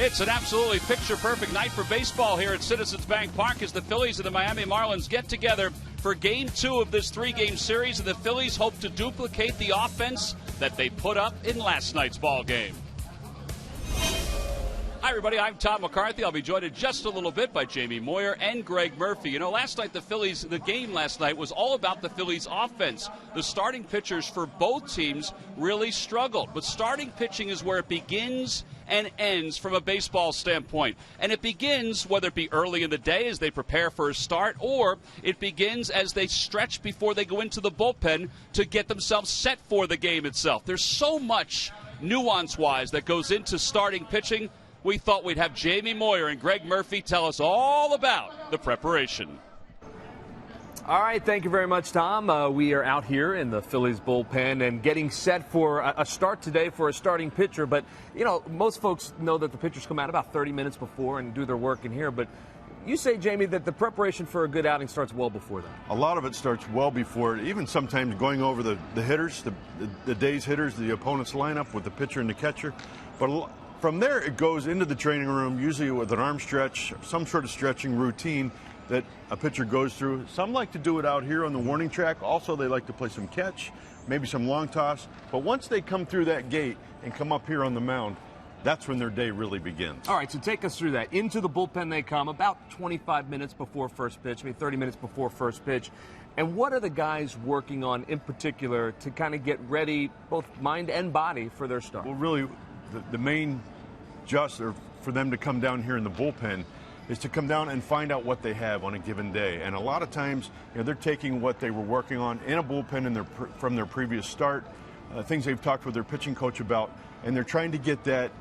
It's an absolutely picture-perfect night for baseball here at Citizens Bank Park as the Phillies and the Miami Marlins get together for Game 2 of this three-game series, and the Phillies hope to duplicate the offense that they put up in last night's ball game. Hi, everybody. I'm Tom McCarthy. I'll be joined in just a little bit by Jamie Moyer and Greg Murphy. You know, last night the game last night was all about the Phillies' offense. The starting pitchers for both teams really struggled. But starting pitching is where it begins and ends from a baseball standpoint. And it begins, whether it be early in the day as they prepare for a start, or it begins as they stretch before they go into the bullpen to get themselves set for the game itself. There's so much nuance-wise that goes into starting pitching. We thought we'd have Jamie Moyer and Greg Murphy tell us all about the preparation. All right, thank you very much, Tom. We are out here in the Phillies bullpen and getting set for a start today for a starting pitcher. But, you know, most folks know that the pitchers come out about 30 minutes before and do their work in here. But you say, Jamie, that the preparation for a good outing starts well before that. A lot of it starts well before it, even sometimes going over the hitters, the day's hitters, the opponent's lineup with the pitcher and the catcher. But from there, it goes into the training room, usually with an arm stretch, some sort of stretching routine that a pitcher goes through. Some like to do it out here on the warning track. Also, they like to play some catch, maybe some long toss. But once they come through that gate and come up here on the mound, that's when their day really begins. All right, so take us through that. Into the bullpen they come about 25 minutes before first pitch, 30 minutes before first pitch. And what are the guys working on in particular to kind of get ready, both mind and body, for their start? Well, really, the main or for them to come down here in the bullpen is to come down and find out what they have on a given day. And a lot of times, you know, they're taking what they were working on in a bullpen from their previous start, things they've talked with their pitching coach about, and they're trying to get that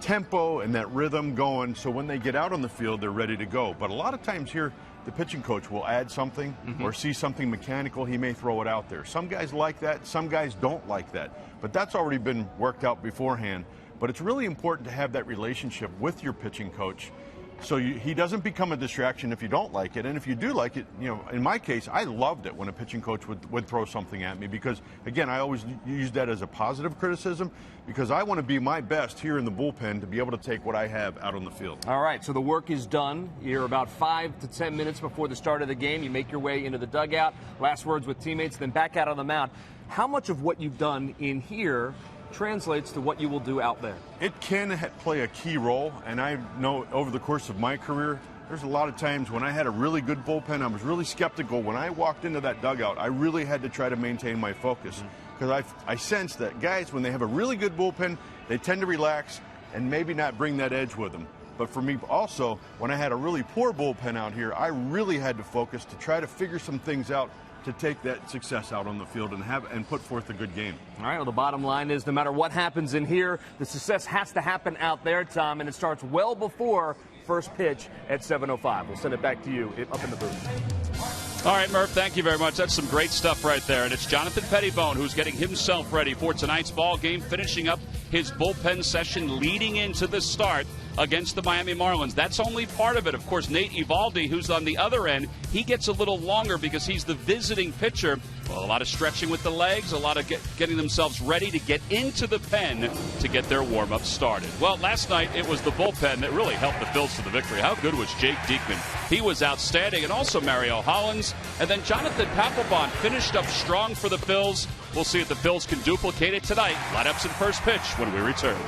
tempo and that rhythm going so when they get out on the field, they're ready to go. But a lot of times here, the pitching coach will add something or see something mechanical. He may throw it out there. Some guys like that. Some guys don't like that. But that's already been worked out beforehand. But it's really important to have that relationship with your pitching coach so he doesn't become a distraction if you don't like it. And if you do like it, you know, in my case, I loved it when a pitching coach would throw something at me because, again, I always use that as a positive criticism because I want to be my best here in the bullpen to be able to take what I have out on the field. All right, so the work is done. You're about 5 to 10 minutes before the start of the game. You make your way into the dugout, last words with teammates, then back out on the mound. How much of what you've done in here translates to what you will do out there? It can play a key role, and I know over the course of my career, there's a lot of times when I had a really good bullpen, I was really skeptical. When I walked into that dugout, I really had to try to maintain my focus because I sense that guys, when they have a really good bullpen, they tend to relax and maybe not bring that edge with them. But for me also, when I had a really poor bullpen out here, I really had to focus to try to figure some things out to take that success out on the field and put forth a good game. All right, well, the bottom line is no matter what happens in here, the success has to happen out there, Tom, and it starts well before first pitch at 7:05. We'll send it back to you up in the booth. All right, Murph, thank you very much. That's some great stuff right there. And it's Jonathan Pettibone who's getting himself ready for tonight's ball game, finishing up his bullpen session leading into the start against the Miami Marlins. That's only part of it. Of course, Nate Eovaldi, who's on the other end, he gets a little longer because he's the visiting pitcher. Well, a lot of stretching with the legs, a lot of getting themselves ready to get into the pen to get their warm-up started. Well, last night it was the bullpen that really helped the Phils to the victory. How good was Jake Diekman? He was outstanding, and also Mario Hollins. And then Jonathan Papelbon finished up strong for the Phils. We'll see if the Phils can duplicate it tonight. Lineups and first pitch when we return.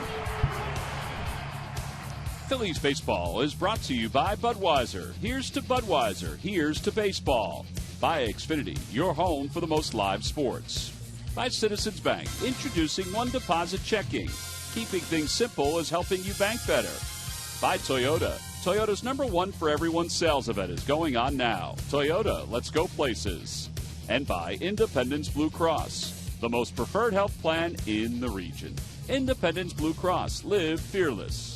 Phillies baseball is brought to you by Budweiser. Here's to Budweiser. Here's to baseball. By Xfinity, your home for the most live sports. By Citizens Bank, introducing one deposit checking. Keeping things simple is helping you bank better. By Toyota. Toyota's #1 for everyone sales event is going on now. Toyota, let's go places. And by Independence Blue Cross, the most preferred health plan in the region. Independence Blue Cross. Live fearless.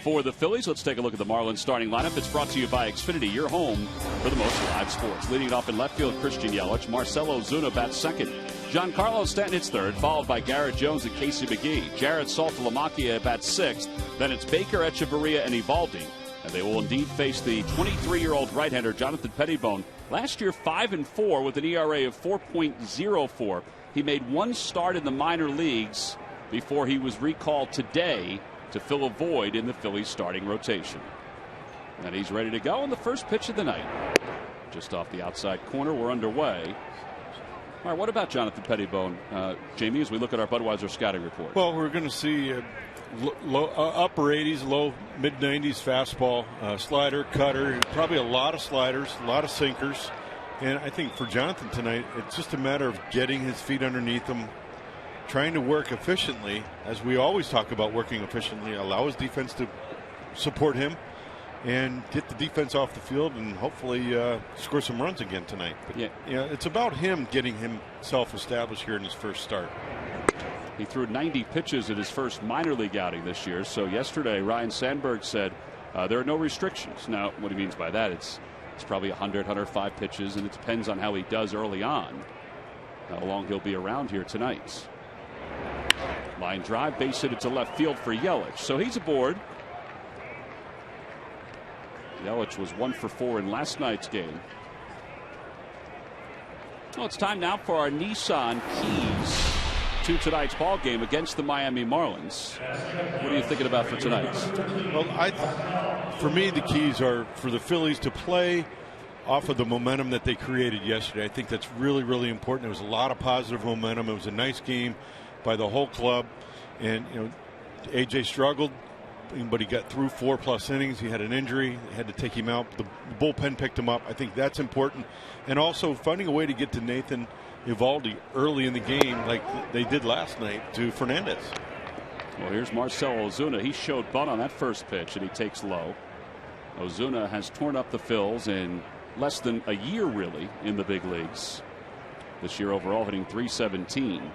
For the Phillies, let's take a look at the Marlins starting lineup. It's brought to you by Xfinity, your home for the most live sports. Leading it off in left field, Christian Yelich. Marcell Ozuna bats second. Giancarlo Stanton hits third, followed by Garrett Jones and Casey McGee. Jared Saltalamacchia bats sixth. Then it's Baker, Echeverria, and Eovaldi. And they will indeed face the 23-year-old right-hander Jonathan Pettibone. Last year, 5-4 with an ERA of 4.04. He made one start in the minor leagues before he was recalled today to fill a void in the Phillies starting rotation. And he's ready to go on the first pitch of the night. Just off the outside corner, we're underway. All right, what about Jonathan Pettibone, Jamie, as we look at our Budweiser scouting report? Well, we're going to see upper 80s, low mid 90s fastball, slider, cutter, probably a lot of sliders, a lot of sinkers. And I think for Jonathan tonight, it's just a matter of getting his feet underneath him, trying to work efficiently, as we always talk about working efficiently, allow his defense to support him and get the defense off the field and hopefully score some runs again tonight. But yeah, it's about him getting himself established here in his first start. He threw 90 pitches in his first minor league outing this year. So yesterday, Ryan Sandberg said there are no restrictions. Now, what he means by that, it's probably 100, 105 pitches, and it depends on how he does early on, how long he'll be around here tonight. Line drive, base hit to left field for Yelich. So he's aboard. Yelich was 1 for 4 in last night's game. Well, it's time now for our Nissan keys to tonight's ball game against the Miami Marlins. What are you thinking about for tonight? Well, for me, the keys are for the Phillies to play off of the momentum that they created yesterday. I think that's really, really important. There was a lot of positive momentum. It was a nice game by the whole club. And, AJ struggled, but he got through 4+ innings. He had an injury. They had to take him out. The bullpen picked him up. I think that's important. And also finding a way to get to Nathan Eovaldi early in the game like they did last night to Fernandez. Well, here's Marcell Ozuna. He showed bunt on that first pitch, and he takes low. Ozuna has torn up the Phils in less than a year, really, in the big leagues. This year overall hitting .317.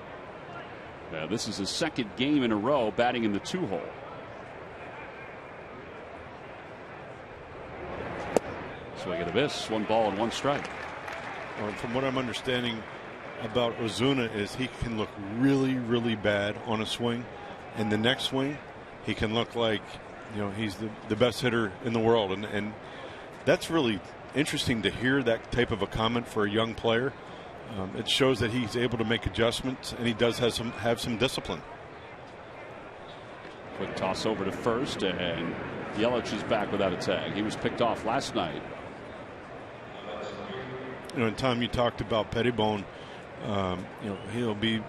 This is his second game in a row batting in the 2-hole. Swing and a miss, 1 ball and 1 strike. Well, from what I'm understanding about Ozuna is he can look really, really bad on a swing, and the next swing he can look like he's the best hitter in the world, and that's really interesting to hear that type of a comment for a young player. It shows that he's able to make adjustments, and he does have some discipline. Quick toss over to first, and Yelich is back without a tag. He was picked off last night. And Tom, you talked about Pettibone. He'll be,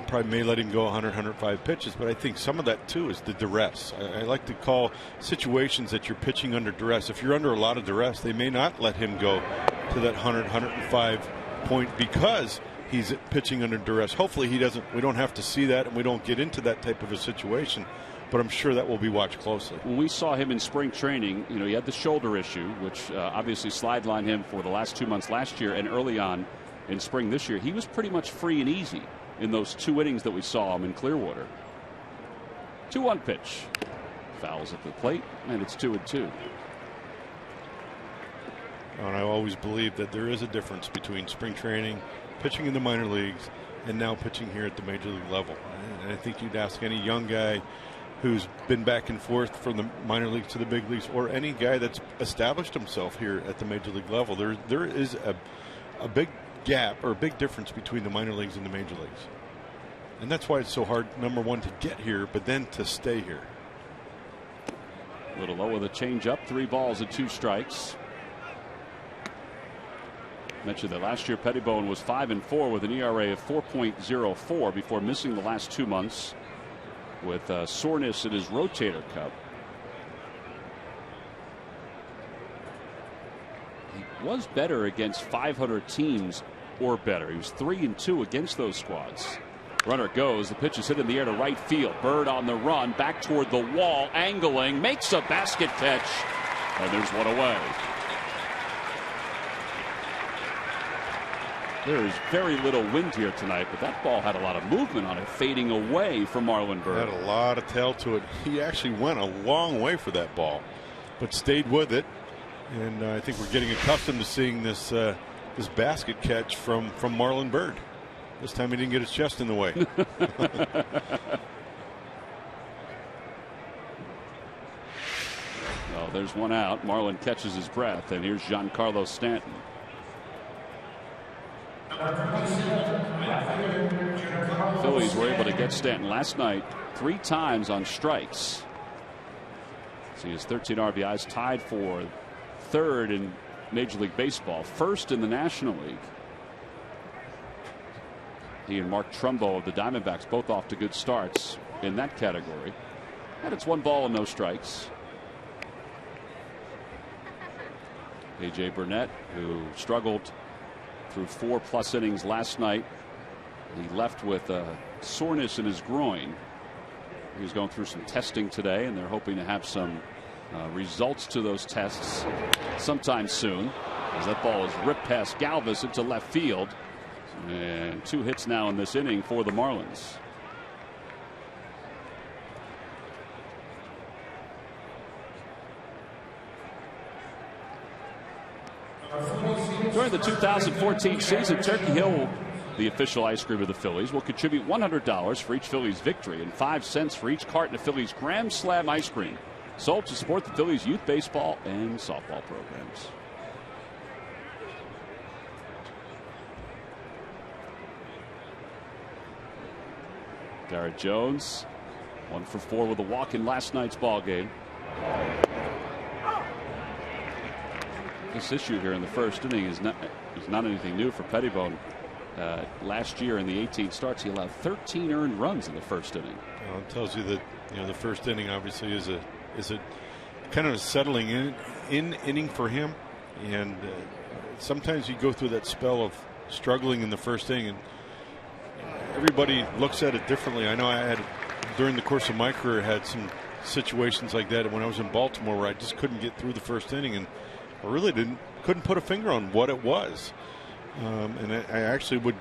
probably may let him go 100, 105 pitches, but I think some of that too is the duress. I like to call situations that you're pitching under duress. If you're under a lot of duress, they may not let him go to that 100, 105 point because he's pitching under duress. Hopefully he doesn't. We don't have to see that, and we don't get into that type of a situation. But I'm sure that will be watched closely. When we saw him in spring training, he had the shoulder issue, which obviously sidelined him for the last 2 months last year, and early on in spring this year, he was pretty much free and easy in those 2 innings that we saw him in Clearwater. 2-1 pitch. Fouls at the plate, and it's 2-2. And I always believe that there is a difference between spring training, pitching in the minor leagues, and now pitching here at the major league level. And I think you'd ask any young guy who's been back and forth from the minor leagues to the big leagues, or any guy that's established himself here at the major league level, there is a big gap or a big difference between the minor leagues and the major leagues. And that's why it's so hard, number one, to get here, but then to stay here. A little low with a changeup, 3 balls and 2 strikes. Mentioned that last year Pettibone was 5-4 with an ERA of 4.04 before missing the last 2 months with soreness in his rotator cuff. He was better against 500 teams or better. He was 3-2 against those squads. Runner goes. The pitch is hit in the air to right field. Bird on the run, back toward the wall, angling, makes a basket catch, and there's one away. There is very little wind here tonight, but that ball had a lot of movement on it, fading away from Marlon Byrd. Had a lot of tail to it. He actually went a long way for that ball, but stayed with it. And I think we're getting accustomed to seeing this this basket catch from Marlon Byrd. This time he didn't get his chest in the way. Well, there's one out. Marlon catches his breath, and here's Giancarlo Stanton. Phillies were able to get Stanton last night 3 times on strikes. So he has 13 RBIs, tied for 3rd in Major League Baseball, 1st in the National League. He and Mark Trumbo of the Diamondbacks both off to good starts in that category. And it's 1 ball and no strikes. A.J. Burnett, who struggled through 4+ innings last night. He left with a soreness in his groin. He was going through some testing today, and they're hoping to have some results to those tests sometime soon, as that ball is ripped past Galvis into left field. And 2 hits now in this inning for the Marlins. During the 2014 season, Turkey Hill, the official ice cream of the Phillies, will contribute $100 for each Phillies victory and 5 cents for each carton of Phillies Grand Slam ice cream, sold to support the Phillies youth baseball and softball programs. Garrett Jones, 1 for 4 with a walk in last night's ball game. This issue here in the first inning is not anything new for Pettibone. Last year in the 18 starts, he allowed 13 earned runs in the first inning. Well, it tells you that the first inning obviously is a kind of a settling in inning for him, and sometimes you go through that spell of struggling in the first inning, and everybody looks at it differently. I know I had, during the course of my career, had some situations like that when I was in Baltimore where I just couldn't get through the first inning, and I really couldn't put a finger on what it was. And I actually would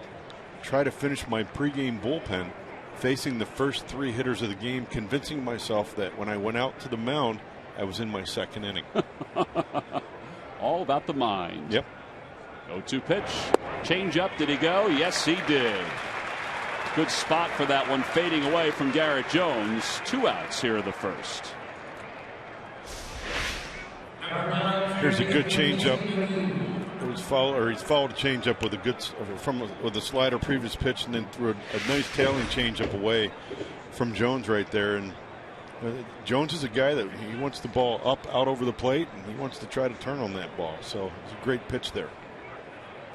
try to finish my pregame bullpen facing the first 3 hitters of the game, convincing myself that when I went out to the mound, I was in my 2nd inning. All about the mind. Yep. 0-2 pitch. Change up. Did he go? Yes, he did. Good spot for that one, fading away from Garrett Jones. 2 outs here in the first. Here's a good changeup. He's followed a changeup with a slider previous pitch, and then threw a nice tailing changeup away from Jones right there. And Jones is a guy that he wants the ball up out over the plate, and he wants to try to turn on that ball. So it's a great pitch there.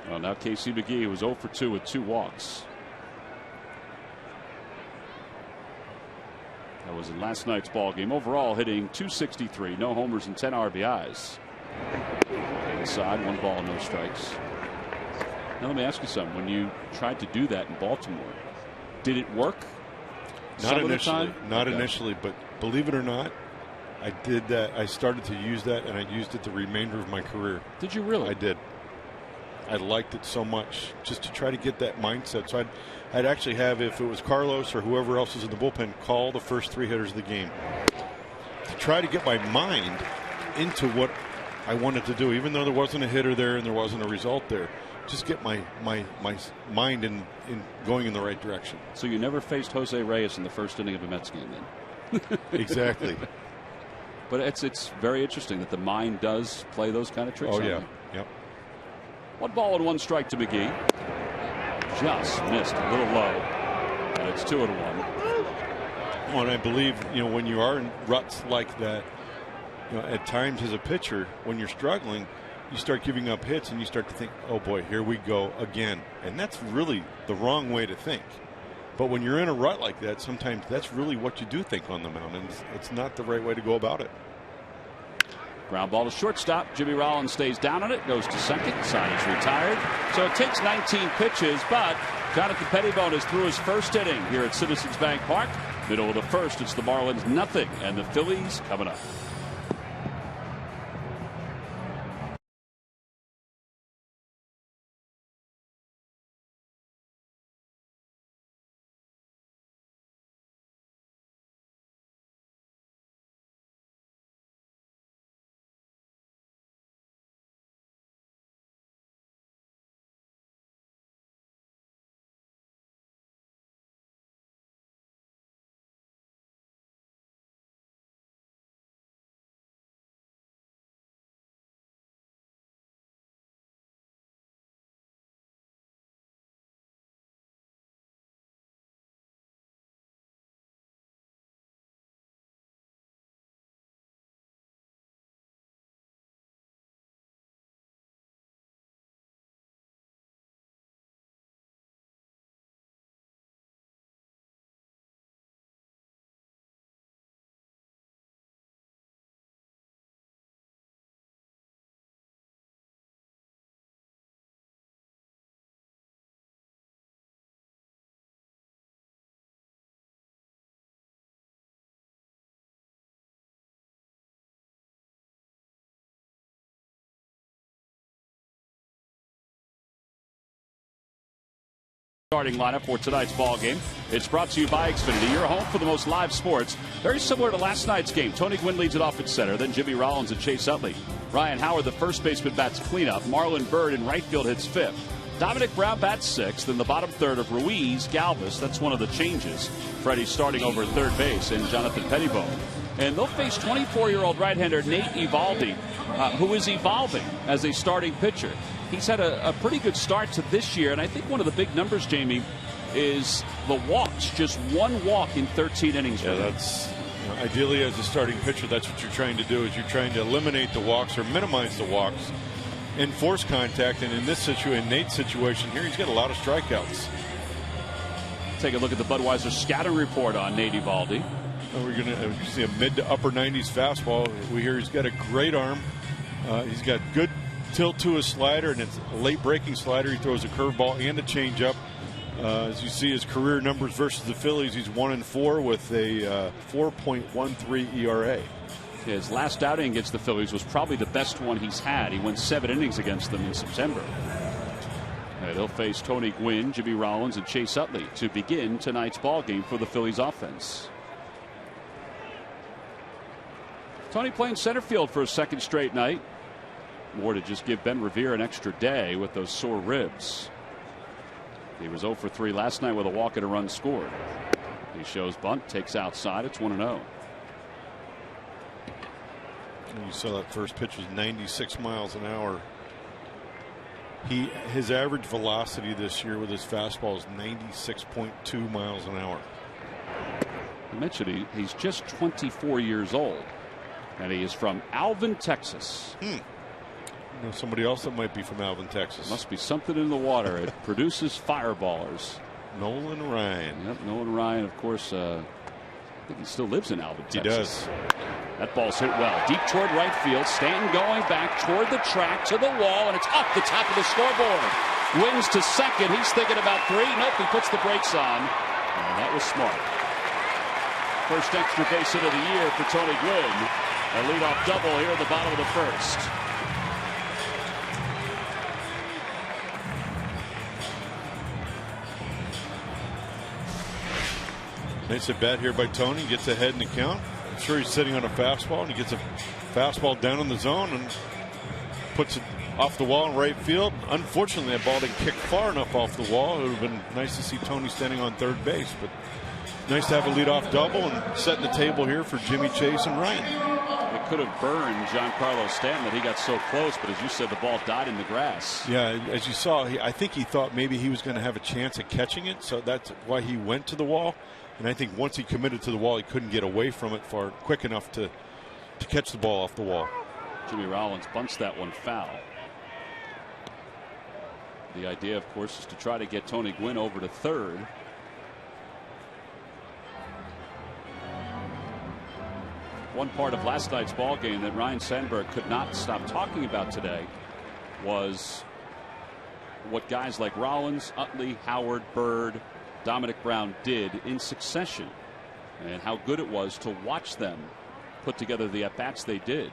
Well, now Casey McGee was 0 for 2 with 2 walks. That was in last night's ball game. Overall, hitting .263, no homers and 10 RBIs. Inside, 1 ball, no strikes. Now let me ask you something. When you tried to do that in Baltimore, did it work? Not initially. Not initially, but believe it or not, I did that. I started to use that, and I used it the remainder of my career. Did you really? I did. I liked it so much, just to try to get that mindset. So I'd actually have, if it was Carlos or whoever else was in the bullpen, call the first 3 hitters of the game to try to get my mind into what I wanted to do, even though there wasn't a hitter there and there wasn't a result there. Just get my mind in going in the right direction. So you never faced Jose Reyes in the first inning of a Mets game, then? Exactly. But it's very interesting that the mind does play those kind of tricks. Oh yeah. Yep. 1 ball and 1 strike to McGee. Just missed a little low, and it's 2-1. Well, and I believe when you are in ruts like that, at times as a pitcher, when you're struggling, you start giving up hits and you start to think, oh boy, here we go again. And that's really the wrong way to think. But when you're in a rut like that, sometimes that's really what you do think on the mound, and it's not the right way to go about it. Ground ball to shortstop. Jimmy Rollins stays down on it, goes to second. Side is retired. So it takes 19 pitches, but Jonathan Pettibone is through his first inning here at Citizens Bank Park. Middle of the first, it's the Marlins 0, and the Phillies coming up. Starting lineup for tonight's ball game. It's brought to you by Xfinity, your home for the most live sports. Very similar to last night's game. Tony Gwynn leads it off at center, then Jimmy Rollins and Chase Utley. Ryan Howard, the first baseman, bats cleanup. Marlon Byrd in right field hits fifth. Dominic Brown bats sixth. In the bottom third of Ruiz, Galvis. That's one of the changes. Freddie starting over at third base, and Jonathan Pettibone. And they'll face 24-year-old right-hander Nate Eovaldi, who is evolving as a starting pitcher. He's had a pretty good start to this year, and I think one of the big numbers, Jamie, is the walks. Just one walk in 13 innings. Yeah, that's ideally as a starting pitcher, that's what you're trying to do. Is you're trying to eliminate the walks or minimize the walks and force contact. And in this situation, Nate's situation here, he's got a lot of strikeouts. Take a look at the Budweiser scouting report on Nate Eovaldi. We're going to see a mid to upper 90s fastball. We hear he's got a great arm. He's got good tilt to his slider, and it's a late breaking slider. He throws a curveball and a changeup. As you see his career numbers versus the Phillies, he's 1-4 with a 4.13 ERA. His last outing against the Phillies was probably the best one he's had. He went 7 innings against them in September. They'll face Tony Gwynn, Jimmy Rollins, and Chase Utley to begin tonight's ball game for the Phillies offense. Tony playing center field for a second straight night. More to just give Ben Revere an extra day with those sore ribs. He was 0 for 3 last night with a walk and a run scored. He shows bunt, takes outside. It's 1-0. You saw that first pitch was 96 miles an hour. His average velocity this year with his fastball is 96.2 miles an hour. I mentioned he's just 24 years old, and he is from Alvin, Texas. You know somebody else that might be from Alvin, Texas. Must be something in the water. It produces fireballers. Nolan Ryan. Yep, Nolan Ryan, of course. I think he still lives in Alvin, Texas. He does. That ball's hit well. Deep toward right field. Stanton going back toward the track to the wall, and it's off the top of the scoreboard. Wins to second. He's thinking about 3. Nope, he puts the brakes on. And that was smart. First extra base hit of the year for Tony Gwynn. A leadoff double here at the bottom of the first. Nice at bat here by Tony. Gets ahead in the count. I'm sure he's sitting on a fastball, and he gets a fastball down in the zone and puts it off the wall in right field. Unfortunately, that ball didn't kick far enough off the wall. It would have been nice to see Tony standing on third base, but nice to have a leadoff double and setting the table here for Jimmy, Chase, and Ryan. It could have burned Giancarlo Stanton that he got so close, but as you said, the ball died in the grass. Yeah, as you saw, I think he thought maybe he was going to have a chance at catching it, so that's why he went to the wall. And I think once he committed to the wall, he couldn't get away from it quick enough to catch the ball off the wall. Jimmy Rollins bunts that one foul. The idea, of course, is to try to get Tony Gwynn over to third. One part of last night's ball game that Ryan Sandberg could not stop talking about today was what guys like Rollins, Utley, Howard, Byrd, Dominic Brown did in succession, and how good it was to watch them put together the at-bats they did.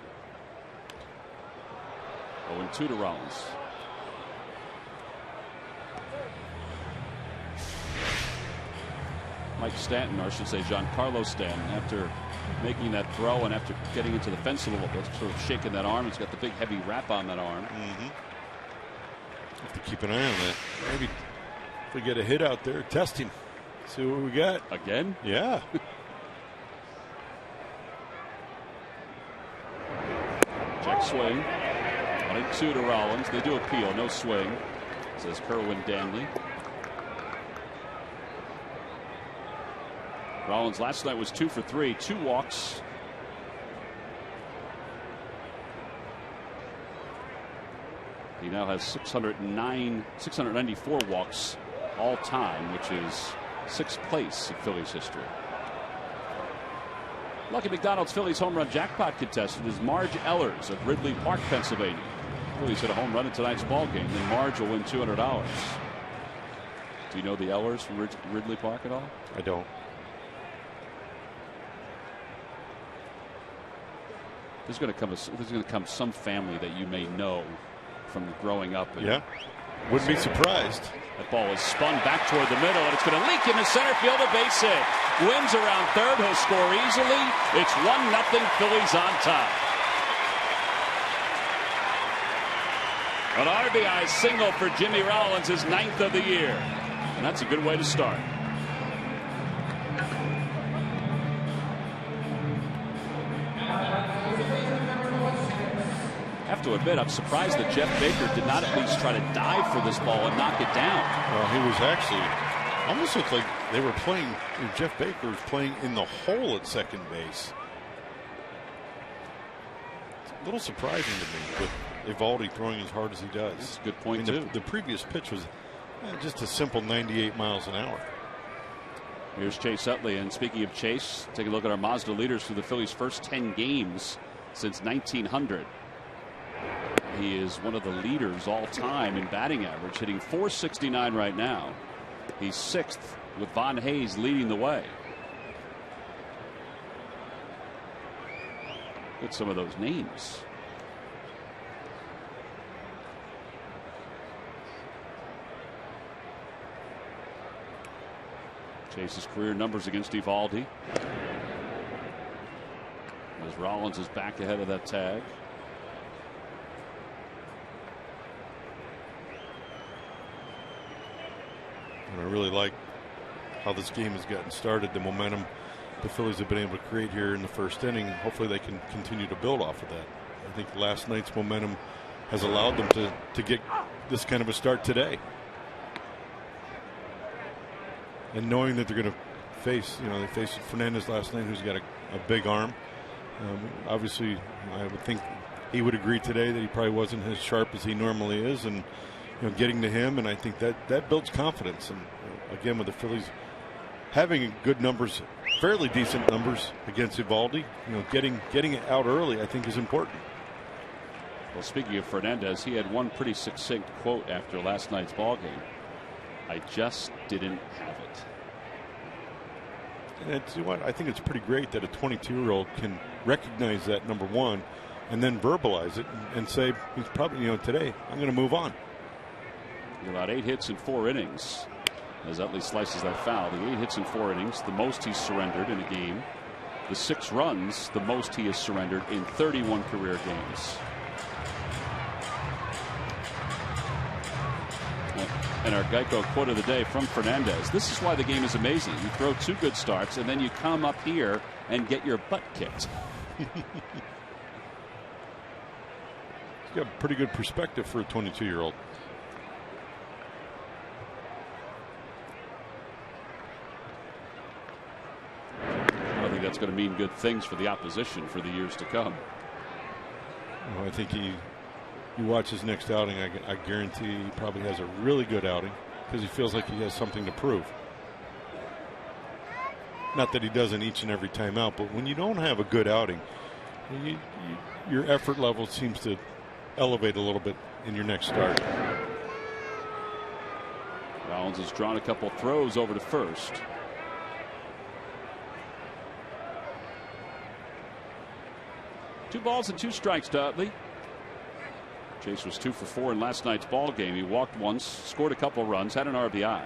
0-2 to Rollins. Mike Stanton, or I should say Giancarlo Stanton, after making that throw and after getting into the fence a little bit, sort of shaking that arm. He's got the big heavy wrap on that arm. Have to keep an eye on that. Maybe if we get a hit out there, test him. See what we got. Again? Yeah. Check swing. 1-2 to Rollins. They do appeal. No swing, says Kerwin Danley. Rollins last night was 2 for 3, 2 walks. He now has 694 walks all time, which is 6th place in Phillies history. Lucky McDonald's Phillies home run jackpot contestant is Marge Ellers of Ridley Park, Pennsylvania. Phillies hit a home run in tonight's ball game, then Marge will win $200. Do you know the Ellers from Ridley Park at all? I don't. There's going to come some family that you may know from growing up. And yeah. Wouldn't be surprised. That ball is spun back toward the middle, and it's going to leak into center field. A base hit. Wins around third. He'll score easily. It's 1-0 Phillies on top. An RBI single for Jimmy Rollins, his 9th of the year. And that's a good way to start. I have to admit, I'm surprised that Jeff Baker did not at least try to dive for this ball and knock it down. Well, he was actually almost looked like they were playing. Jeff Baker was playing in the hole at second base. It's a little surprising to me with Eovaldi throwing as hard as he does. That's a good point, too. The previous pitch was just a simple 98 miles an hour. Here's Chase Utley, and speaking of Chase, take a look at our Mazda leaders for the Phillies' first 10 games since 1900. He is one of the leaders all time in batting average, hitting .469 right now. He's 6th with Von Hayes leading the way. Look at some of those names. Chase's career numbers against Eovaldi. As Rollins is back ahead of that tag. And I really like how this game has gotten started. The momentum the Phillies have been able to create here in the first inning. Hopefully they can continue to build off of that. I think last night's momentum has allowed them to get this kind of a start today. And knowing that they're going to face, they faced Fernandez last night, who's got a big arm. Obviously, I would think he would agree today that he probably wasn't as sharp as he normally is, and getting to him, and I think that builds confidence. And again, with the Phillies having good numbers, fairly decent numbers against Eovaldi, getting it out early, I think is important. Well, speaking of Fernandez, he had one pretty succinct quote after last night's ball game. I just didn't have it. And you know what? I think it's pretty great that a 22-year-old can recognize that, number one, and then verbalize it and say, he's probably, today I'm going to move on. About 8 hits in 4 innings. As Utley slices that foul, the 8 hits in 4 innings, the most he's surrendered in a game. The 6 runs, the most he has surrendered in 31 career games. And our Geico quote of the day from Fernandez. This is why the game is amazing. You throw 2 good starts, and then you come up here and get your butt kicked. He's got pretty good perspective for a 22-year-old. I think that's going to mean good things for the opposition for the years to come. Well, I think you watch his next outing, I guarantee he probably has a really good outing because he feels like he has something to prove. Not that he doesn't each and every time out, but when you don't have a good outing, your effort level seems to elevate a little bit in your next start. Rollins has drawn a couple throws over to first. Two balls and 2 strikes to Utley. Chase was 2 for 4 in last night's ball game. He walked once, scored a couple runs, had an RBI.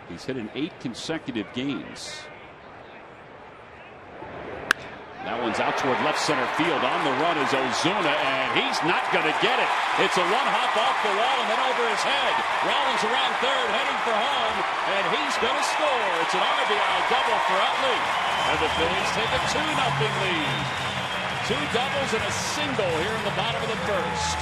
He's hit in 8 consecutive games. That one's out toward left center field. On the run is Ozuna, and he's not going to get it. It's a one-hop off the wall and then over his head. Rollins around third, heading for home, and he's going to score. It's an RBI double for Utley, and the Phillies take a 2-0 lead. 2 doubles and a single here in the bottom of the first.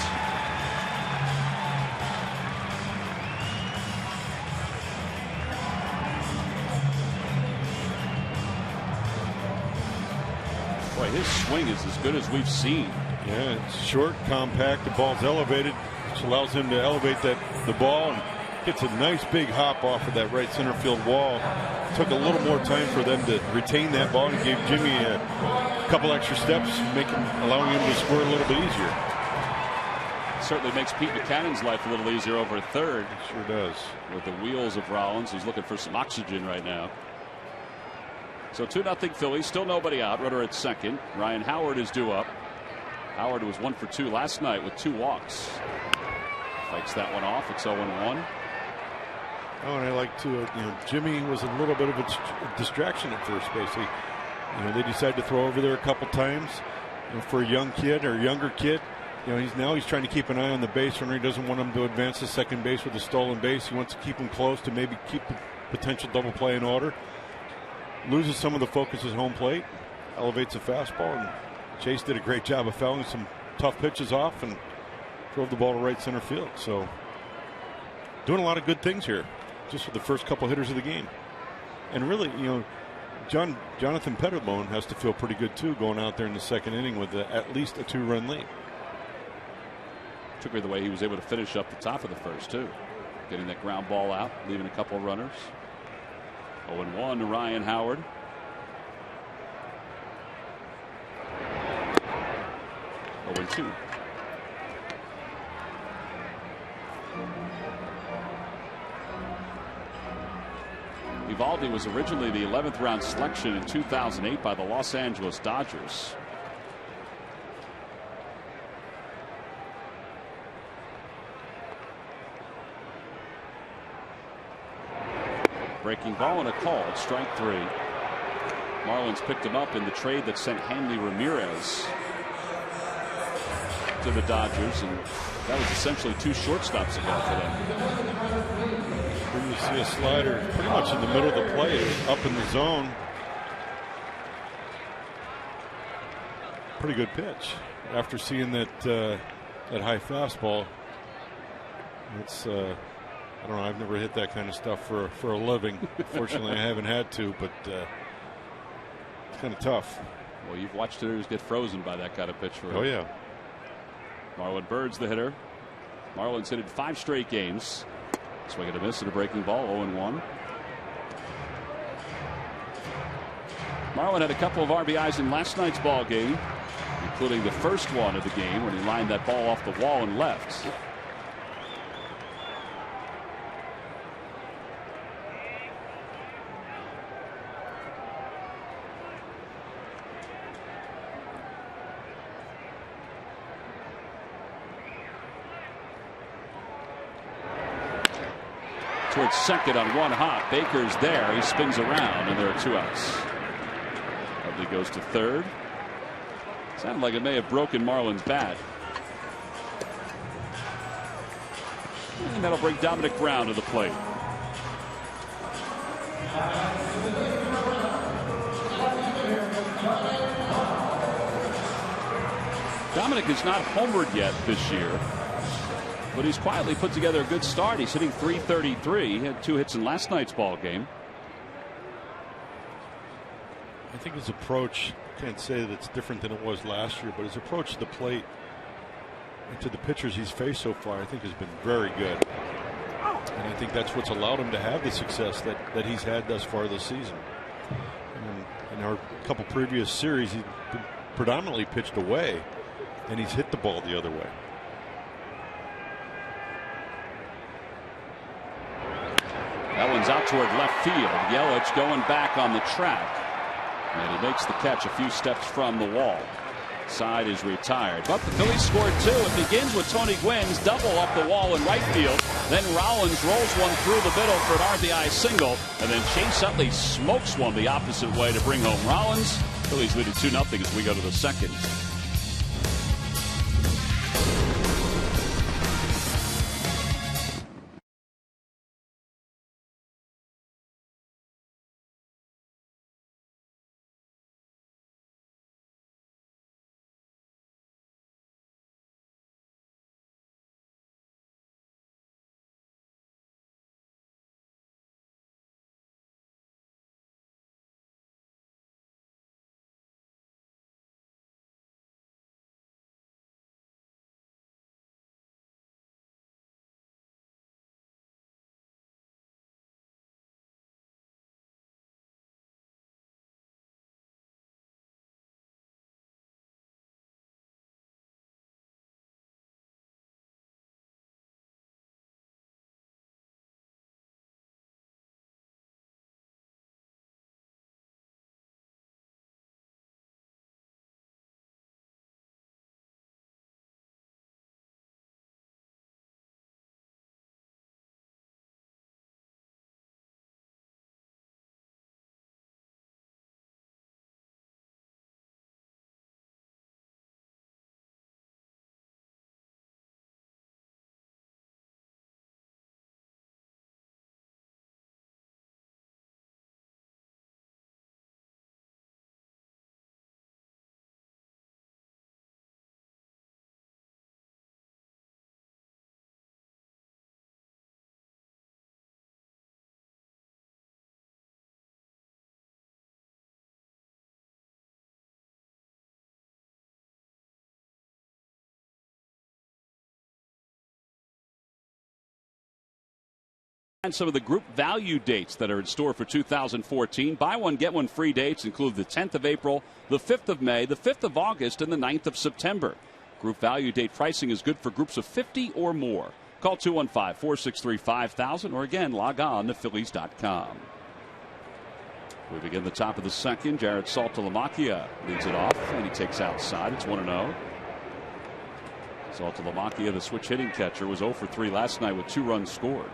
Boy, his swing is as good as we've seen. Yeah, it's short, compact, the ball's elevated, which allows him to elevate the ball and gets a nice big hop off of that right center field wall. Took a little more time for them to retain that ball and gave Jimmy a couple extra steps, allowing him to score a little bit easier. Certainly makes Pete Buchanan's life a little easier over at third. It sure does. With the wheels of Rollins, who's looking for some oxygen right now. So 2-0 Phillies, still nobody out. Runner at second. Ryan Howard is due up. Howard was 1 for 2 last night with 2 walks. Fights that one off. It's 0-1. Oh, and I like to, Jimmy was a little bit of a distraction at first base. They decided to throw over there a couple times. For a young kid or younger kid, he's trying to keep an eye on the base runner. He doesn't want him to advance to second base with a stolen base. He wants to keep him close to maybe keep the potential double play in order. Loses some of the focus at home plate, elevates a fastball, and Chase did a great job of fouling some tough pitches off and drove the ball to right center field. So doing a lot of good things here just for the first couple hitters of the game. And really, Jonathan Pettibone has to feel pretty good too, going out there in the second inning with at least a 2-run lead. Took me the way he was able to finish up the top of the first too, getting that ground ball out, leaving a couple of runners. 0-1 to Ryan Howard. Oh, 0-2. Eovaldi was originally the 11th round selection in 2008 by the Los Angeles Dodgers. Breaking ball and a call, strike 3. Marlins picked him up in the trade that sent Hanley Ramirez to the Dodgers, and that was essentially 2 shortstops ago for them. When you see a slider pretty much in the middle of the plate, up in the zone. Pretty good pitch. After seeing that high fastball, it's I don't know. I've never hit that kind of stuff for a living. Fortunately, I haven't had to, but it's kind of tough. Well, you've watched hitters get frozen by that kind of pitch. Oh yeah. Marlon Byrd's the hitter. Marlins hit in 5 straight games. Swing and a miss and a breaking ball. 0-1. Marlon had a couple of RBIs in last night's ball game, including the first one of the game when he lined that ball off the wall and left. Towards second on one hop. Baker's there. He spins around, and there are 2 outs. Utley goes to third. Sounded like it may have broken Marlin's bat. And that'll bring Dominic Brown to the plate. Dominic is not homered yet this year, but he's quietly put together a good start. He's hitting .333. He had 2 hits in last night's ball game. I think his approach, can't say that it's different than it was last year, but his approach to the plate and to the pitchers he's faced so far, I think has been very good. And I think that's what's allowed him to have the success that he's had thus far this season. And in our couple previous series, he's been predominantly pitched away, and he's hit the ball the other way. That one's out toward left field. Yelich going back on the track, and he makes the catch a few steps from the wall. Side is retired, but the Phillies scored 2. It begins with Tony Gwynn's double up the wall in right field. Then Rollins rolls one through the middle for an RBI single, and then Chase Utley smokes one the opposite way to bring home Rollins. Phillies lead 2-0 as we go to the second. And some of the group value dates that are in store for 2014. Buy one, get one free dates include the 10th of April, the 5th of May, the 5th of August, and the 9th of September. Group value date pricing is good for groups of 50 or more. Call 215-463-5000 or again, log on to Phillies.com. We begin the top of the second. Jared Saltalamacchia leads it off, and he takes outside. It's 1-0. Saltalamacchia, the switch hitting catcher, was 0 for 3 last night with 2 runs scored.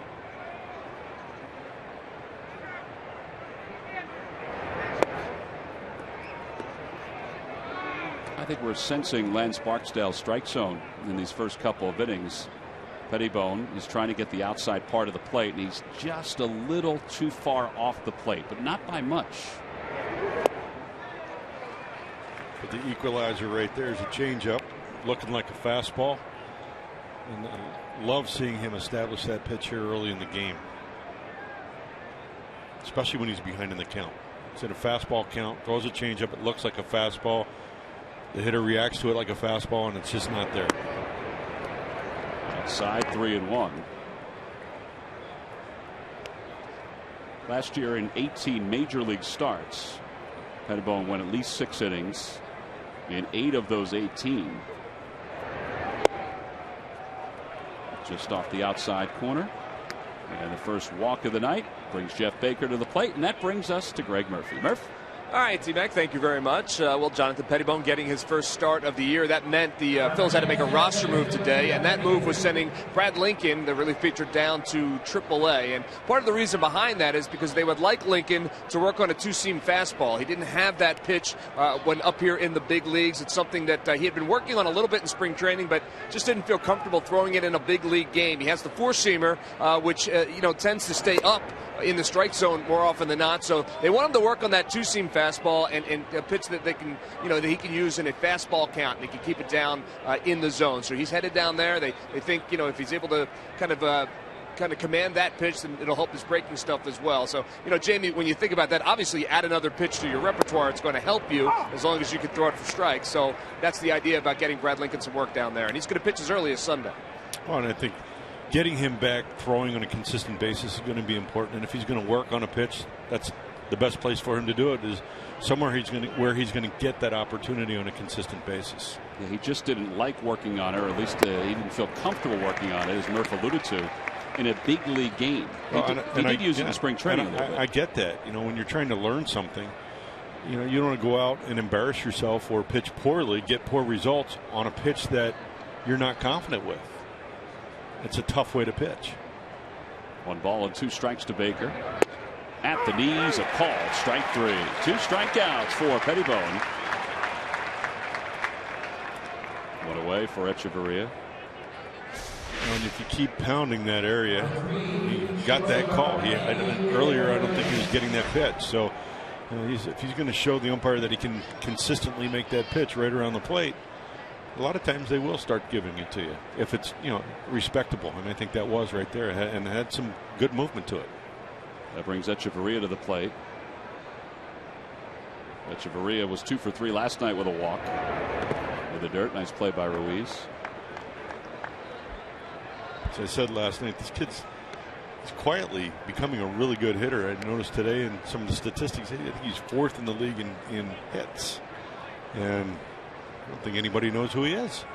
I think we're sensing Lance Barksdale's strike zone in these first couple of innings. Pettibone is trying to get the outside part of the plate, and he's just a little too far off the plate, but not by much. But the equalizer right there is a changeup, looking like a fastball. And I love seeing him establish that pitch here early in the game, especially when he's behind in the count. It's in a fastball count, throws a changeup, it looks like a fastball. The hitter reacts to it like a fastball, and it's just not there. Outside, 3-1. Last year in 18 major league starts, Pettibone went at least 6 innings in 8 of those 18. Just off the outside corner. And the first walk of the night brings Jeff Baker to the plate, and that brings us to Greg Murphy. Murph? All right, T-Mac, thank you very much. Well, Jonathan Pettibone getting his first start of the year. That meant the Phils had to make a roster move today, and that move was sending Brad Lincoln, the relief pitcher, down to AAA. And part of the reason behind that is because they would like Lincoln to work on a 2-seam fastball. He didn't have that pitch when up here in the big leagues. It's something that he had been working on a little bit in spring training, but just didn't feel comfortable throwing it in a big league game. He has the 4-seamer, which tends to stay up in the strike zone more often than not. So they want him to work on that 2-seam fastball and a pitch that they can, that he can use in a fastball count, and he can keep it down in the zone. So he's headed down there. They think, if he's able to kind of command that pitch, then it'll help his breaking stuff as well. So, Jamie, when you think about that, obviously add another pitch to your repertoire. It's going to help you as long as you can throw it for strikes. So that's the idea about getting Brad Lincoln some work down there. And he's going to pitch as early as Sunday. Well, and I think getting him back throwing on a consistent basis is going to be important. And if he's going to work on a pitch, that's the best place for him to do it, is somewhere where he's going to get that opportunity on a consistent basis. Yeah, he just didn't like working on it, or at least he didn't feel comfortable working on it, as Murph alluded to, in a big league game. He did use it in spring training. I get that. When you're trying to learn something, you don't want to go out and embarrass yourself or pitch poorly, get poor results on a pitch that you're not confident with. It's a tough way to pitch. 1 ball and 2 strikes to Baker. At the knees, a call, strike 3. 2 strikeouts for Pettibone. 1 away for Echeverria. And if you keep pounding that area, he got that call. Earlier, I don't think he was getting that pitch. So if he's going to show the umpire that he can consistently make that pitch right around the plate, a lot of times they will start giving it to you if it's respectable, and I think that was right there, and had some good movement to it. That brings Echeverria to the plate. Echeverria was 2 for 3 last night with a walk. With the dirt, nice play by Ruiz. As I said last night, this kid's quietly becoming a really good hitter. I noticed today in some of the statistics, I think he's 4th in the league in hits, and I don't think anybody knows who he is.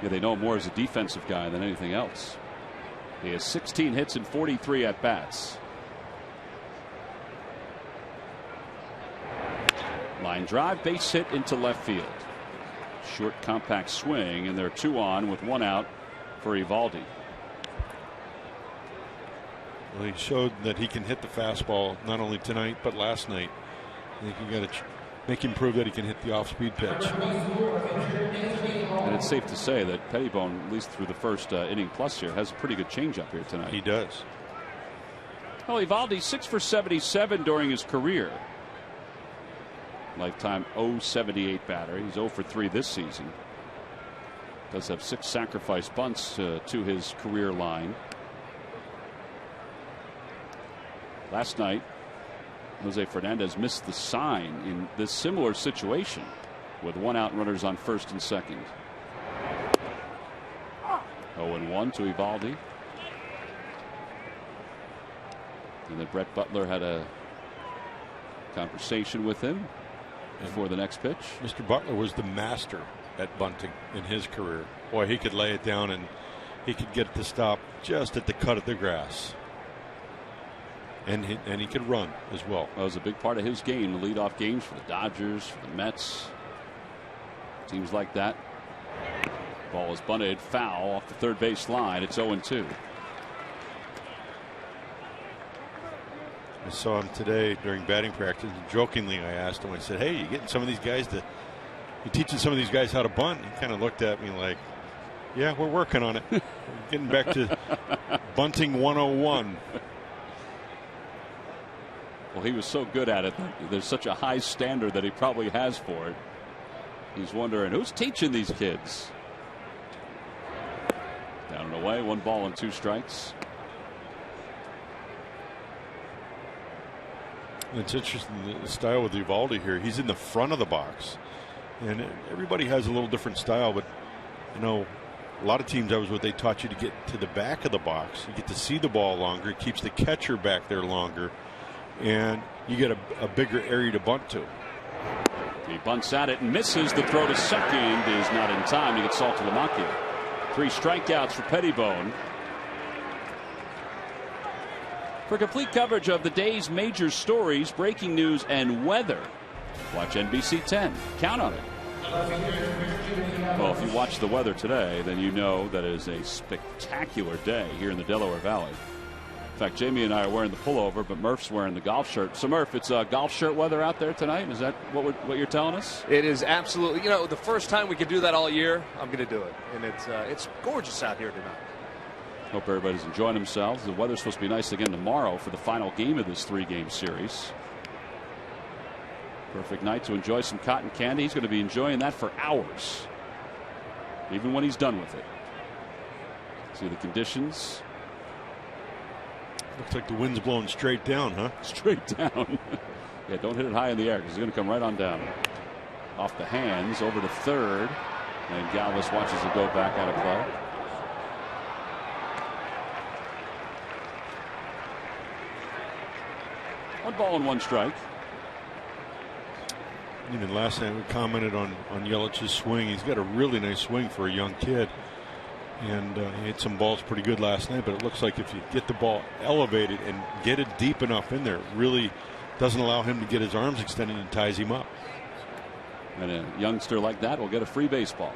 Yeah, they know him more as a defensive guy than anything else. He has 16 hits and 43 at bats. Line drive, base hit into left field. Short, compact swing, and they're 2 on with 1 out for Eovaldi. Well, he showed that he can hit the fastball not only tonight but last night. I think you got to make him prove that he can hit the off-speed pitch. And it's safe to say that Pettibone, at least through the first inning plus here, has a pretty good changeup here tonight. He does. Well, Eovaldi 6 for 77 during his career. Lifetime .078 batter. He's 0 for 3 this season. Does have 6 sacrifice bunts to his career line. Last night, Jose Fernandez missed the sign in this similar situation with 1 out, runners on first and second. 0-1 to Eovaldi. And then Brett Butler had a conversation with him before the next pitch. Mr. Butler was the master at bunting in his career. Boy, he could lay it down and he could get it to stop just at the cut of the grass. And he could run as well. That was a big part of his game, the leadoff games for the Dodgers, for the Mets. Teams like that. Ball is bunted foul off the third base line. It's 0-2. I saw him today during batting practice. Jokingly, I asked him, I said, hey, you getting some of these guys to, you teaching some of these guys how to bunt? He kind of looked at me like, yeah, we're working on it. We're getting back to bunting 101. Well, he was so good at it. There's such a high standard that he probably has for it. He's wondering who's teaching these kids. Down and away, 1 ball and 2 strikes. It's interesting the style with Eovaldi here. He's in the front of the box, and everybody has a little different style. But you know, a lot of teams that was what they taught you to get to the back of the box. You get to see the ball longer. It keeps the catcher back there longer, and you get a bigger area to bunt to. He bunts at it and misses. The throw to second is not in time to get Saltalamacchia. 3 strikeouts for Pettibone. For complete coverage of the day's major stories, breaking news, and weather, watch NBC 10. Count on it. Well, if you watch the weather today, then you know that it is a spectacular day here in the Delaware Valley. In fact, Jamie and I are wearing the pullover, but Murph's wearing the golf shirt. So, Murph, it's golf shirt weather out there tonight? Is that what you're telling us? It is absolutely. You know, the first time we could do that all year, I'm going to do it. And it's gorgeous out here tonight. Hope everybody's enjoying themselves. The weather's supposed to be nice again tomorrow for the final game of this 3-game series. Perfect night to enjoy some cotton candy. He's going to be enjoying that for hours, even when he's done with it. See the conditions. Looks like the wind's blowing straight down, huh? Straight down. Yeah, don't hit it high in the air because it's going to come right on down. Off the hands, over to third. And Galvis watches it go back out of play. One ball and 1 strike. Even last night we commented on Yelich's swing. He's got a really nice swing for a young kid. And he hit some balls pretty good last night, but it looks like if you get the ball elevated and get it deep enough in there, it really doesn't allow him to get his arms extended and ties him up. And a youngster like that will get a free baseball.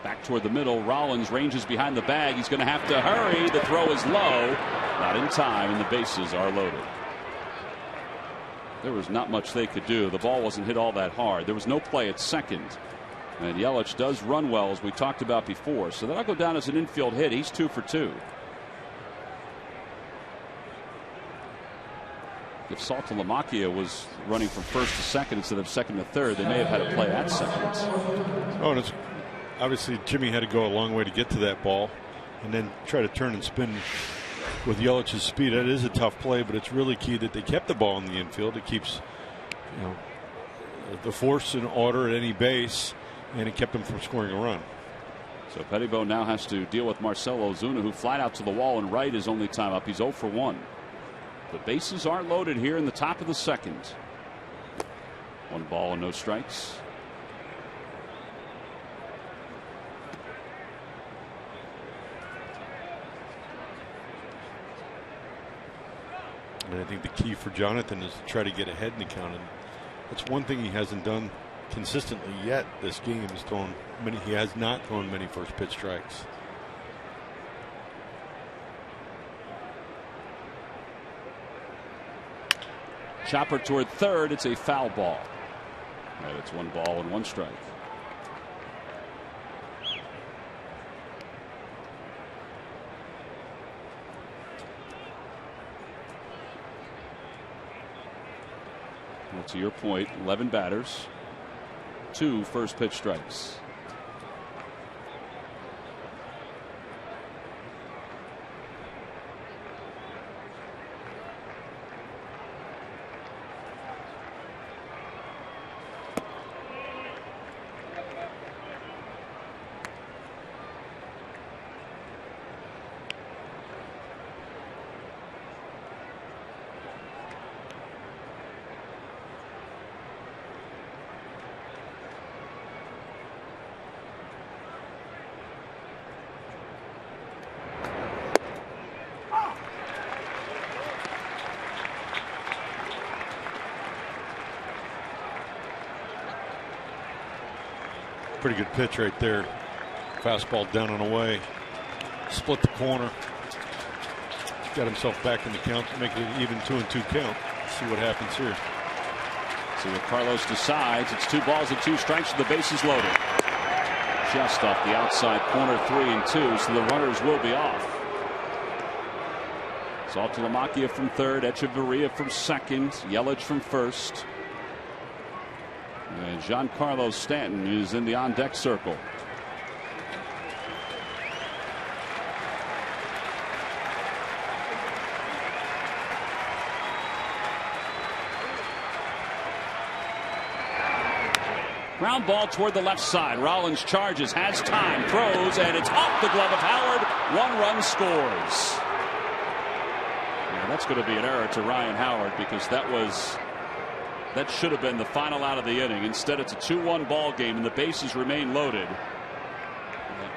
Back toward the middle. Rollins ranges behind the bag. He's going to have to hurry. The throw is low. Not in time, and the bases are loaded. There was not much they could do. The ball wasn't hit all that hard. There was no play at second. And Yelich does run well, as we talked about before. So that'll go down as an infield hit. He's 2 for 2. If Saltalamacchia was running from first to second instead of second to third, they may have had a play at second. Oh, and it's obviously Jimmy had to go a long way to get to that ball and then try to turn and spin with Yelich's speed. That is a tough play, but it's really key that they kept the ball in the infield. It keeps, you know, the force in order at any base, and it kept them from scoring a run. So Pettibone now has to deal with Marcell Ozuna, who flat out to the wall and right his only time up. He's 0 for 1. The bases are loaded here in the top of the second. 1 ball and no strikes. And I think the key for Jonathan is to try to get ahead in the count. And that's one thing he hasn't done consistently yet this game. He has not thrown many first pitch strikes. Chopper toward third. It's a foul ball. And it's 1 ball and 1 strike. Well, to your point, 11 batters, 2 first pitch strikes. Pretty good pitch right there. Fastball down and away. Split the corner. Got himself back in the count to make it an even 2-2 count. See what happens here. See what Carlos decides. It's 2 balls and 2 strikes with the bases loaded. Just off the outside corner, 3-2, so the runners will be off. Saltalamacchia from third, Echeverria from second, Yelich from first. And Giancarlo Stanton is in the on-deck circle. Ground ball toward the left side. Rollins charges, has time, throws, and it's off the glove of Howard. 1 run scores. Now that's going to be an error to Ryan Howard, because that should have been the final out of the inning. Instead, it's a 2-1 ball game, and the bases remain loaded.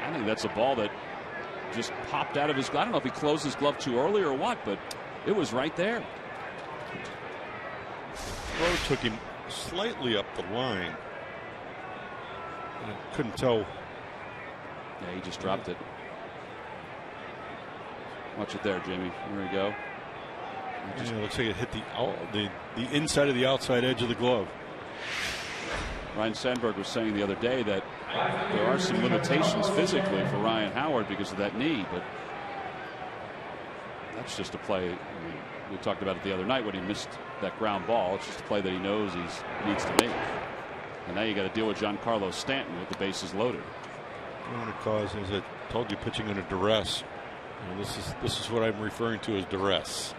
I think that's a ball that just popped out of his glove. I don't know if he closed his glove too early or what, but it was right there. Throw took him slightly up the line. I couldn't tell. Yeah, he just dropped it. Watch it there, Jamie. There we go. It looks like it hit the inside of the outside edge of the glove. Ryan Sandberg was saying the other day that there are some limitations physically for Ryan Howard because of that knee, but that's just a play. I mean, we talked about it the other night when he missed that ground ball. It's just a play that he knows he needs to make. And now you got to deal with Giancarlo Stanton with the bases loaded. Because, as I told you, pitching under duress. This is what I'm referring to as duress.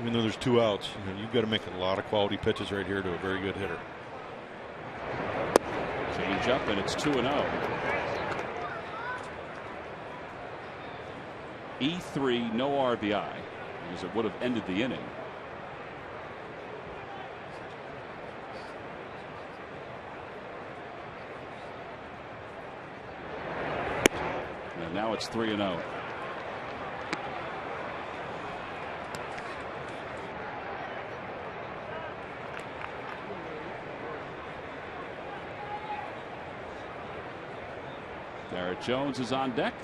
Even though there's 2 outs, you've got to make a lot of quality pitches right here to a very good hitter. Change up, and it's 2-0. E3, no RBI, because it would have ended the inning. And now it's 3-0. Garrett Jones is on deck.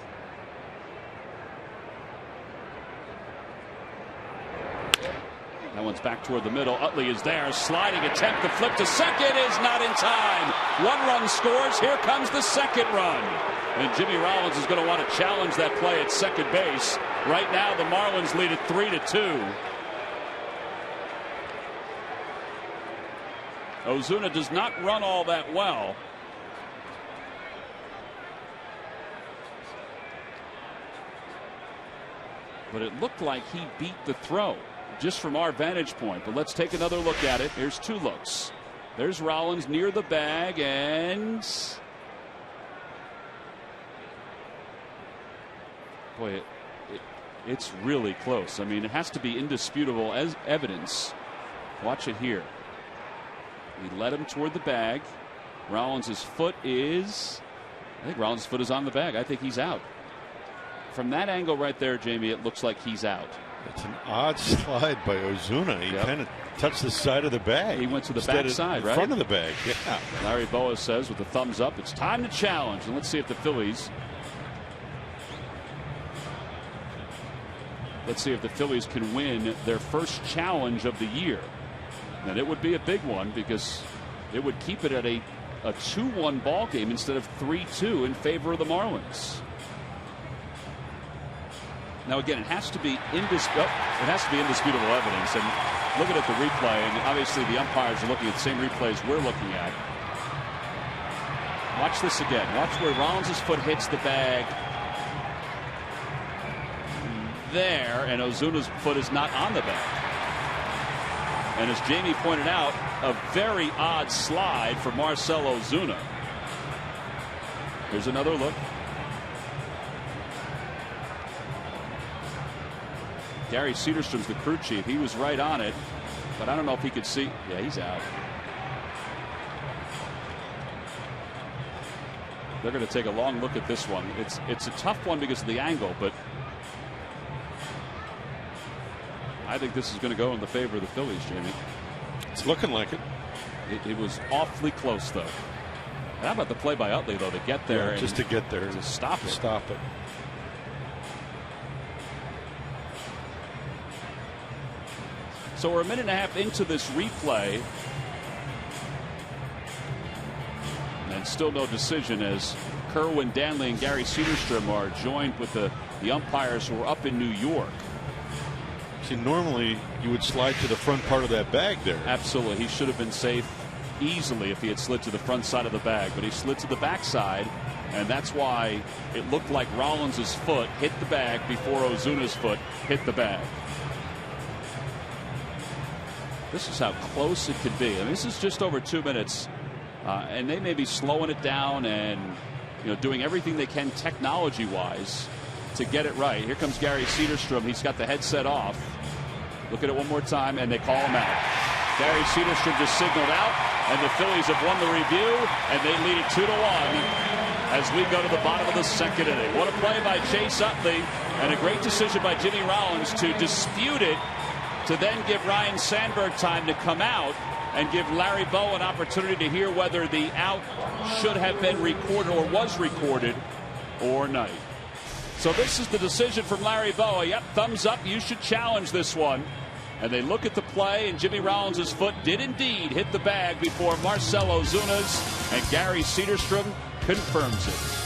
That one's back toward the middle. Utley is there. Sliding attempt. The flip to second is not in time. 1 run scores. Here comes the second run. And Jimmy Rollins is going to want to challenge that play at second base. Right now, the Marlins lead it 3-2. Ozuna does not run all that well. But it looked like he beat the throw just from our vantage point. But let's take another look at it. Here's 2 looks. There's Rollins near the bag, and boy, it's really close. I mean, it has to be indisputable as evidence. Watch it here. He led him toward the bag. Rollins' foot is, I think Rollins' foot is on the bag. I think he's out. From that angle right there, Jamie, it looks like he's out. It's an odd slide by Ozuna. He kind of touched the side of the bag. He went to the back side, right? Front of the bag, yeah. Larry Boas says with a thumbs up, it's time to challenge. And let's see if the Phillies can win their first challenge of the year. And it would be a big one because it would keep it at a 2-1 ball game instead of 3-2 in favor of the Marlins. Now again, it has to be indisputable evidence, and looking at the replay, and obviously the umpires are looking at the same replays we're looking at. Watch this again. Watch where Rollins' foot hits the bag there, and Ozuna's foot is not on the bag. And as Jamie pointed out, a very odd slide for Marcell Ozuna. Here's another look. Gary Cederstrom's the crew chief. He was right on it, but I don't know if he could see. Yeah, he's out. They're going to take a long look at this one. It's a tough one because of the angle, but I think this is going to go in the favor of the Phillies, Jamie. It's looking like it. It was awfully close, though. How about the play by Utley, though, to get there? Yeah, just to get there. To stop it. Stop it. So we're a minute and a half into this replay. And still no decision as Kerwin Danley and Gary Cedarstrom are joined with the umpires who are up in New York. See, normally you would slide to the front part of that bag there. Absolutely. He should have been safe easily if he had slid to the front side of the bag, but he slid to the backside, and that's why it looked like Rollins' foot hit the bag before Ozuna's foot hit the bag. This is how close it could be. I mean, this is just over 2 minutes, and they may be slowing it down and doing everything they can technology-wise to get it right. Here comes Gary Cedarstrom. He's got the headset off. Look at it one more time, and they call him out. Gary Cedarstrom just signaled out, and the Phillies have won the review, and they lead it 2-1 as we go to the bottom of the second inning. What a play by Chase Utley, and a great decision by Jimmy Rollins to dispute it, to then give Ryan Sandberg time to come out and give Larry Bowa an opportunity to hear whether the out should have been recorded or was recorded or not. So this is the decision from Larry Bowa. Yep, thumbs up. You should challenge this one. And they look at the play, and Jimmy Rollins' foot did indeed hit the bag before Marcell Ozuna's, and Gary Cedarstrom confirms it.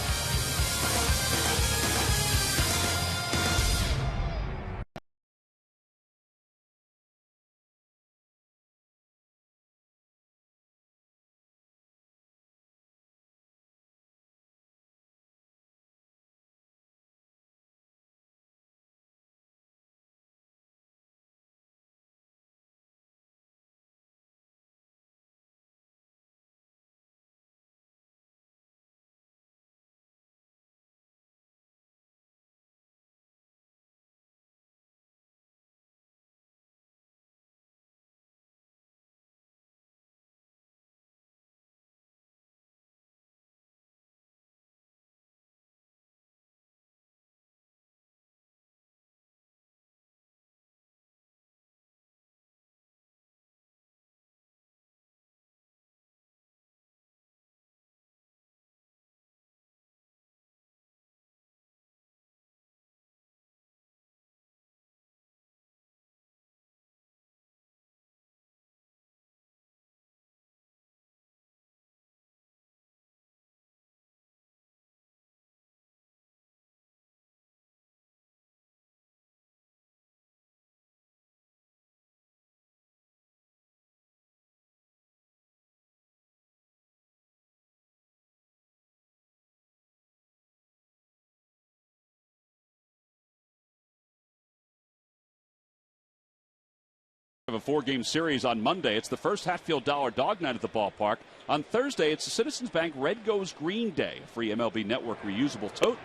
Of a 4-game series on Monday. It's the first Hatfield Dollar Dog Night at the ballpark. On Thursday, it's the Citizens Bank Red Goes Green Day, a free MLB Network reusable tote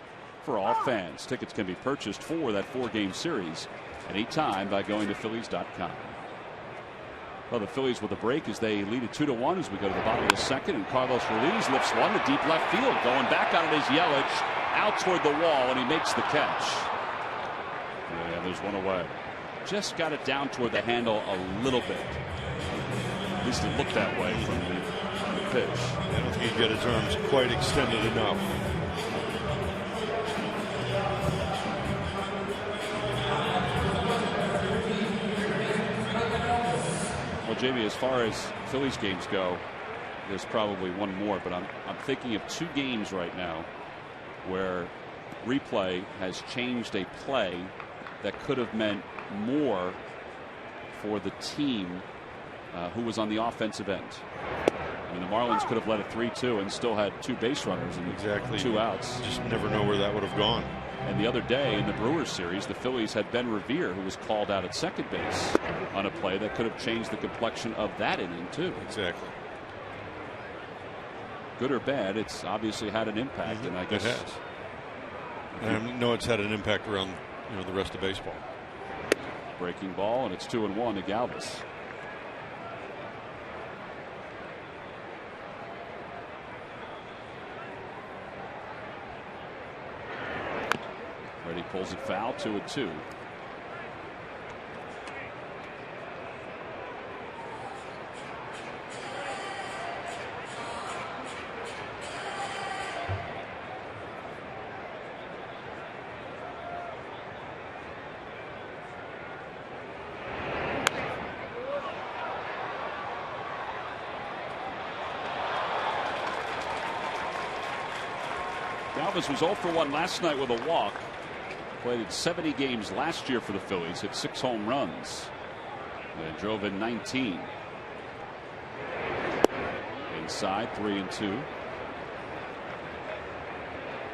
for all fans. Tickets can be purchased for that 4-game series any time by going to Phillies.com. Well, the Phillies with a break as they lead it 2-1 as we go to the bottom of the second, and Carlos Ruiz lifts one to deep left field. Going back on it is Yelich, out toward the wall, and he makes the catch. Yeah, there's one away. Just got it down toward the handle a little bit. At least it looked that way from the pitch. I don't think he got his arms quite extended enough. Well, Jamie, as far as Phillies games go, there's probably one more, but I'm thinking of 2 games right now where replay has changed a play that could have meant more for the team who was on the offensive end. I mean, the Marlins could have led it 3-2 and still had 2 base runners and 2 outs. Just never know where that would have gone. And the other day in the Brewers series, the Phillies had Ben Revere, who was called out at second base on a play that could have changed the complexion of that inning too. Exactly. Good or bad, it's obviously had an impact, and I guess it has. And I know it's had an impact around the rest of baseball. Breaking ball, and it's 2-1 to Galvis. Ready pulls it foul, 2-2. Chavez was 0 for 1 last night with a walk. Played in 70 games last year for the Phillies. Hit 6 home runs. And drove in 19. Inside 3-2.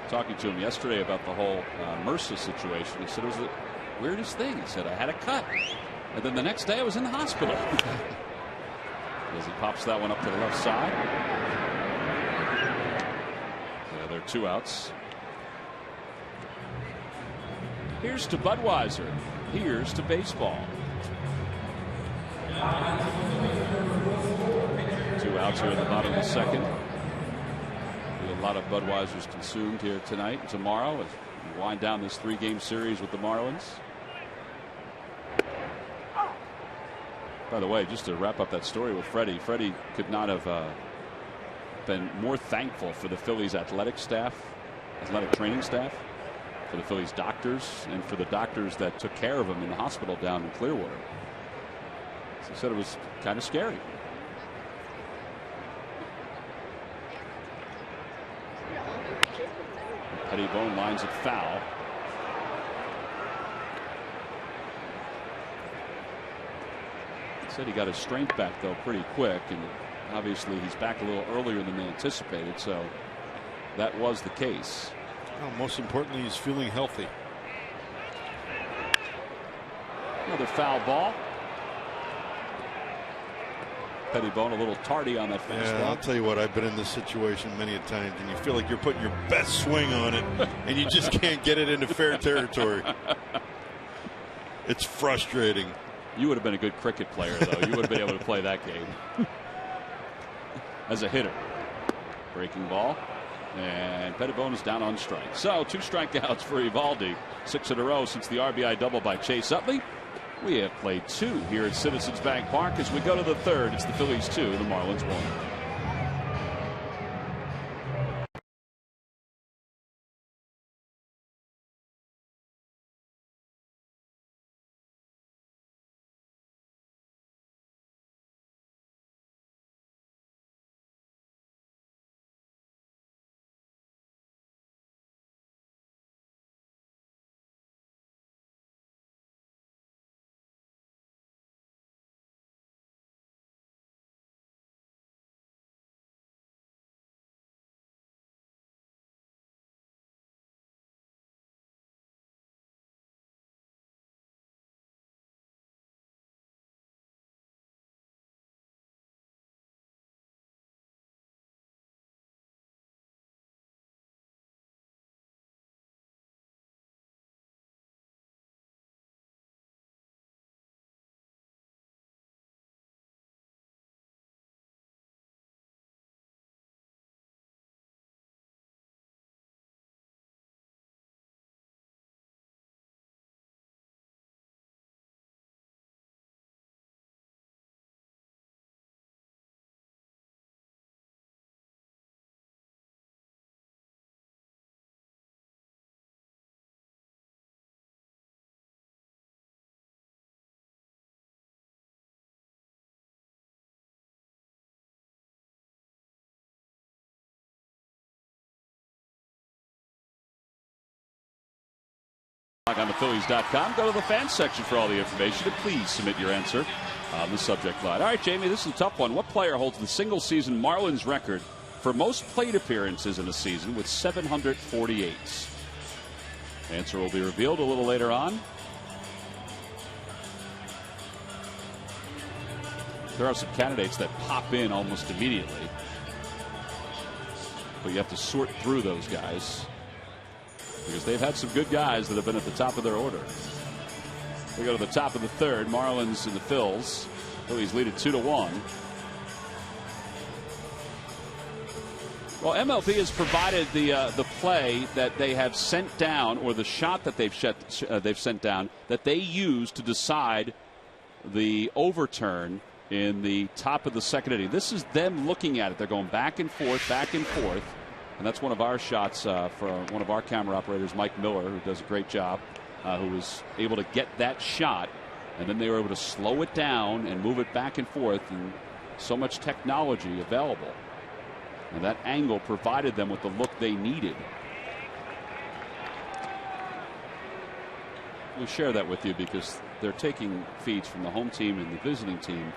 Talking to him yesterday about the whole MRSA situation. He said it was the weirdest thing. He said, I had a cut. And then the next day I was in the hospital. As he pops that one up to the left side. Yeah, there are 2 outs. Here's to Budweiser. Here's to baseball. 2 outs here in the bottom of the second. A lot of Budweisers consumed here tonight and tomorrow as we wind down this 3-game series with the Marlins. By the way, just to wrap up that story with Freddie could not have been more thankful for the Phillies athletic training staff, for the Phillies doctors, and for the doctors that took care of him in the hospital down in Clearwater. So he said it was kind of scary. Pettibone lines it foul. Said he got his strength back though pretty quick, and obviously he's back a little earlier than they anticipated, so that was the case. Well, most importantly, he's feeling healthy. Another foul ball. Pettibone a little tardy on that fastball. Yeah, I'll tell you what, I've been in this situation many a times, and you feel like you're putting your best swing on it, and you just can't get it into fair territory. It's frustrating. You would have been a good cricket player, though. You would have been able to play that game as a hitter. Breaking ball, and Pettibone is down on strike. So 2 strikeouts for Eovaldi, 6 in a row since the RBI double by Chase Utley. We have played 2 here at Citizens Bank Park. As we go to the 3rd, it's the Phillies 2, the Marlins 1. On the Phillies.com, go to the fans section for all the information, and please submit your answer on the subject line. All right, Jamie, this is a tough one. What player holds the single-season Marlins record for most plate appearances in a season with 748? Answer will be revealed a little later on. There are some candidates that pop in almost immediately, but you have to sort through those guys, because they've had some good guys that have been at the top of their order. We go to the top of the 3rd. Marlins and the Phils. Phillies lead it 2-1. Well, MLB has provided the play that they have sent down, or the shot that they've sent down, that they use to decide the overturn in the top of the 2nd inning. This is them looking at it. They're going back and forth, and that's one of our shots for one of our camera operators, Mike Miller, who does a great job, who was able to get that shot, and then they were able to slow it down and move it back and forth, and so much technology available. And that angle provided them with the look they needed. we share that with you because they're taking feeds from the home team and the visiting team,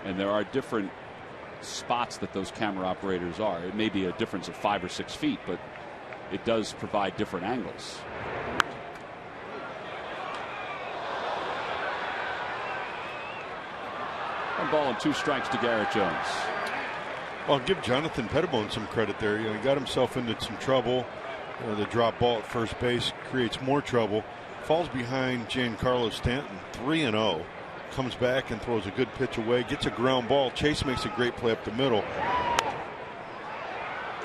and there are different spots that those camera operators are. It may be a difference of 5 or 6 feet, but it does provide different angles. One ball and 2 strikes to Garrett Jones. Well, give Jonathan Pettibone some credit there. He got himself into some trouble. The drop ball at first base creates more trouble. Falls behind Giancarlo Stanton, 3-0. Comes back and throws a good pitch away. Gets a ground ball. Chase makes a great play up the middle.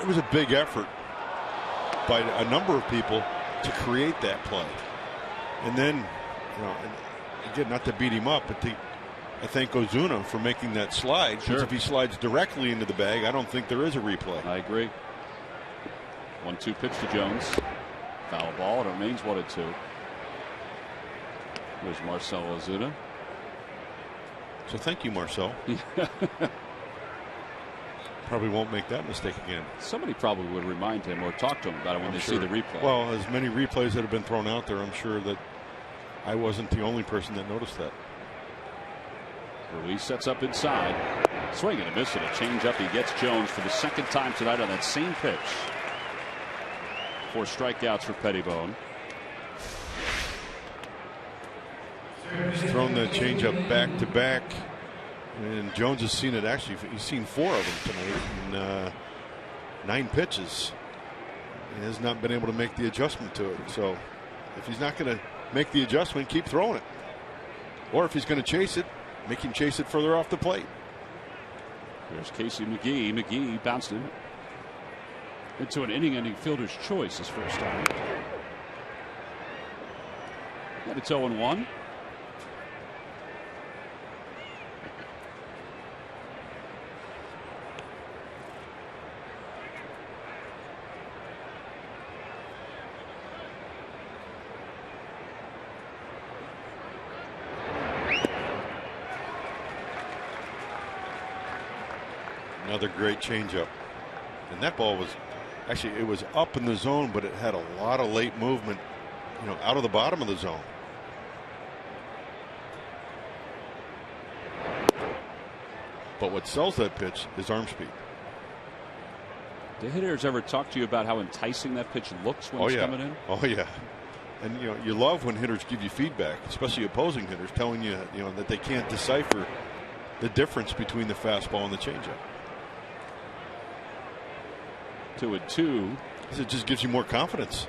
It was a big effort by a number of people to create that play. And then, again, not to beat him up, but I thank Ozuna for making that slide. Sure. Because if he slides directly into the bag, I don't think there is a replay. I agree. 1-2 pitch to Jones. Foul ball. It remains 1-2. Here's Marcell Ozuna. So thank you, Marcell. Probably won't make that mistake again. Somebody probably would remind him or talk to him about it when they see the replay. Well, as many replays that have been thrown out there, I'm sure that I wasn't the only person that noticed that. Ruiz sets up inside. Swing and a miss and a changeup. He gets Jones for the second time tonight on that same pitch. 4 strikeouts for Pettibone. He's thrown that changeup back to back, and Jones has seen it. Actually, he's seen 4 of them tonight in 9 pitches. He has not been able to make the adjustment to it. So if he's not going to make the adjustment, keep throwing it. Or if he's going to chase it, make him chase it further off the plate. Here's Casey McGee. McGee bounced it into an inning-ending fielder's choice his first time. And it's 0-1. Another great changeup, and that ball was actually, it was up in the zone, but it had a lot of late movement, out of the bottom of the zone. But what sells that pitch is arm speed. Do hitters ever talk to you about how enticing that pitch looks when it's coming in? Oh yeah, and you love when hitters give you feedback, especially opposing hitters, telling you that they can't decipher the difference between the fastball and the changeup. 2-2. It just gives you more confidence.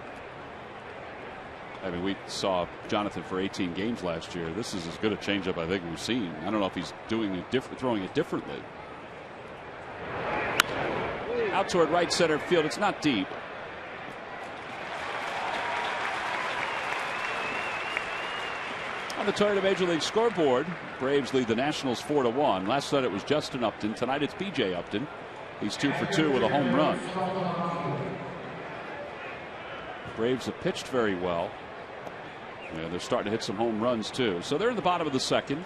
I mean, we saw Jonathan for 18 games last year. This is as good a changeup I think we've seen. I don't know if he's throwing it differently. Out toward right center field. It's not deep. On the Toyota Major League scoreboard, Braves lead the Nationals 4-1. Last night it was Justin Upton. Tonight it's B.J. Upton. He's 2 for 2 with a home run. Braves have pitched very well. Yeah, they're starting to hit some home runs too. So they're in the bottom of the second.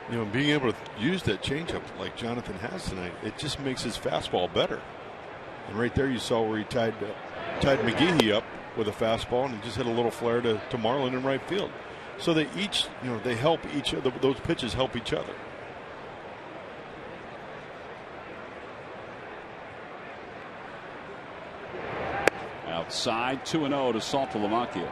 Being able to use that changeup like Jonathan has tonight, it just makes his fastball better. And right there you saw where he tied McGehee up with a fastball, and he just hit a little flare to Marlin in right field. So they each, they help each other. Those pitches help each other. Outside, 2-0 to Saltalamacchia.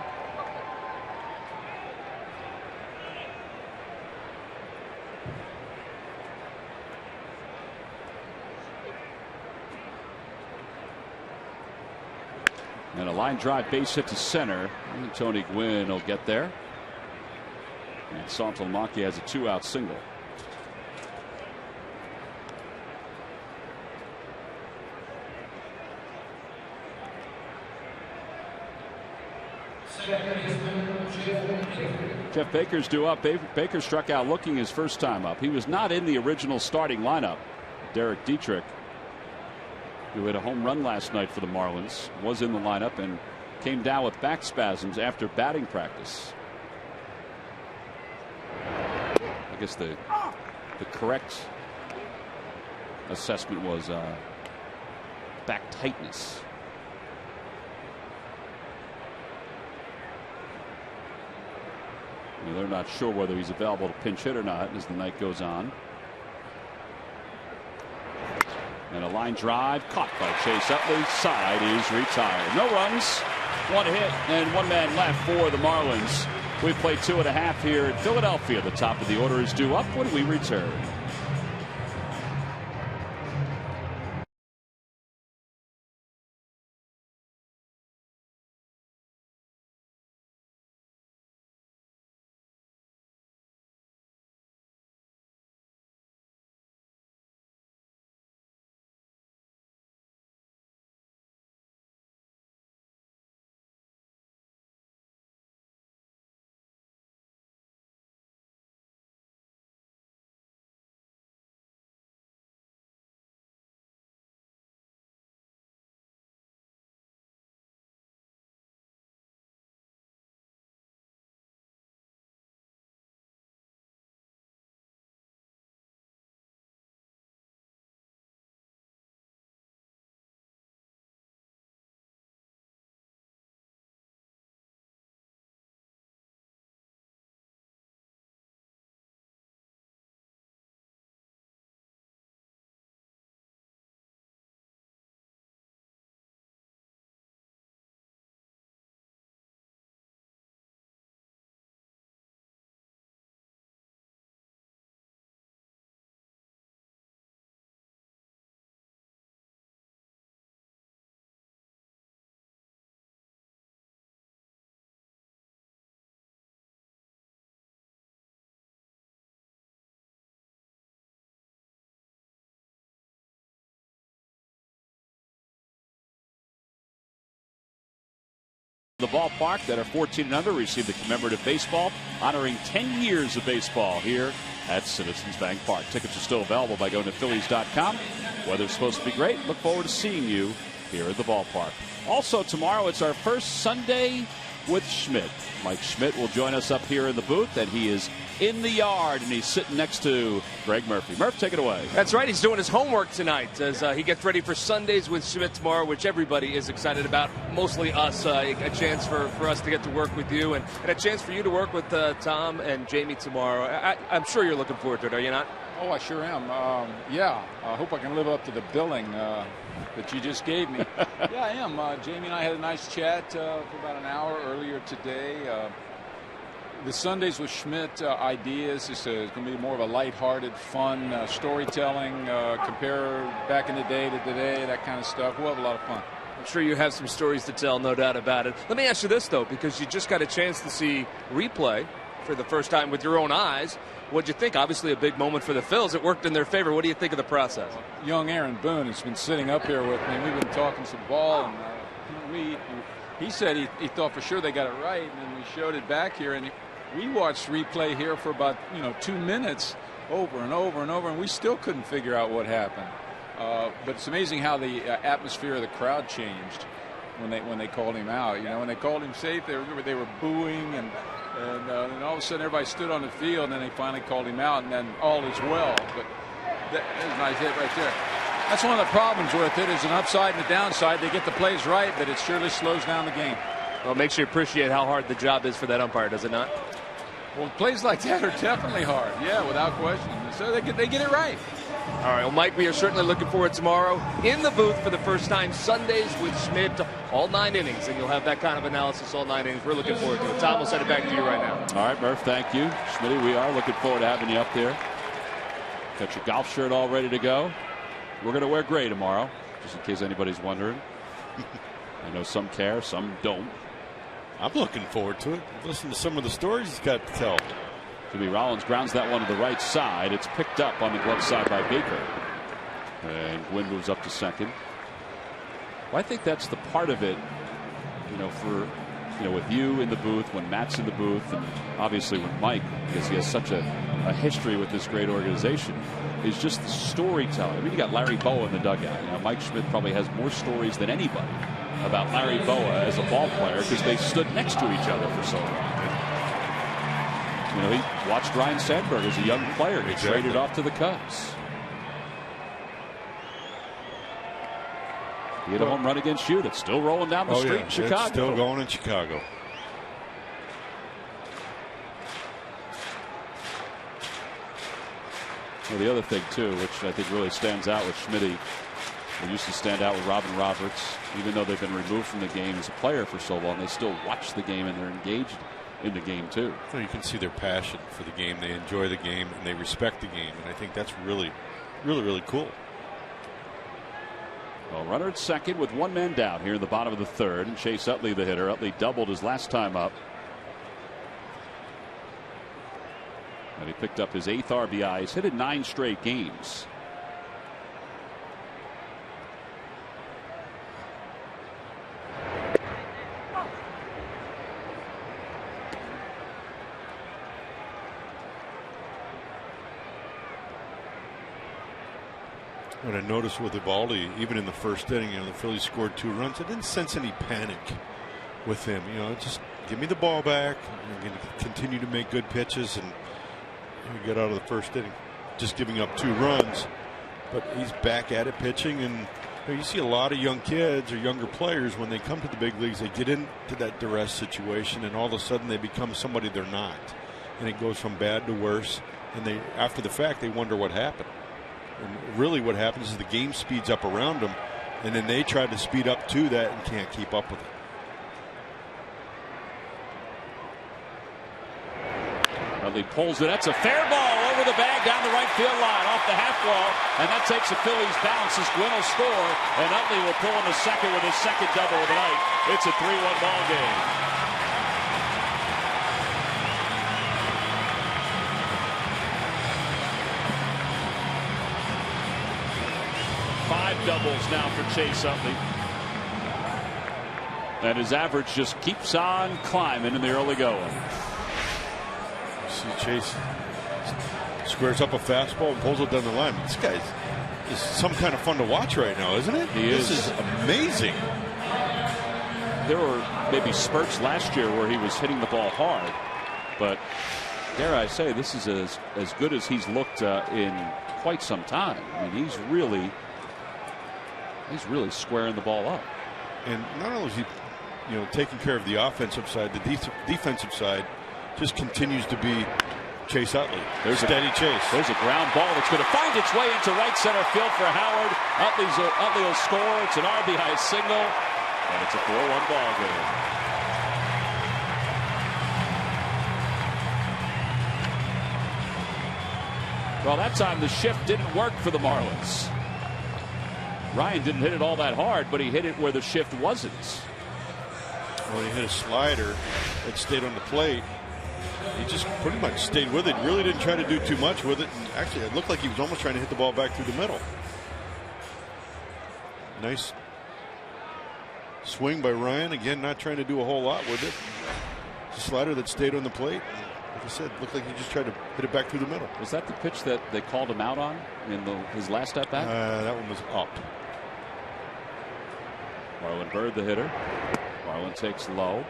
And a line drive base hit to center. And Tony Gwynn will get there. And Saltalamacchia has a 2-out single. Jeff Baker's due up. Baker struck out looking his first time up. He was not in the original starting lineup. Derek Dietrich, who had a home run last night for the Marlins, was in the lineup and came down with back spasms after batting practice. I guess the correct assessment was back tightness. They're not sure whether he's available to pinch hit or not as the night goes on. And a line drive caught by Chase Utley. Side is retired. No runs, 1 hit, and 1 man left for the Marlins. We play 2.5 here in Philadelphia. The top of the order is due up when we return. The ballpark that are 14 and under receive the commemorative baseball, honoring 10 years of baseball here at Citizens Bank Park. Tickets are still available by going to Phillies.com. Weather's supposed to be great. Look forward to seeing you here at the ballpark. Also tomorrow, it's our first Sunday with Schmidt. Mike Schmidt will join us up here in the booth, and he is in the yard, and he's sitting next to Greg Murphy. Murph, take it away. That's right. He's doing his homework tonight as he gets ready for Sundays with Schmidt tomorrow, which everybody is excited about, mostly us. A chance for us to get to work with you and a chance for you to work with Tom and Jamie tomorrow. I'm sure you're looking forward to it, are you not? Oh, I sure am. Yeah, I hope I can live up to the billing that you just gave me. Yeah, I am. Jamie and I had a nice chat for about an hour earlier today. The Sundays with Schmidt ideas is going to be more of a lighthearted, fun storytelling, compare back in the day to today, that kind of stuff. We'll have a lot of fun. I'm sure you have some stories to tell, no doubt about it. Let me ask you this, though, because you just got a chance to see replay for the first time with your own eyes. What'd you think? Obviously a big moment for the Phils. It worked in their favor. What do you think of the process? Young Aaron Boone has been sitting up here with me. We've been talking some ball, and he said he thought for sure they got it right, and then we showed it back here, and we watched replay here for about 2 minutes over and over and over, and we still couldn't figure out what happened. But it's amazing how the atmosphere of the crowd changed when they called him out. When they called him safe, they were booing, and all of a sudden everybody stood on the field, and then they finally called him out, and then all is well. But there's a nice hit right there. That's one of the problems with it, is an upside and a downside. They get the plays right, but it surely slows down the game. Well, it makes you appreciate how hard the job is for that umpire, does it not? Well, plays like that are definitely hard, yeah, without question. So they get it right. All right, well, Mike, we are certainly looking forward tomorrow in the booth for the first time, Sundays with Schmidt, all 9 innings, and you'll have that kind of analysis all 9 innings. We're looking forward to it. Tom, we'll send it back to you right now. All right, Murph, thank you. Schmitty, we are looking forward to having you up there. Got your golf shirt all ready to go. We're going to wear gray tomorrow, just in case anybody's wondering. I know some care, some don't. I'm looking forward to it. Listen to some of the stories he's got to tell. Jimmy Rollins grounds that one to the right side. It's picked up on the glove side by Baker. And Gwynn moves up to second. Well, I think that's the part of it, with you in the booth, when Matt's in the booth, and obviously with Mike, because he has such a history with this great organization, is just the storytelling. I mean, you got Larry Bowa in the dugout. Mike Schmidt probably has more stories than anybody about Larry Bowa as a ball player, because they stood next to each other for so long. He watched Ryan Sandberg as a young player get traded off to the Cubs. He hit a home run against you. That's still rolling down the street in Chicago. It's still going in Chicago. Well, the other thing, too, which I think really stands out with Schmitty, they used to stand out with Robin Roberts, even though they've been removed from the game as a player for so long, they still watch the game and they're engaged in the game, too. Well, you can see their passion for the game. They enjoy the game and they respect the game. And I think that's really, really, really cool. Well, runner at second with one man down here in the bottom of the third. And Chase Utley, the hitter. Utley doubled his last time up. And he picked up his 8th RBI. He's hit in 9 straight games. What I noticed with Eovaldi, even in the first inning, the Phillies scored 2 runs. I didn't sense any panic with him. Just give me the ball back. I'm going to continue to make good pitches and get out of the first inning. Just giving up 2 runs, but he's back at it pitching. And you see a lot of young kids or younger players when they come to the big leagues, they get into that duress situation, and all of a sudden they become somebody they're not, and it goes from bad to worse. And they, after the fact, they wonder what happened. And really what happens is the game speeds up around them, and then they try to speed up to that and can't keep up with it. Utley pulls it. That's a fair ball over the bag down the right field line off the half wall, and that takes the Phillies bounce as Gwynn will score, and Utley will pull in the second with his second double of the night. It's a 3-1 ball game. Doubles now for Chase Utley, and his average just keeps on climbing in the early going. You see Chase squares up a fastball and pulls it down the line. This guy is some kind of fun to watch right now, isn't it? This is amazing. There were maybe spurts last year where he was hitting the ball hard, but dare I say, this is as good as he's looked in quite some time. I mean, he's really squaring the ball up. And not only is he, taking care of the offensive side, the defensive side just continues to be Chase Utley. There's steady chase. There's a ground ball that's going to find its way into right center field for Howard. Utley will score. It's an RBI single, and it's a 4-1 ball game. Well, that time the shift didn't work for the Marlins. Ryan didn't hit it all that hard, but he hit it where the shift wasn't. Well, he hit a slider that stayed on the plate. He just pretty much stayed with it. Really didn't try to do too much with it. And actually, it looked like he was almost trying to hit the ball back through the middle. Nice swing by Ryan. Again, not trying to do a whole lot with it. It's a slider that stayed on the plate. Like I said, looked like he just tried to hit it back through the middle. Was that the pitch that they called him out on in his last at bat? That one was up. Marlon Byrd, the hitter. Marlon takes low.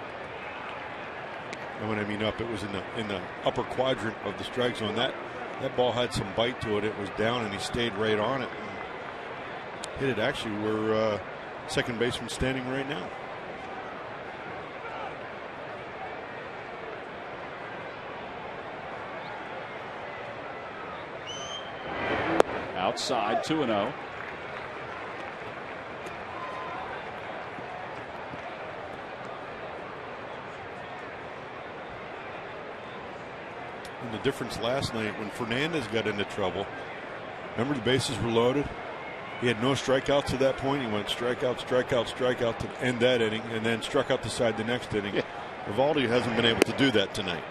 And when I mean up, it was in the upper quadrant of the strike zone. That ball had some bite to it. It was down, and he stayed right on it. And hit it actually where second baseman's standing right now. Outside, 2-0. And the difference last night when Fernandez got into trouble, remember the bases were loaded? He had no strikeouts to that point. He went strikeout, strikeout, strikeout to end that inning, and then struck out the side the next inning. Yeah. Eovaldi hasn't been able to do that tonight.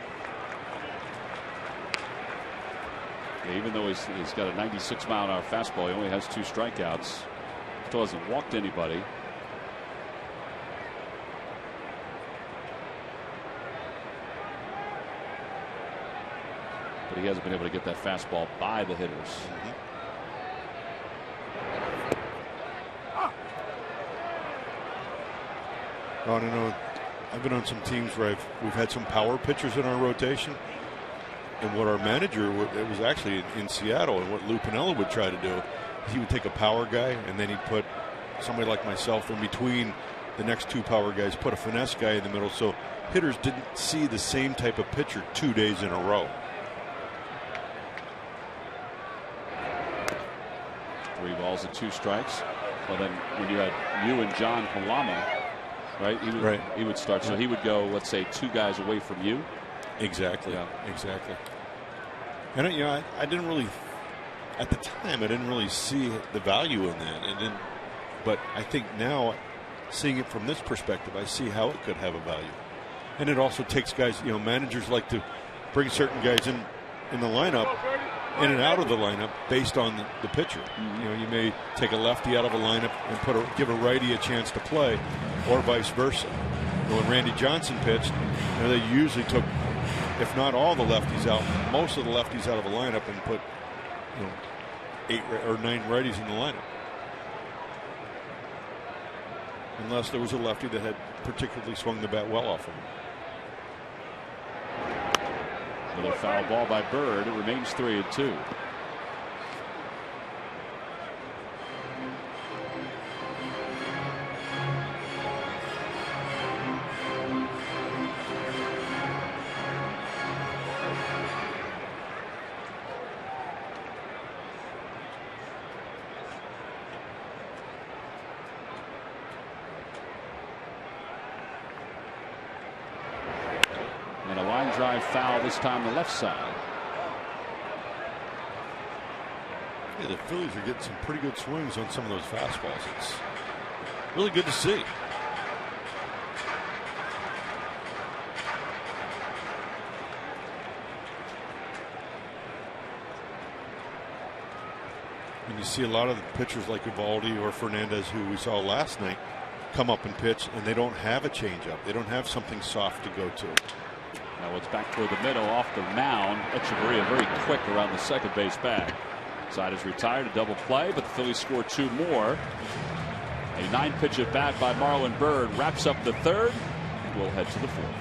Yeah, even though he's got a 96-mile-an-hour fastball, he only has 2 strikeouts. Still hasn't walked anybody. But he hasn't been able to get that fastball by the hitters. Mm-hmm. I don't know. I've been on some teams where we've had some power pitchers in our rotation. And what our manager, it was actually in Seattle, and what Lou Piniella would try to do, he would take a power guy, and then he'd put somebody like myself in between the next 2 power guys, put a finesse guy in the middle, so hitters didn't see the same type of pitcher 2 days in a row. 3 balls and 2 strikes. Well, then when you had you and John Halama, right? He would start. So he would go, let's say, 2 guys away from you. Exactly. Yeah. Exactly. And I didn't really, at the time, I didn't really see the value in that. But I think now, seeing it from this perspective, I see how it could have a value. And it also takes guys. Managers like to bring certain guys in the lineup, in and out of the lineup, based on the pitcher. You may take a lefty out of a lineup and give a righty a chance to play, or vice versa. When Randy Johnson pitched, they usually took, if not all the lefties out, most of the lefties out of a lineup and put 8 or 9 righties in the lineup. Unless there was a lefty that had particularly swung the bat well off him. Another foul ball by Bird. It remains 3-2. And a line drive foul, this time the left side. Yeah, the Phillies are getting some pretty good swings on some of those fastballs. It's really good to see. And you see a lot of the pitchers like Eovaldi or Fernandez, who we saw last night, come up and pitch, and they don't have a changeup. They don't have something soft to go to. Now it's back toward the middle off the mound. Echeverria very quick around the second base bag. Side is retired, a double play, but the Phillies score 2 more. A 9-pitch at bat by Marlon Byrd wraps up the 3rd. We'll head to the 4th.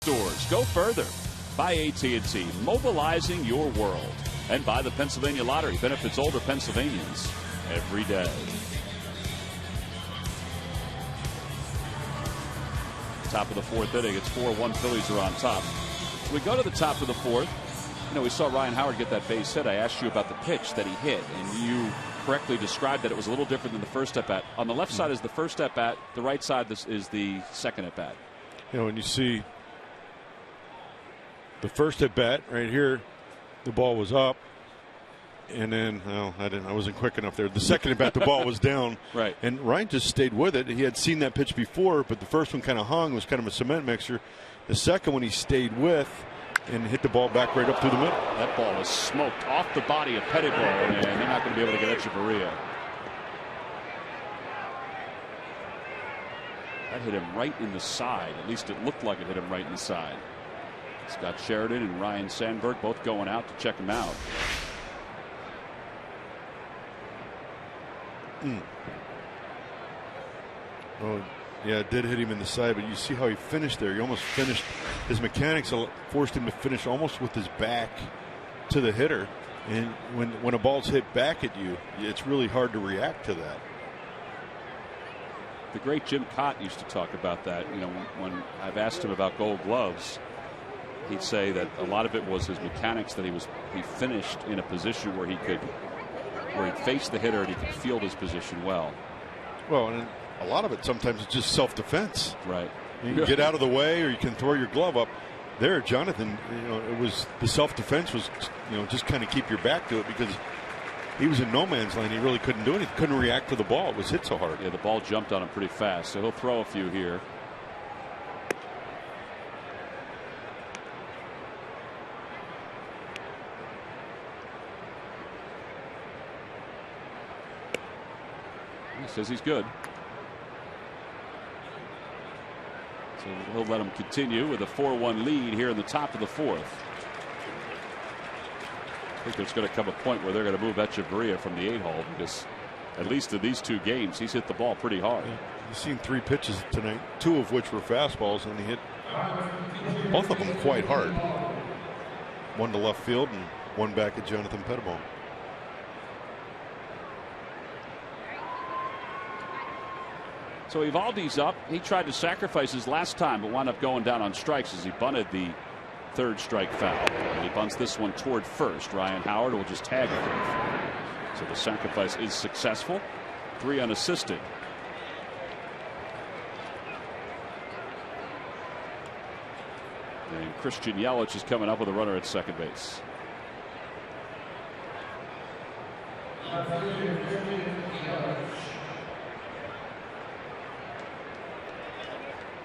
Stores. Go further. By AT&T, mobilizing your world. And by the Pennsylvania Lottery, benefits older Pennsylvanians every day. Top of the 4th inning. It's 4-1. Phillies are on top. We go to the top of the 4th. We saw Ryan Howard get that base hit. I asked you about the pitch that he hit, and you correctly described that it was a little different than the first at bat. On the left side is the first at bat. The right side is the second at bat. When you see the first at bat right here, the ball was up, and then I wasn't quick enough there. The second at bat, the ball was down, right? And Ryan just stayed with it. He had seen that pitch before, but the first one kind of hung, was kind of a cement mixer. The second one he stayed with and hit the ball back right up through the middle. That ball was smoked off the body of Pettibone, and they're not going to be able to get Echeverria. That hit him right in the side. At least it looked like it hit him right in the side. Scott Sheridan and Ryan Sandberg both going out to check him out. Oh, Yeah, it did hit him in the side, but you see how he finished there. He almost finished. His mechanics forced him to finish almost with his back to the hitter. And when a ball's hit back at you, it's really hard to react to that. The great Jim Cott used to talk about that. You know, when I've asked him about Gold Gloves, he'd say that a lot of it was his mechanics, that he finished in a position where he'd face the hitter and he could field his position well. Well, and a lot of it sometimes is just self-defense. Right. You can get out of the way, or you can throw your glove up. There, Jonathan, it was the self-defense was, just kind of keep your back to it, because he was in no man's land. He really couldn't do anything. Couldn't react to the ball. It was hit so hard. Yeah, the ball jumped on him pretty fast, so he'll throw a few here. He says he's good. So he'll let him continue with a 4-1 lead here in the top of the fourth. I think there's going to come a point where they're going to move Echeverria from the 8-hole, because at least in these 2 games he's hit the ball pretty hard. Yeah. You've seen 3 pitches tonight, 2 of which were fastballs, and he hit both of them quite hard. 1 to left field and 1 back at Jonathan Pettibone. So Evaldi's up. He tried to sacrifice his last time, but wound up going down on strikes as he bunted the 3rd strike foul. And he bunts this one toward first. Ryan Howard will just tag it. So the sacrifice is successful. 3 unassisted. And Christian Yelich is coming up with a runner at second base.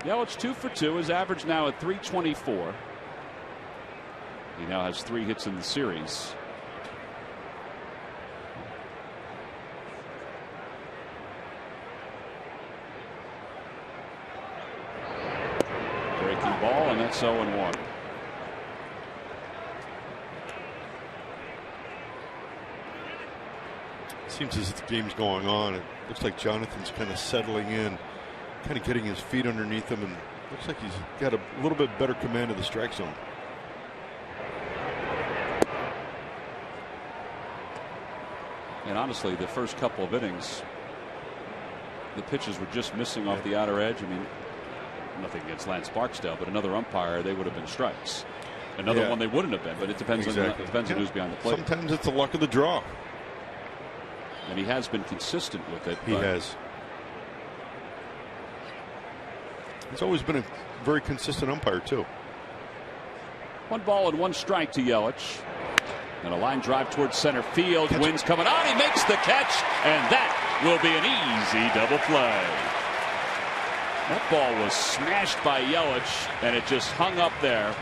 Yelich 2 for 2. His average now at .324. He now has 3 hits in the series. Breaking ball, and that's 0-1. Seems as if the game's going on. It looks like Jonathan's kind of settling in, kind of getting his feet underneath him, and looks like he's got a little bit better command of the strike zone. And honestly, the first couple of innings, the pitches were just missing off the outer edge. I mean, nothing against Lance Barksdale, but another umpire, they would have been strikes. Another one they wouldn't have been, but it depends on who's behind the plate. Sometimes it's the luck of the draw. And he has been consistent with it. He has. He's always been a very consistent umpire, too. 1 ball and 1 strike to Yelich. And a line drive towards center field. Wind's coming on. He makes the catch. And that will be an easy double play. That ball was smashed by Yelich, and it just hung up there.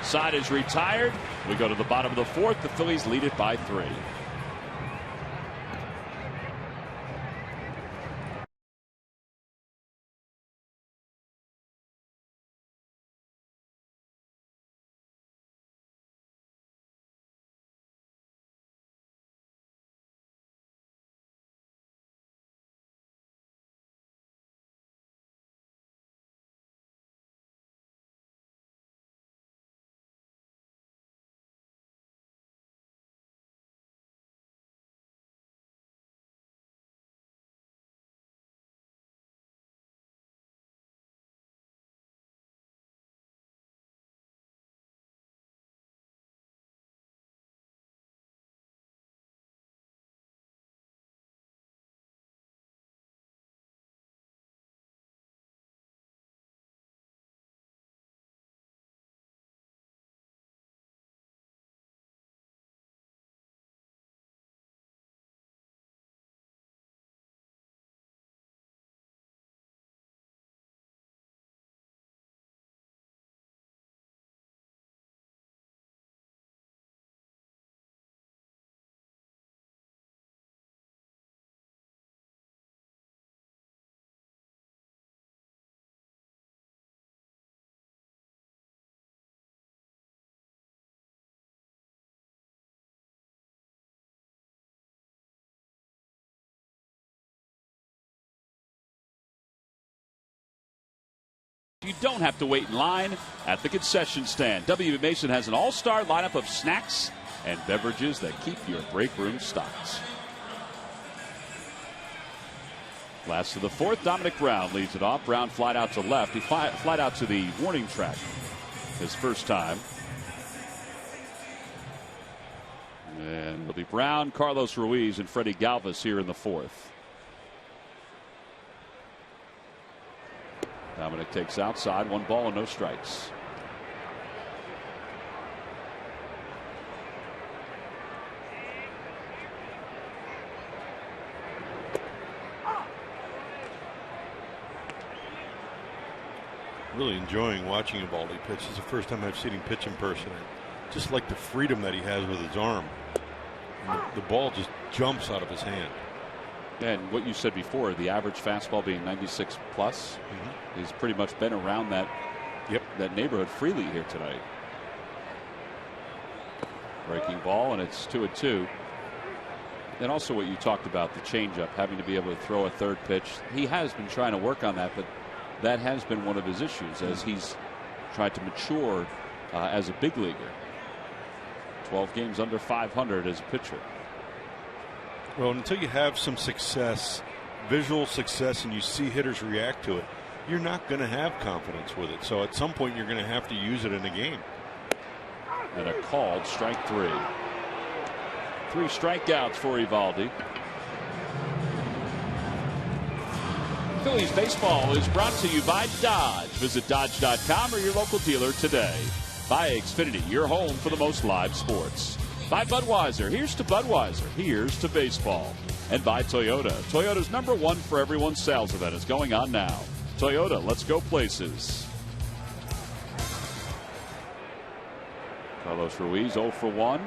Side is retired. We go to the bottom of the fourth. The Phillies lead it by 3. you don't have to wait in line at the concession stand. W.B. Mason has an all-star lineup of snacks and beverages that keep your break room stocked. Last of the fourth, Dominic Brown leads it off. Brown flied out to left. He flied out to the warning track his first time. And it'll be Brown, Carlos Ruiz, and Freddie Galvis here in the fourth. Dominic takes outside, 1 ball and no strikes. Really enjoying watching Eovaldi pitch. It's the first time I've seen him pitch in person. I just like the freedom that he has with his arm. And the ball just jumps out of his hand. And what you said before, the average fastball being 96 plus, he's pretty much been around that neighborhood freely here tonight. Breaking ball, and it's 2-2. And also what you talked about, the changeup, having to be able to throw a third pitch. He has been trying to work on that, but that has been one of his issues as he's tried to mature as a big leaguer. 12 games under 500 as a pitcher. Well, until you have some success, visual success, and you see hitters react to it, you're not going to have confidence with it. So at some point, you're going to have to use it in a game. And a called strike 3. 3 strikeouts for Eovaldi. Phillies baseball is brought to you by Dodge. Visit Dodge.com or your local dealer today. By Xfinity, your home for the most live sports. By Budweiser, here's to Budweiser, here's to baseball. And by Toyota. Toyota's #1 for everyone sales event is going on now. Toyota, let's go places. Carlos Ruiz 0 for 1.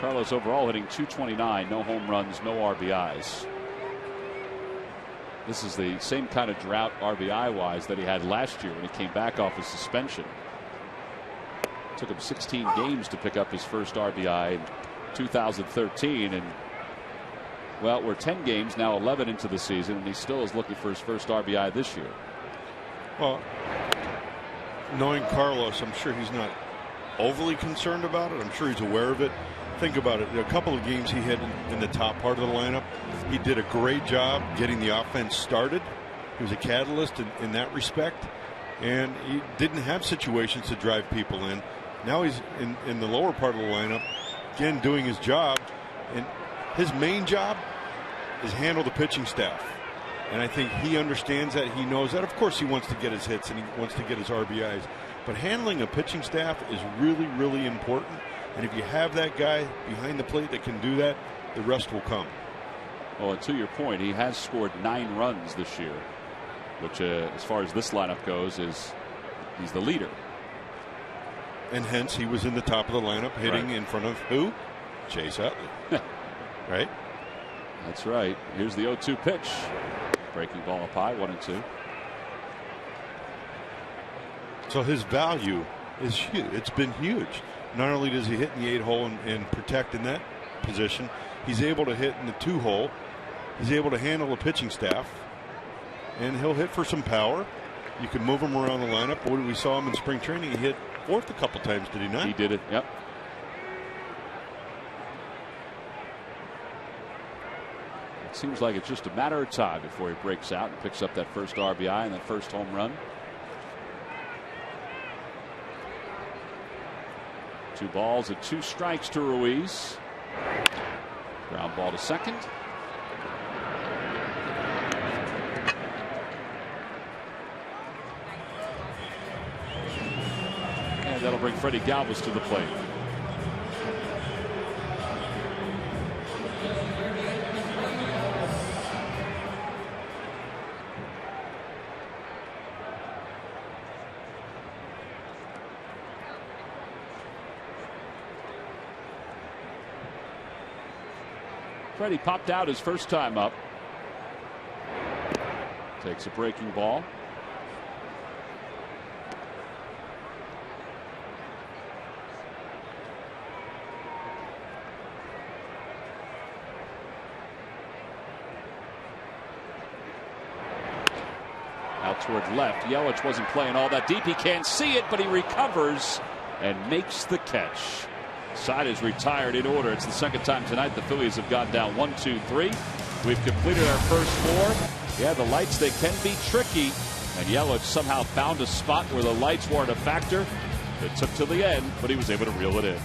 Carlos overall hitting .229, no home runs, no RBIs. This is the same kind of drought RBI-wise that he had last year when he came back off his suspension. Took him 16 games to pick up his first RBI in 2013, and well, we're 10 games now, 11 into the season, and he still is looking for his first RBI this year. Well, knowing Carlos, I'm sure he's not overly concerned about it. I'm sure he's aware of it. Think about it. A couple of games he had in the top part of the lineup, he did a great job getting the offense started. He was a catalyst in that respect, and he didn't have situations to drive people in. Now he's in the lower part of the lineup, again doing his job, and his main job is handle the pitching staff. And I think he understands that. He knows that. Of course, he wants to get his hits and he wants to get his RBIs, but handling a pitching staff is really, really important. And if you have that guy behind the plate that can do that, the rest will come. Well, and to your point, he has scored 9 runs this year, which as far as this lineup goes, he's the leader. And hence he was in the top of the lineup hitting in front of who? Chase Utley. Right? That's right. Here's the 0-2 pitch. Breaking ball up high, 1-2. So his value is huge. It's been huge. Not only does he hit in the 8-hole and protect in that position, he's able to hit in the 2-hole. He's able to handle the pitching staff, and he'll hit for some power. You can move him around the lineup. When we saw him in spring training, he hit fourth a couple times, did he not? He did it, yep. It seems like it's just a matter of time before he breaks out and picks up that first RBI and that first home run. 2 balls and 2 strikes to Ruiz. Ground ball to second. And that'll bring Freddie Galvis to the plate. Freddie popped out his first time up. Takes a breaking ball. toward left. Yelich wasn't playing all that deep. He can't see it, but he recovers and makes the catch. Side is retired in order. It's the second time tonight the Phillies have gone down 1-2-3. We've completed our first 4. Yeah, the lights, they can be tricky. And Yelich somehow found a spot where the lights weren't a factor. It took till the end, but he was able to reel it in.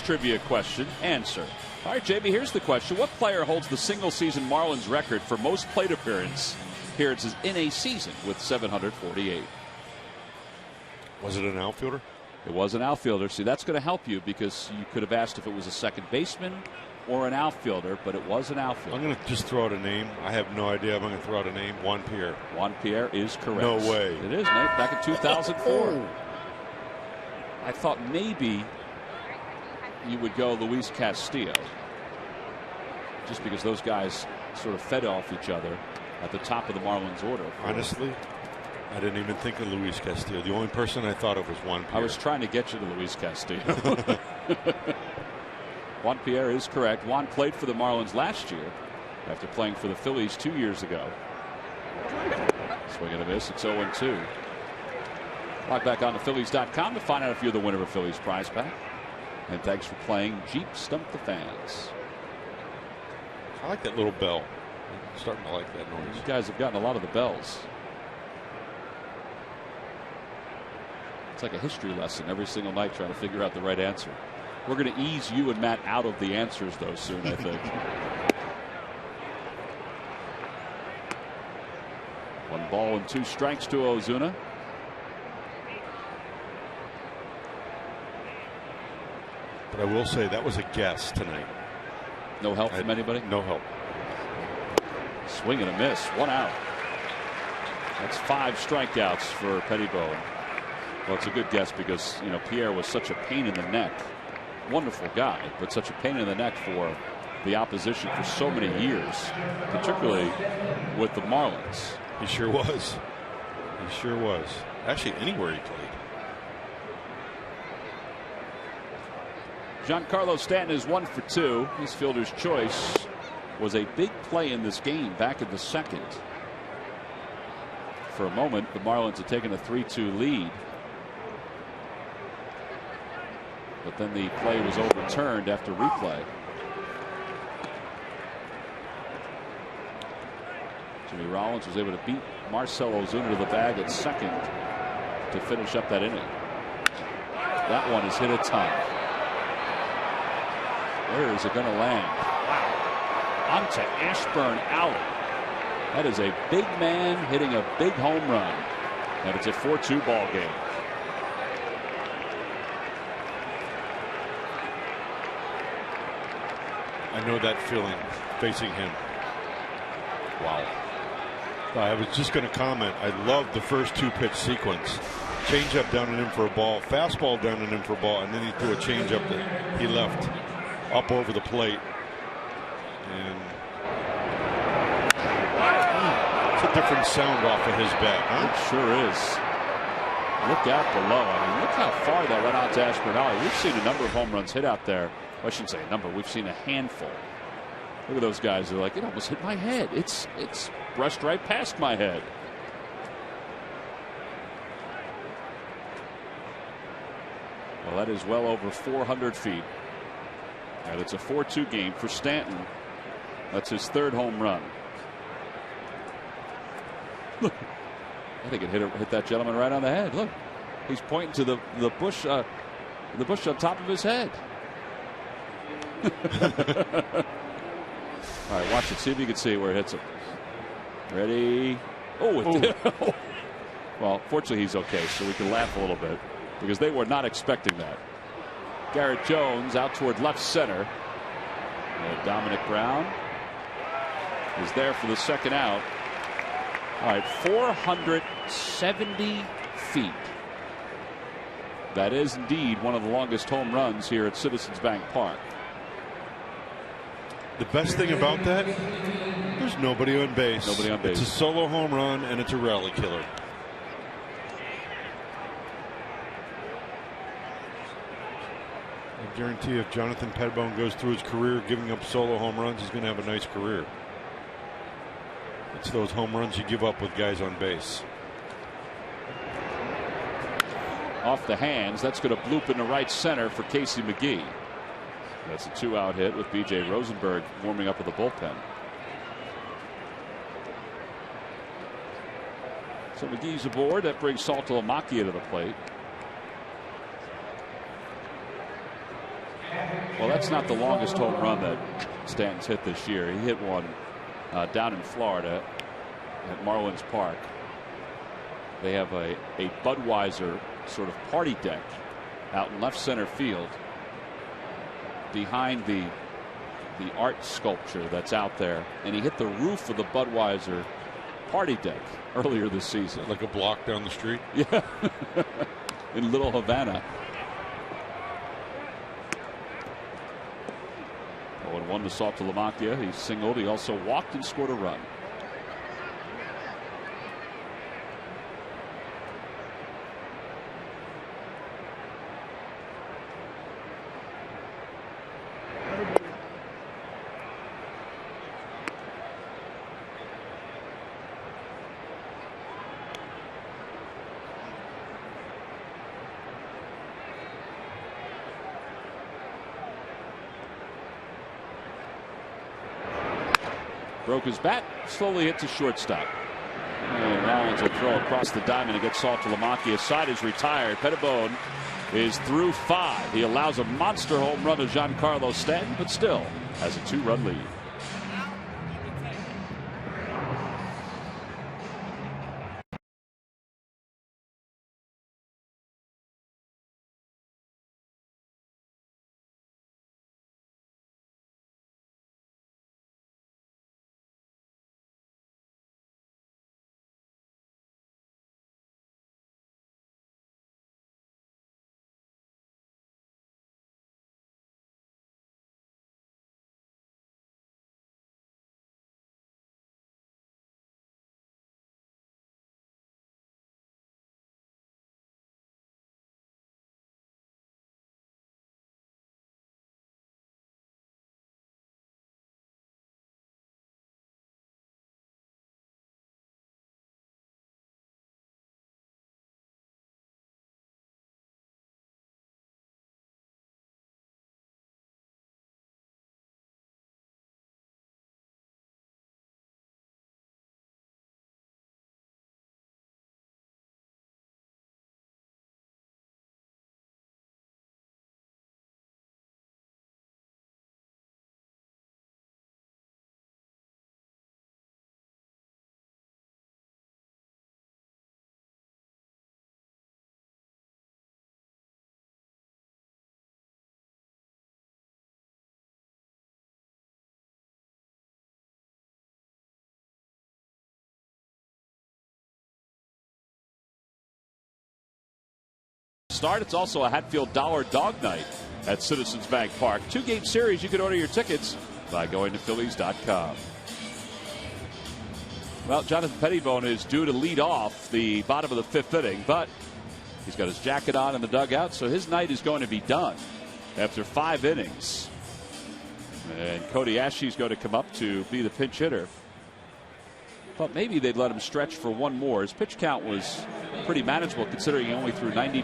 Trivia question. Answer. All right, JB, here's the question. What player holds the single-season Marlins record for most plate appearances in a season with 748? Was it an outfielder? It was an outfielder. See, that's going to help you because you could have asked if it was a second baseman or an outfielder, but it was an outfielder. I'm going to just throw out a name. I have no idea. I'm going to throw out a name. Juan Pierre. Juan Pierre is correct. No way. It is, Nate. Back in 2004. I thought maybe you would go Luis Castillo, just because those guys sort of fed off each other at the top of the Marlins order. Honestly, I didn't even think of Luis Castillo. The only person I thought of was Juan Pierre. I was trying to get you to Luis Castillo. Juan Pierre is correct. Juan played for the Marlins last year after playing for the Phillies 2 years ago. Swing and a miss. It's 0-2. Log back on to Phillies.com to find out if you're the winner of a Phillies prize pack. And thanks for playing Jeep Stump the Fans. I like that little bell. I'm starting to like that noise. You guys have gotten a lot of the bells. It's like a history lesson every single night trying to figure out the right answer. We're going to ease you and Matt out of the answers, though, soon, I think. 1 ball and 2 strikes to Ozuna. But I will say that was a guess tonight. No help from anybody? No help. Swing and a miss. 1 out. That's 5 strikeouts for Pettibone. Well, it's a good guess because, you know, Pierre was such a pain in the neck. Wonderful guy, but such a pain in the neck for the opposition for so many years, particularly with the Marlins. He sure was. He sure was. Actually, anywhere he played. Giancarlo Stanton is 1 for 2. His fielder's choice was a big play in this game back in the second. For a moment, the Marlins had taken a 3-2 lead. But then the play was overturned after replay. Jimmy Rollins was able to beat Marcell Ozuna to the bag at second to finish up that inning. That one is hit a ton. Where is it going to land? Wow. Onto Ashburn out. That is a big man hitting a big home run. And it's a 4-2 ball game. I I know that feeling facing him. Wow. I was just going to comment. I love the first 2-pitch sequence. Changeup down and in for a ball, fastball down and in for a ball, and then he threw a changeup that he left up over the plate. And it's a different sound off of his bat, huh? It sure is. Look out below. I mean, look how far that went out to Ashburn Alley. We've seen a number of home runs hit out there. Well, I shouldn't say a number. We've seen a handful. Look at those guys. They're like, it almost hit my head. It's brushed right past my head. Well, that is well over 400 feet. And it's a 4-2 game for Stanton. That's his 3rd home run. Look, I think it hit that gentleman right on the head. Look, he's pointing to the bush on top of his head. All right, watch it. See if you can see where it hits him. Ready? Oh, it did. Well, fortunately he's okay, so we can laugh a little bit because they were not expecting that. Garrett Jones out toward left center. And Dominic Brown is there for the 2nd out. All right, 470 feet. That is indeed one of the longest home runs here at Citizens Bank Park. The best thing about that, there's nobody on base. Nobody on base. It's a solo home run, and it's a rally killer. I guarantee if Jonathan Pettibone goes through his career giving up solo home runs, he's going to have a nice career. It's those home runs you give up with guys on base. Off the hands. That's going to bloop into right center for Casey McGee. That's a 2-out hit with B.J. Rosenberg warming up with the bullpen. So McGee's aboard. That brings Saltalamacchia to the plate. Well, that's not the longest home run that Stanton's hit this year. He hit one down in Florida at Marlins Park. They have a Budweiser sort of party deck out in left center field behind the art sculpture that's out there, and he hit the roof of the Budweiser party deck earlier this season. Like a block down the street? Yeah. In Little Havana. 0-1 to Saltalamacchia. He singled. He also walked and scored a run. Broke his bat, slowly hit to shortstop. And Rollins will throw across the diamond and get Saltalamacchia. Side is retired. Pettibone is through 5. He allows a monster home run to Giancarlo Stanton, but still has a 2-run lead. start. It's also a Hatfield Dollar Dog Night at Citizens Bank Park. 2-game series. You can order your tickets by going to Phillies.com. Well, Jonathan Pettibone is due to lead off the bottom of the 5th inning, but he's got his jacket on in the dugout, so his night is going to be done after 5 innings. And Cody Ashley's going to come up to be the pinch hitter. Thought maybe they'd let him stretch for one more. His pitch count was pretty manageable considering he only threw 90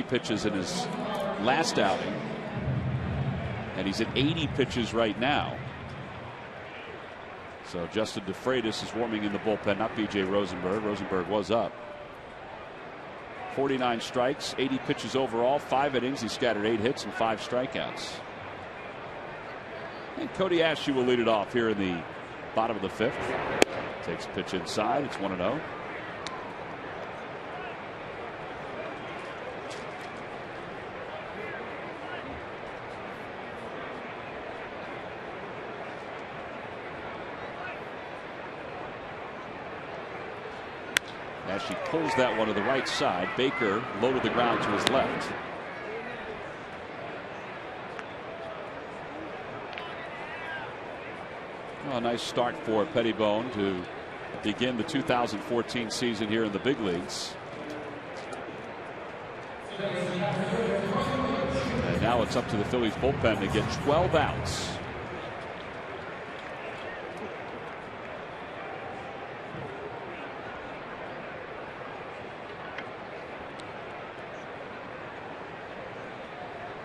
pitches in his last outing. And he's at 80 pitches right now. So Justin DeFreitas is warming in the bullpen, not B.J. Rosenberg. Rosenberg was up. 49 strikes, 80 pitches overall, 5 innings. He scattered 8 hits and 5 strikeouts. And Cody Ashley will lead it off here in the bottom of the 5th. Takes a pitch inside. It's 1-0. Ashley pulls that one to the right side. Baker low to the ground to his left. Well, a nice start for Pettibone to begin the 2014 season here in the big leagues. And now it's up to the Phillies bullpen to get 12 outs.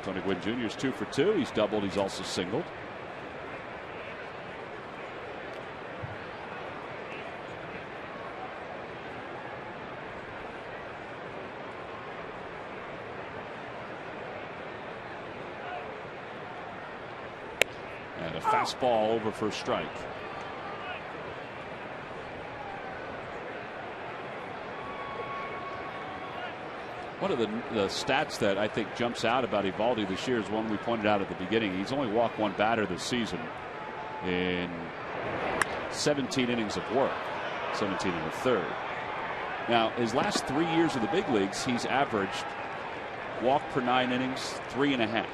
Tony Gwynn Jr. is 2 for 2. He's doubled. He's also singled. And a fastball over for a strike. One of the stats that I think jumps out about Eovaldi this year is one we pointed out at the beginning. He's only walked one batter this season in 17 innings of work, 17 and a third. Now, his last 3 years of the big leagues, he's averaged walk per 9 innings, 3.5.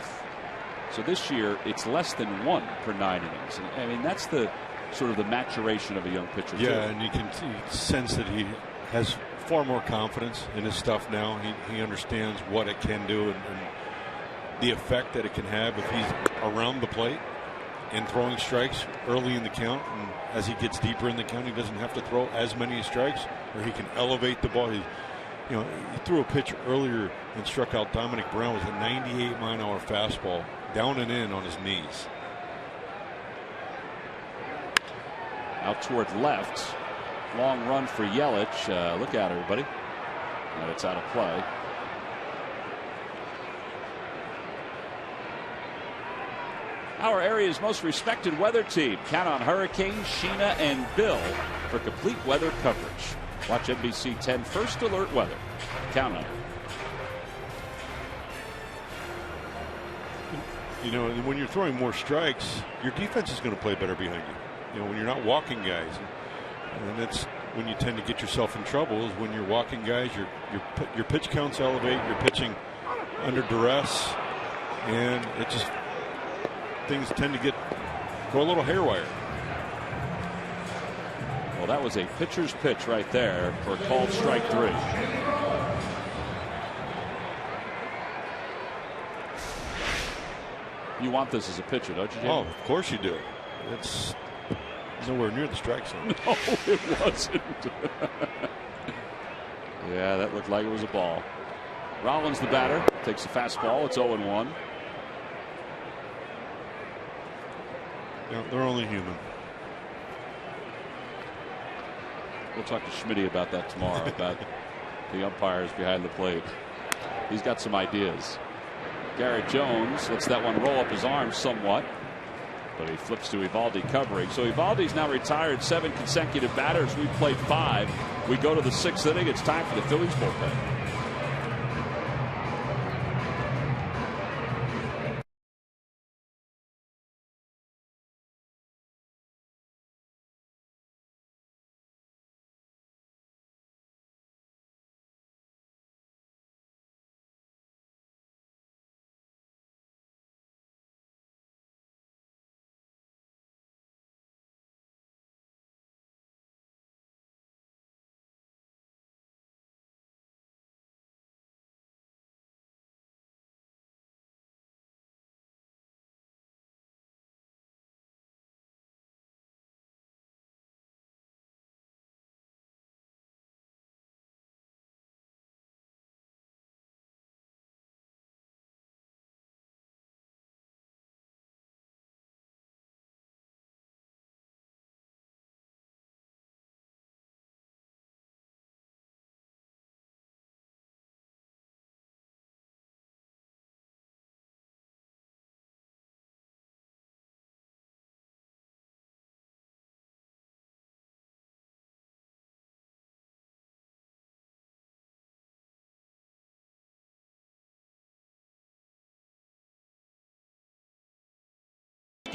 So this year, it's less than 1 per 9 innings. And, I mean, that's the sort of the maturation of a young pitcher. Yeah, too. and you can sense that he has far more confidence in his stuff now. He understands what it can do and the effect that it can have if he's around the plate and throwing strikes early in the count. And as he gets deeper in the count, he doesn't have to throw as many strikes, or he can elevate the ball. He threw a pitch earlier and struck out Dominic Brown with a 98-mile-an-hour fastball down and in on his knees. Out toward left. Long run for Yelich. Look out, everybody. And it's out of play. Our area's most respected weather team. Count on Hurricanes, Sheena, and Bill for complete weather coverage. Watch NBC 10 First Alert Weather. Count on it. When you're throwing more strikes, your defense is going to play better behind you. When you're not walking guys. And that's when you tend to get yourself in trouble, is when you're walking guys, your pitch counts elevate, you're pitching under duress, and things tend to go a little haywire. Well, that was a pitcher's pitch right there for a called strike 3. You want this as a pitcher, don't you, Jim? Oh, of course you do. It's nowhere near the strike zone. No, it wasn't. Yeah, that looked like it was a ball. Rollins, the batter, takes a fastball. It's 0-1. They're only human. We'll talk to Schmitty about that tomorrow, about the umpires behind the plate. He's got some ideas. Garrett Jones lets that one roll up his arm somewhat, but he flips to Eovaldi covering. So Eovaldi's now retired 7 consecutive batters. We played 5. We go to the 6th inning. It's time for the Phillies bullpen.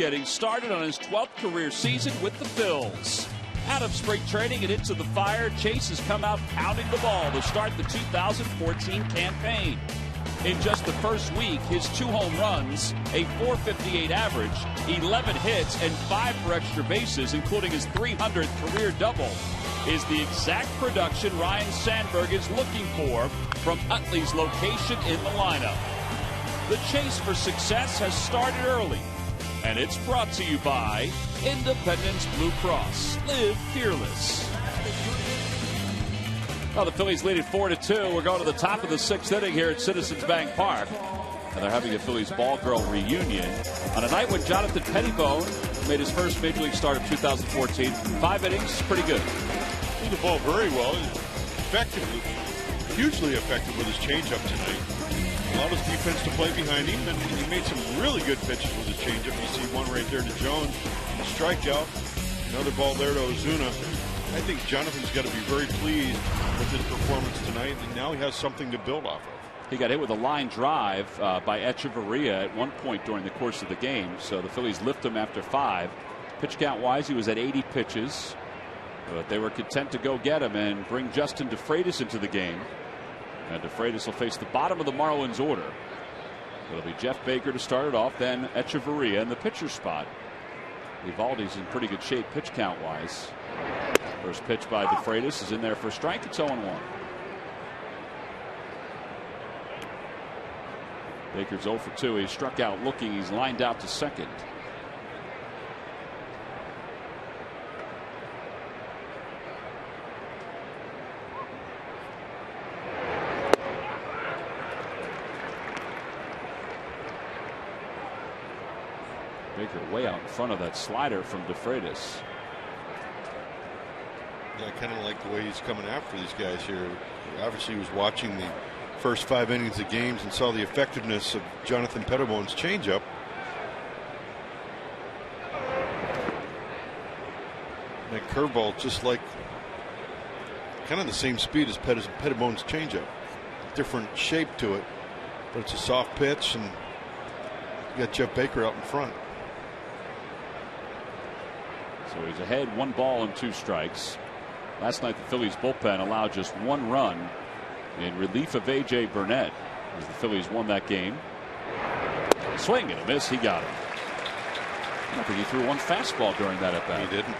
getting started on his 12th career season with the Phillies. Out of spring training and into the fire, Chase has come out pounding the ball to start the 2014 campaign. In just the first week, his 2 home runs, a .458 average, 11 hits, and 5 for extra bases, including his 300th career double, is the exact production Ryne Sandberg is looking for from Utley's location in the lineup. The chase for success has started early, and it's brought to you by Independence Blue Cross. Live fearless. Well, the Phillies lead it 4-2. We're going to the top of the 6th inning here at Citizens Bank Park. And they're having a Phillies ball girl reunion on a night when Jonathan Pettibone made his first Major League start of 2014. 5 innings, pretty good. He the ball very well. Effectively, hugely effective with his changeup tonight. Allowed his defense to play behind him, and he made some really good pitches with his changeup. You see one right there to Jones, a strikeout. Another ball there to Ozuna. I think Jonathan's got to be very pleased with his performance tonight, and now he has something to build off of. He got hit with a line drive by Echeverria at one point during the course of the game, so the Phillies lift him after 5. Pitch count wise, he was at 80 pitches, but they were content to go get him and bring Justin DeFreitas into the game. And DeFreitas will face the bottom of the Marlins order. It'll be Jeff Baker to start it off, then Echeverria in the pitcher spot. Eovaldi's in pretty good shape pitch count wise. First pitch by DeFreitas is in there for a strike. It's 0-1. Baker's 0 for 2. He struck out looking. He's lined out to second. Baker way out in front of that slider from DeFreitas. I kind of like the way he's coming after these guys here. Obviously, he was watching the first 5 innings of games and saw the effectiveness of Jonathan Pettibone's changeup. That curveball, just like kind of the same speed as Pettibone's changeup. Different shape to it, but it's a soft pitch, and you got Jeff Baker out in front. So he's ahead 1 ball and 2 strikes. Last night the Phillies bullpen allowed just 1 run in relief of A.J. Burnett as the Phillies won that game. Swing and a miss. He got it. I don't think he threw 1 fastball during that at bat. He didn't.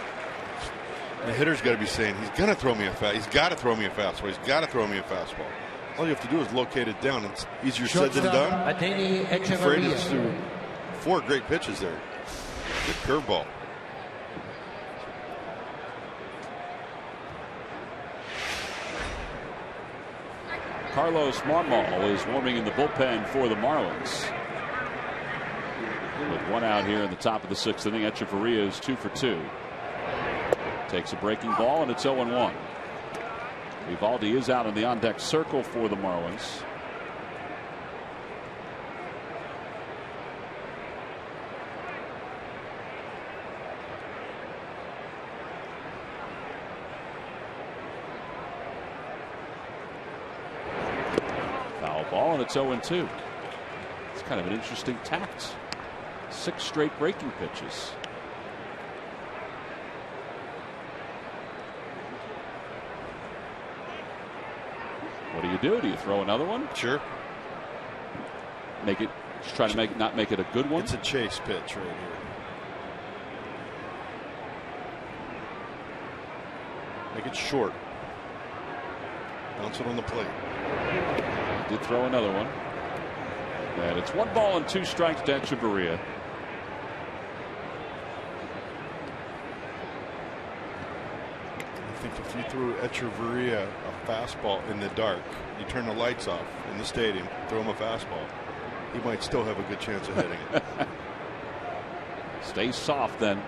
The hitter's got to be saying he's going to throw me a fastball. He's got to throw me a fastball. He's got to throw me a fastball. All you have to do is locate it down. It's easier said than done. DeFreitas threw 4 great pitches there. Good curveball. Carlos Marmol is warming in the bullpen for the Marlins. With 1 out here in the top of the 6th inning, Echeverria is 2 for 2. Takes a breaking ball, and it's 0-1. Eovaldi is out in the on-deck circle for the Marlins. Ball, and it's 0-2. It's kind of an interesting tact. 6 straight breaking pitches. What do you do? Do you throw another one? Sure. Make it. Just try to not make it a good one. It's a chase pitch right here. Make it short. Bounce it on the plate. Did throw another one. And it's 1 ball and 2 strikes to Echeverria. I think if you threw Echeverria a fastball in the dark, you turn the lights off in the stadium, throw him a fastball, he might still have a good chance of hitting it. Stay soft then.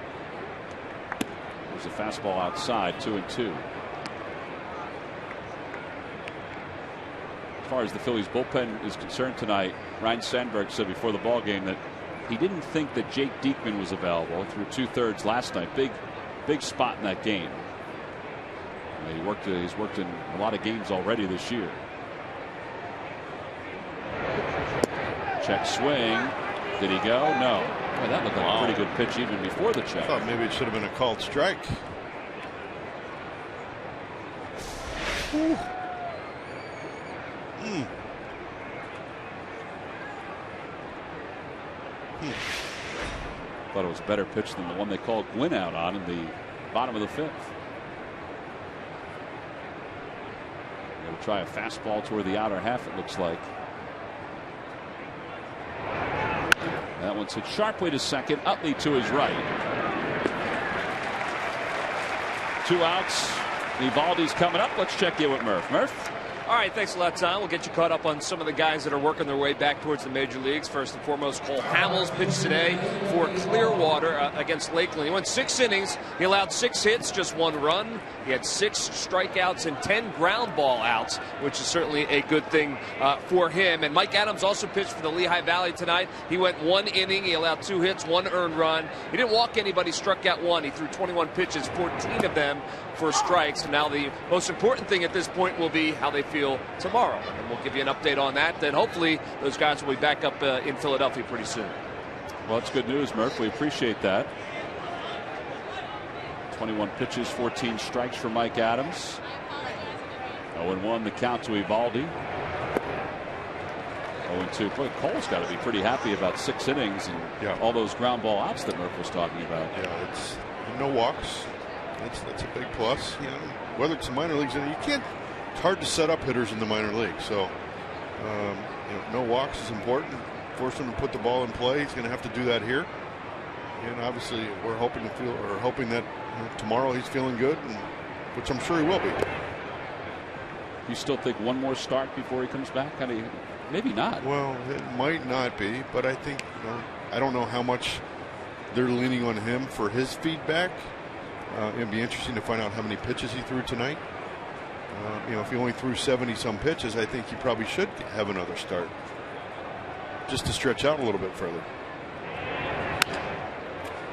There's a fastball outside, 2-2. As far as the Phillies bullpen is concerned tonight, Ryne Sandberg said before the ball game that he didn't think that Jake Diekman was available. Through 2/3 last night. Big spot in that game. He's worked in a lot of games already this year. Check swing. Did he go? No. Boy, that looked like a pretty good pitch even before the check. I thought maybe it should have been a called strike. Thought it was a better pitch than the one they called Gwynn out on in the bottom of the 5th. They'll try a fastball toward the outer half, it looks like. That one's hit sharply to second. Utley to his right. 2 outs. Eovaldi's coming up. Let's check in with Murph. Murph? All right, thanks a lot, Tom. We'll get you caught up on some of the guys that are working their way back towards the major leagues. First and foremost, Cole Hamels pitched today for Clearwater against Lakeland. He went 6 innings. He allowed 6 hits, just 1 run. He had 6 strikeouts and 10 ground ball outs, which is certainly a good thing for him. And Mike Adams also pitched for the Lehigh Valley tonight. He went 1 inning. He allowed 2 hits, 1 earned run. He didn't walk anybody, struck out 1. He threw 21 pitches, 14 of them for strikes. And now the most important thing at this point will be how they feel tomorrow. And we'll give you an update on that. Then hopefully those guys will be back up in Philadelphia pretty soon. Well, that's good news, Murph. We appreciate that. 21 pitches, 14 strikes for Mike Adams. 0-1 the count to Eovaldi. 0-2. Boy, Cole's got to be pretty happy about 6 innings and all those ground ball outs that Murph was talking about. Yeah, it's no walks. That's a big plus. You know, whether it's the minor leagues, and you can't. It's hard to set up hitters in the minor league. So, no walks is important. Force him to put the ball in play. He's going to have to do that here. And obviously, we're hoping that tomorrow he's feeling good, which I'm sure he will be. You still think one more start before he comes back? Maybe not. Well, it might not be, but I think I don't know how much they're leaning on him for his feedback. It'd be interesting to find out how many pitches he threw tonight. If he only threw 70-some pitches, I think he probably should have another start, just to stretch out a little bit further.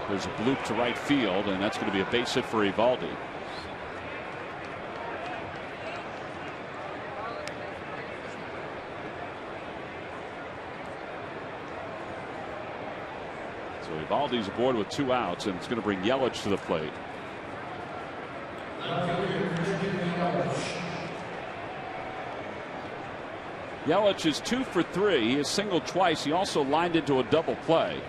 There's a bloop to right field, and that's going to be a base hit for Eovaldi. So Eovaldi's aboard with 2 outs, and it's going to bring Yelich to the plate. Yelich is 2 for 3. He has singled twice. He also lined into a double play.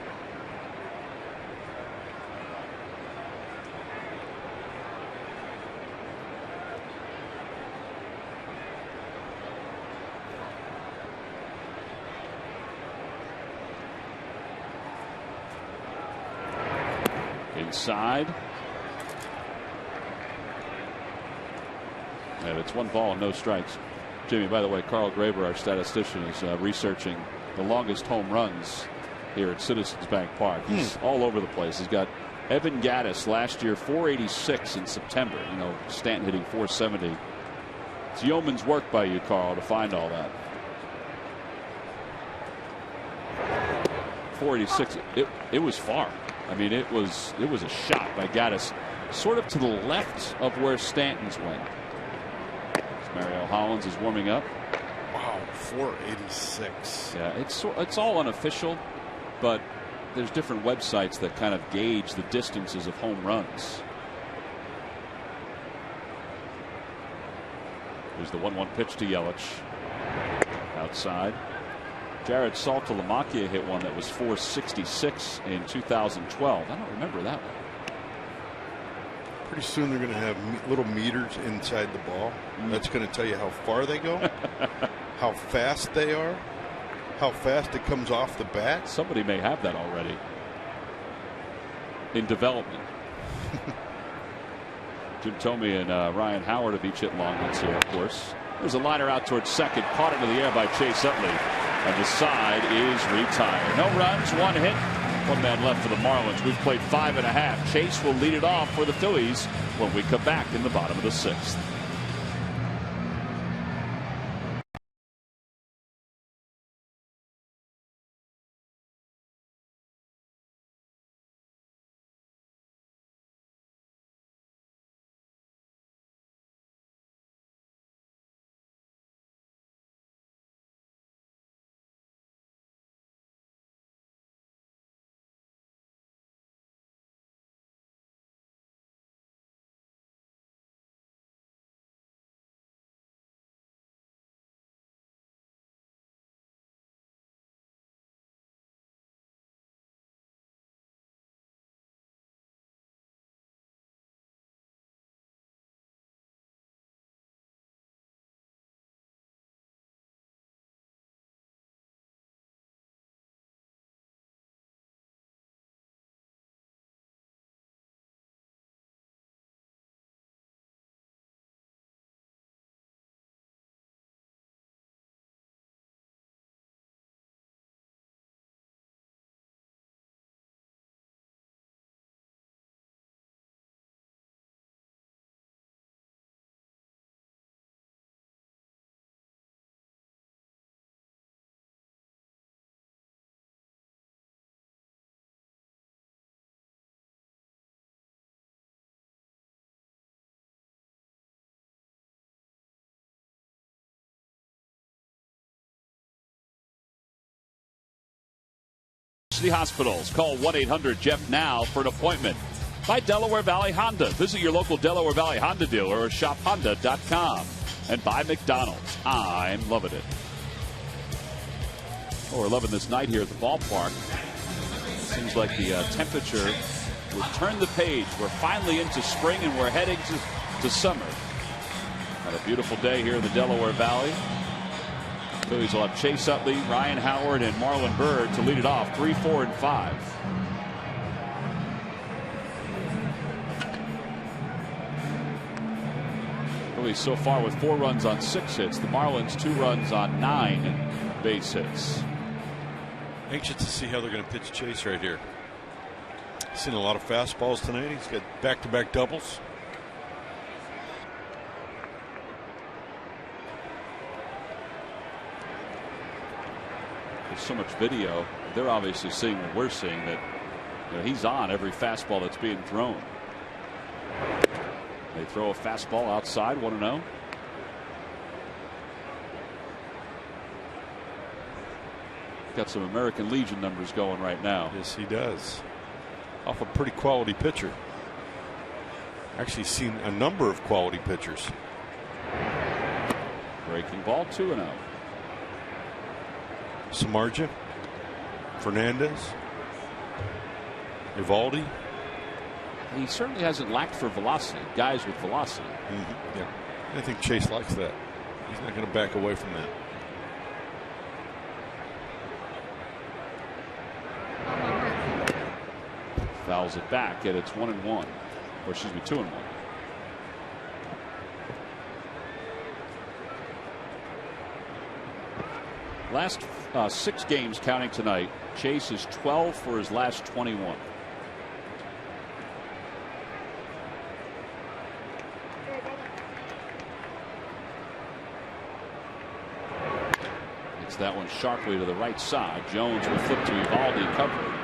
Inside. And it's 1 ball and no strikes. Jimmy, by the way, Carl Graber, our statistician, is researching the longest home runs here at Citizens Bank Park. He's all over the place. He's got Evan Gattis last year, 486 in September. Stanton hitting 470. It's yeoman's work by you, Carl, to find all that. 486. It was far. I mean, it was a shot by Gattis, sort of to the left of where Stanton's went. Mario Hollins is warming up. Wow, 486. Yeah, it's all unofficial, but there's different websites that kind of gauge the distances of home runs. There's the 1-1 pitch to Yelich. Outside. Jared Saltalamacchia hit one that was 466 in 2012. I don't remember that one. Pretty soon they're going to have little meters inside the ball. That's going to tell you how far they go, how fast they are, how fast it comes off the bat. Somebody may have that already in development. Jim Thome and Ryan Howard have each hit long ones here, of course. There's a liner out towards second, caught into the air by Chase Utley, and the side is retired. No runs, 1 hit. 1 man left for the Marlins. We've played 5.5. Chase will lead it off for the Phillies when we come back in the bottom of the 6th. University Hospitals. Call 1-800-JEFF now for an appointment. By Delaware Valley Honda. Visit your local Delaware Valley Honda dealer or shophonda.com. And by McDonald's. I'm loving it. Oh, we're loving this night here at the ballpark. Seems like the temperature will turn the page. We're finally into spring and we're heading to summer. Got a beautiful day here in the Delaware Valley. Phillies will have Chase Utley, Ryan Howard, and Marlon Byrd to lead it off. 3, 4, and 5. Phillies so far with 4 runs on 6 hits. The Marlins 2 runs on 9 base hits. Anxious to see how they're going to pitch Chase right here. Seen a lot of fastballs tonight. He's got back-to-back doubles. There's so much video. They're obviously seeing what we're seeing, that he's on every fastball that's being thrown. They throw a fastball outside, 1-0. Got some American Legion numbers going right now. Yes, he does. Off a pretty quality pitcher. Actually seen a number of quality pitchers. Breaking ball, 2-0. Samardzija, Fernandez, Eovaldi. He certainly hasn't lacked for velocity. Guys with velocity. Yeah, I think Chase likes that. He's not going to back away from that. Fouls it back, and it's 1-1. Or excuse me, 2-1. Last 6 games counting tonight. Chase is 12 for his last 21. It's that one sharply to the right side. Jones will flip to Eovaldi, covered.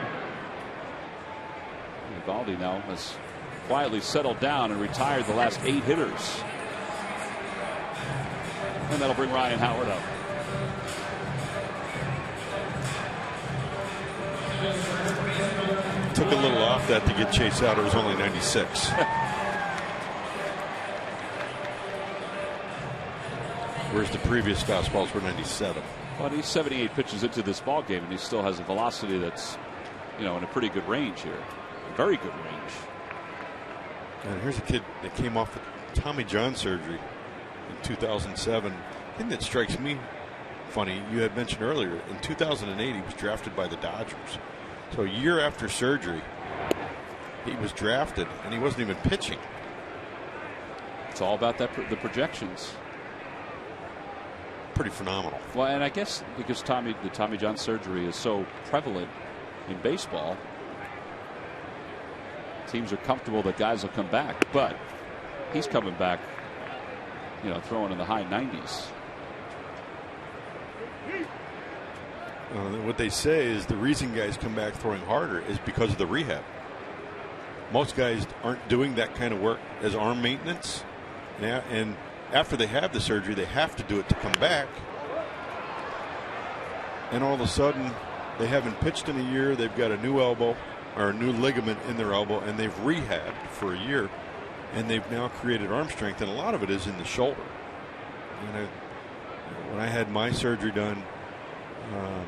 Eovaldi now has quietly settled down and retired the last 8 hitters. And that'll bring Ryan Howard up. Took a little off that to get Chase out. It was only 96. Whereas the previous fastballs were 97. Well, he's 78 pitches into this ball game, and he still has a velocity that's, in a pretty good range here. Very good range. And here's a kid that came off of Tommy John surgery in 2007. The thing that strikes me funny, you had mentioned earlier, in 2008 he was drafted by the Dodgers. So a year after surgery, he was drafted, and he wasn't even pitching. It's all about the projections. Pretty phenomenal. Well, and I guess because the Tommy John surgery is so prevalent in baseball, teams are comfortable that guys will come back. But he's coming back, throwing in the high 90s. What they say is the reason guys come back throwing harder is because of the rehab. Most guys aren't doing that kind of work as arm maintenance. And after they have the surgery, they have to do it to come back. And all of a sudden, they haven't pitched in a year. They've got a new elbow or a new ligament in their elbow, and they've rehabbed for a year. And they've now created arm strength, and a lot of it is in the shoulder. And when I had my surgery done,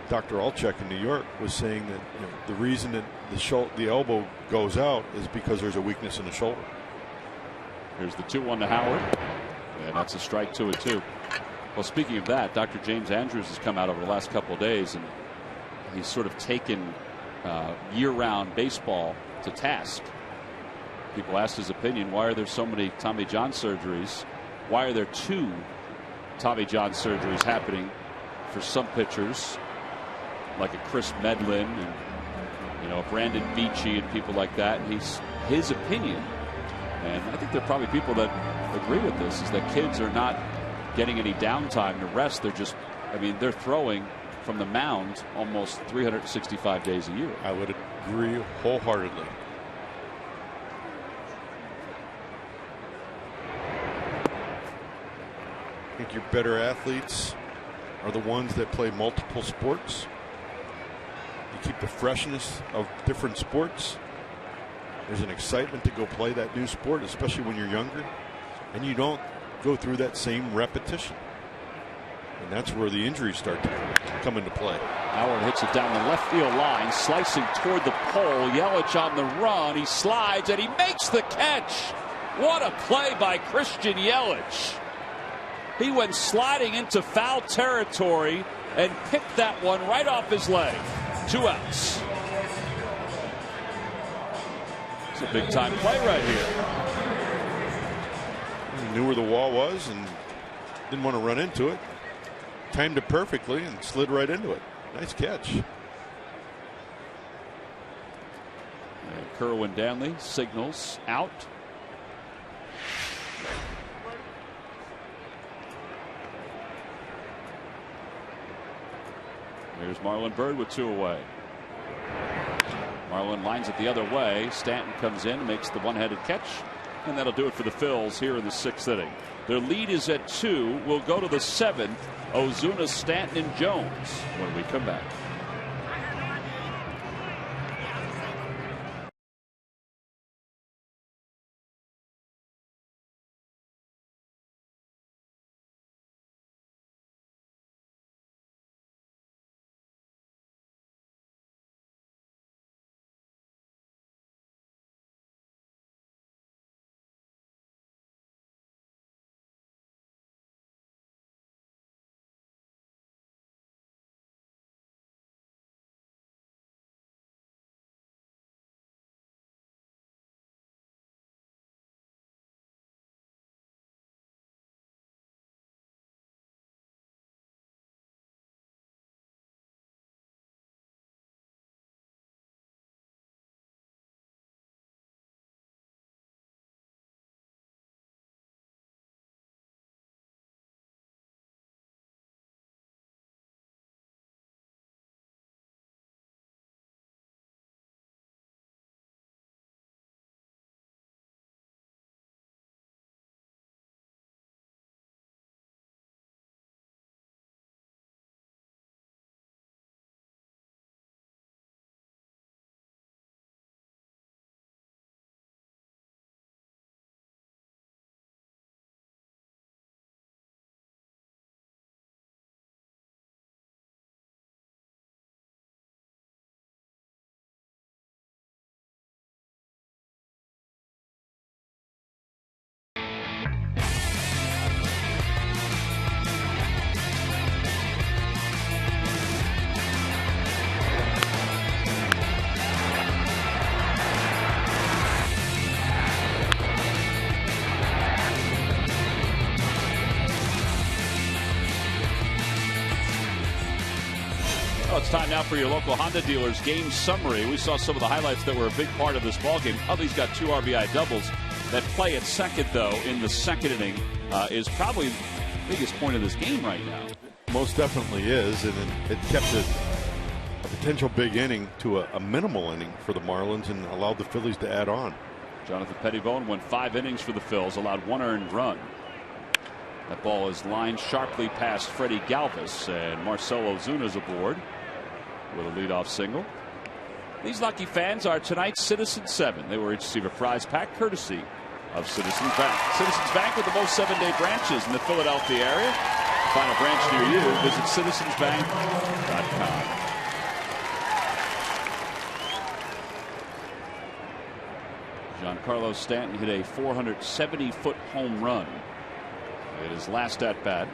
Dr. Alchek in New York was saying that the reason that the elbow goes out is because there's a weakness in the shoulder. Here's the 2-1 to Howard, and that's a strike 2-2. Well, speaking of that, Dr. James Andrews has come out over the last couple of days, and he's sort of taken year-round baseball to task. People asked his opinion. Why are there so many Tommy John surgeries? Why are there 2 Tommy John surgeries happening for some pitchers, like a Chris Medlin and Brandon Beachy and people like that? And his opinion, and I think there are probably people that agree with this, is that kids are not getting any downtime to rest. They're throwing from the mound almost 365 days a year. I would agree wholeheartedly. I think your better athletes are the ones that play multiple sports. You keep the freshness of different sports. There's an excitement to go play that new sport, especially when you're younger, and you don't go through that same repetition. And that's where the injuries start to come into play. Howard hits it down the left field line, slicing toward the pole. Yelich on the run. He slides and he makes the catch. What a play by Christian Yelich. He went sliding into foul territory and picked that one right off his leg. 2 outs. It's a big time play right here. He knew where the wall was and didn't want to run into it. Timed it perfectly and slid right into it. Nice catch. And Kerwin Danley signals out. Here's Marlon Byrd with 2 away. Marlon lines it the other way. Stanton comes in, makes the one-handed catch, and that'll do it for the Phils here in the 6th inning. Their lead is at 2. We'll go to the 7th. Ozuna, Stanton, and Jones when we come back. It's time now for your local Honda dealer's game summary. We saw some of the highlights that were a big part of this ballgame. Phillies got 2 RBI doubles. That play at second, though, in the 2nd inning is probably the biggest point of this game right now. Most definitely is, and it kept a potential big inning to a minimal inning for the Marlins and allowed the Phillies to add on. Jonathan Pettibone went 5 innings for the Phils, allowed 1 earned run. That ball is lined sharply past Freddie Galvis, and Marcell Ozuna's aboard with a leadoff single. These lucky fans are tonight's Citizen 7. They will receive a prize pack courtesy of Citizens Bank. Citizens Bank with the most 7-day branches in the Philadelphia area. Find a branch near you. Visit citizensbank.com. Giancarlo Stanton hit a 470-foot home run in his last at bat.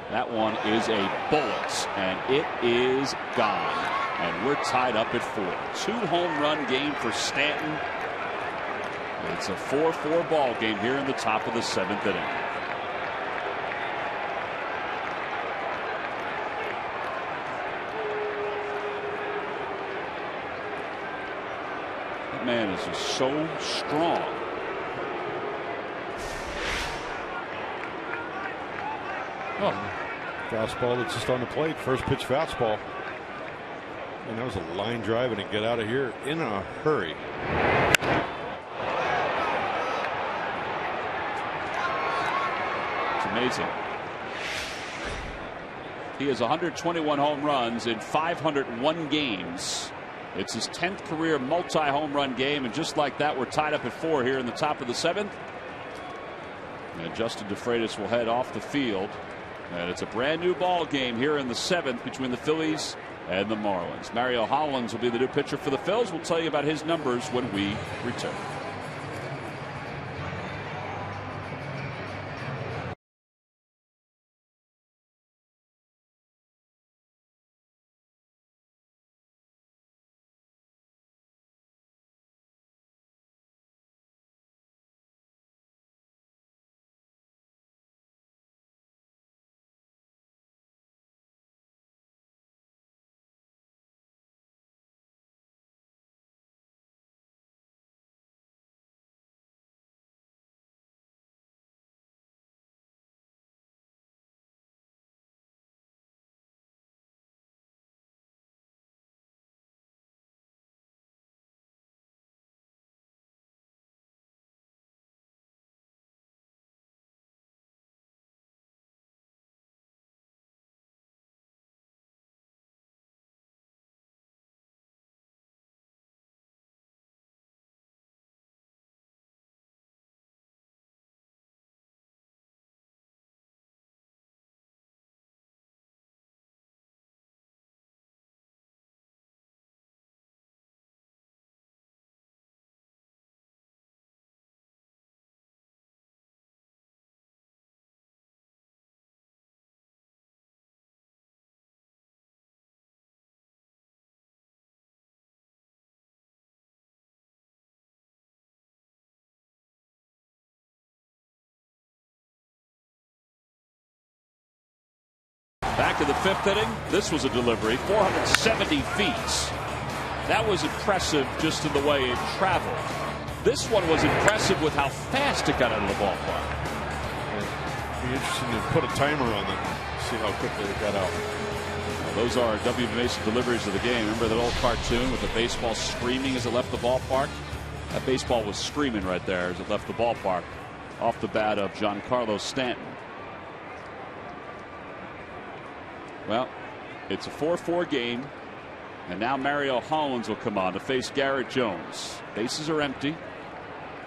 That one is a bullet, and it is gone. And we're tied up at 4. 2-home run game for Stanton. It's a 4-4 ball game here in the top of the 7th inning. That man is just so strong. Oh, fastball that's just on the plate. First pitch fastball. And that was a line drive and a get out of here in a hurry. Amazing. He has 121 home runs in 501 games. It's his 10th career multi-home run game, and just like that, we're tied up at 4 here in the top of the 7th. And Justin DeFreitas will head off the field, and it's a brand new ball game here in the 7th between the Phillies and the Marlins. Mario Hollins will be the new pitcher for the Phils. We'll tell you about his numbers when we return. Back in the 5th inning, this was a delivery, 470 feet. That was impressive just in the way it traveled. This one was impressive with how fast it got out of the ballpark. It'd be interesting to put a timer on it, see how quickly it got out. Well, those are W. Mason deliveries of the game. Remember that old cartoon with the baseball screaming as it left the ballpark? That baseball was screaming right there as it left the ballpark off the bat of Giancarlo Stanton. Well, it's a 4-4 game, and now Mario Hollins will come on to face Garrett Jones. Bases are empty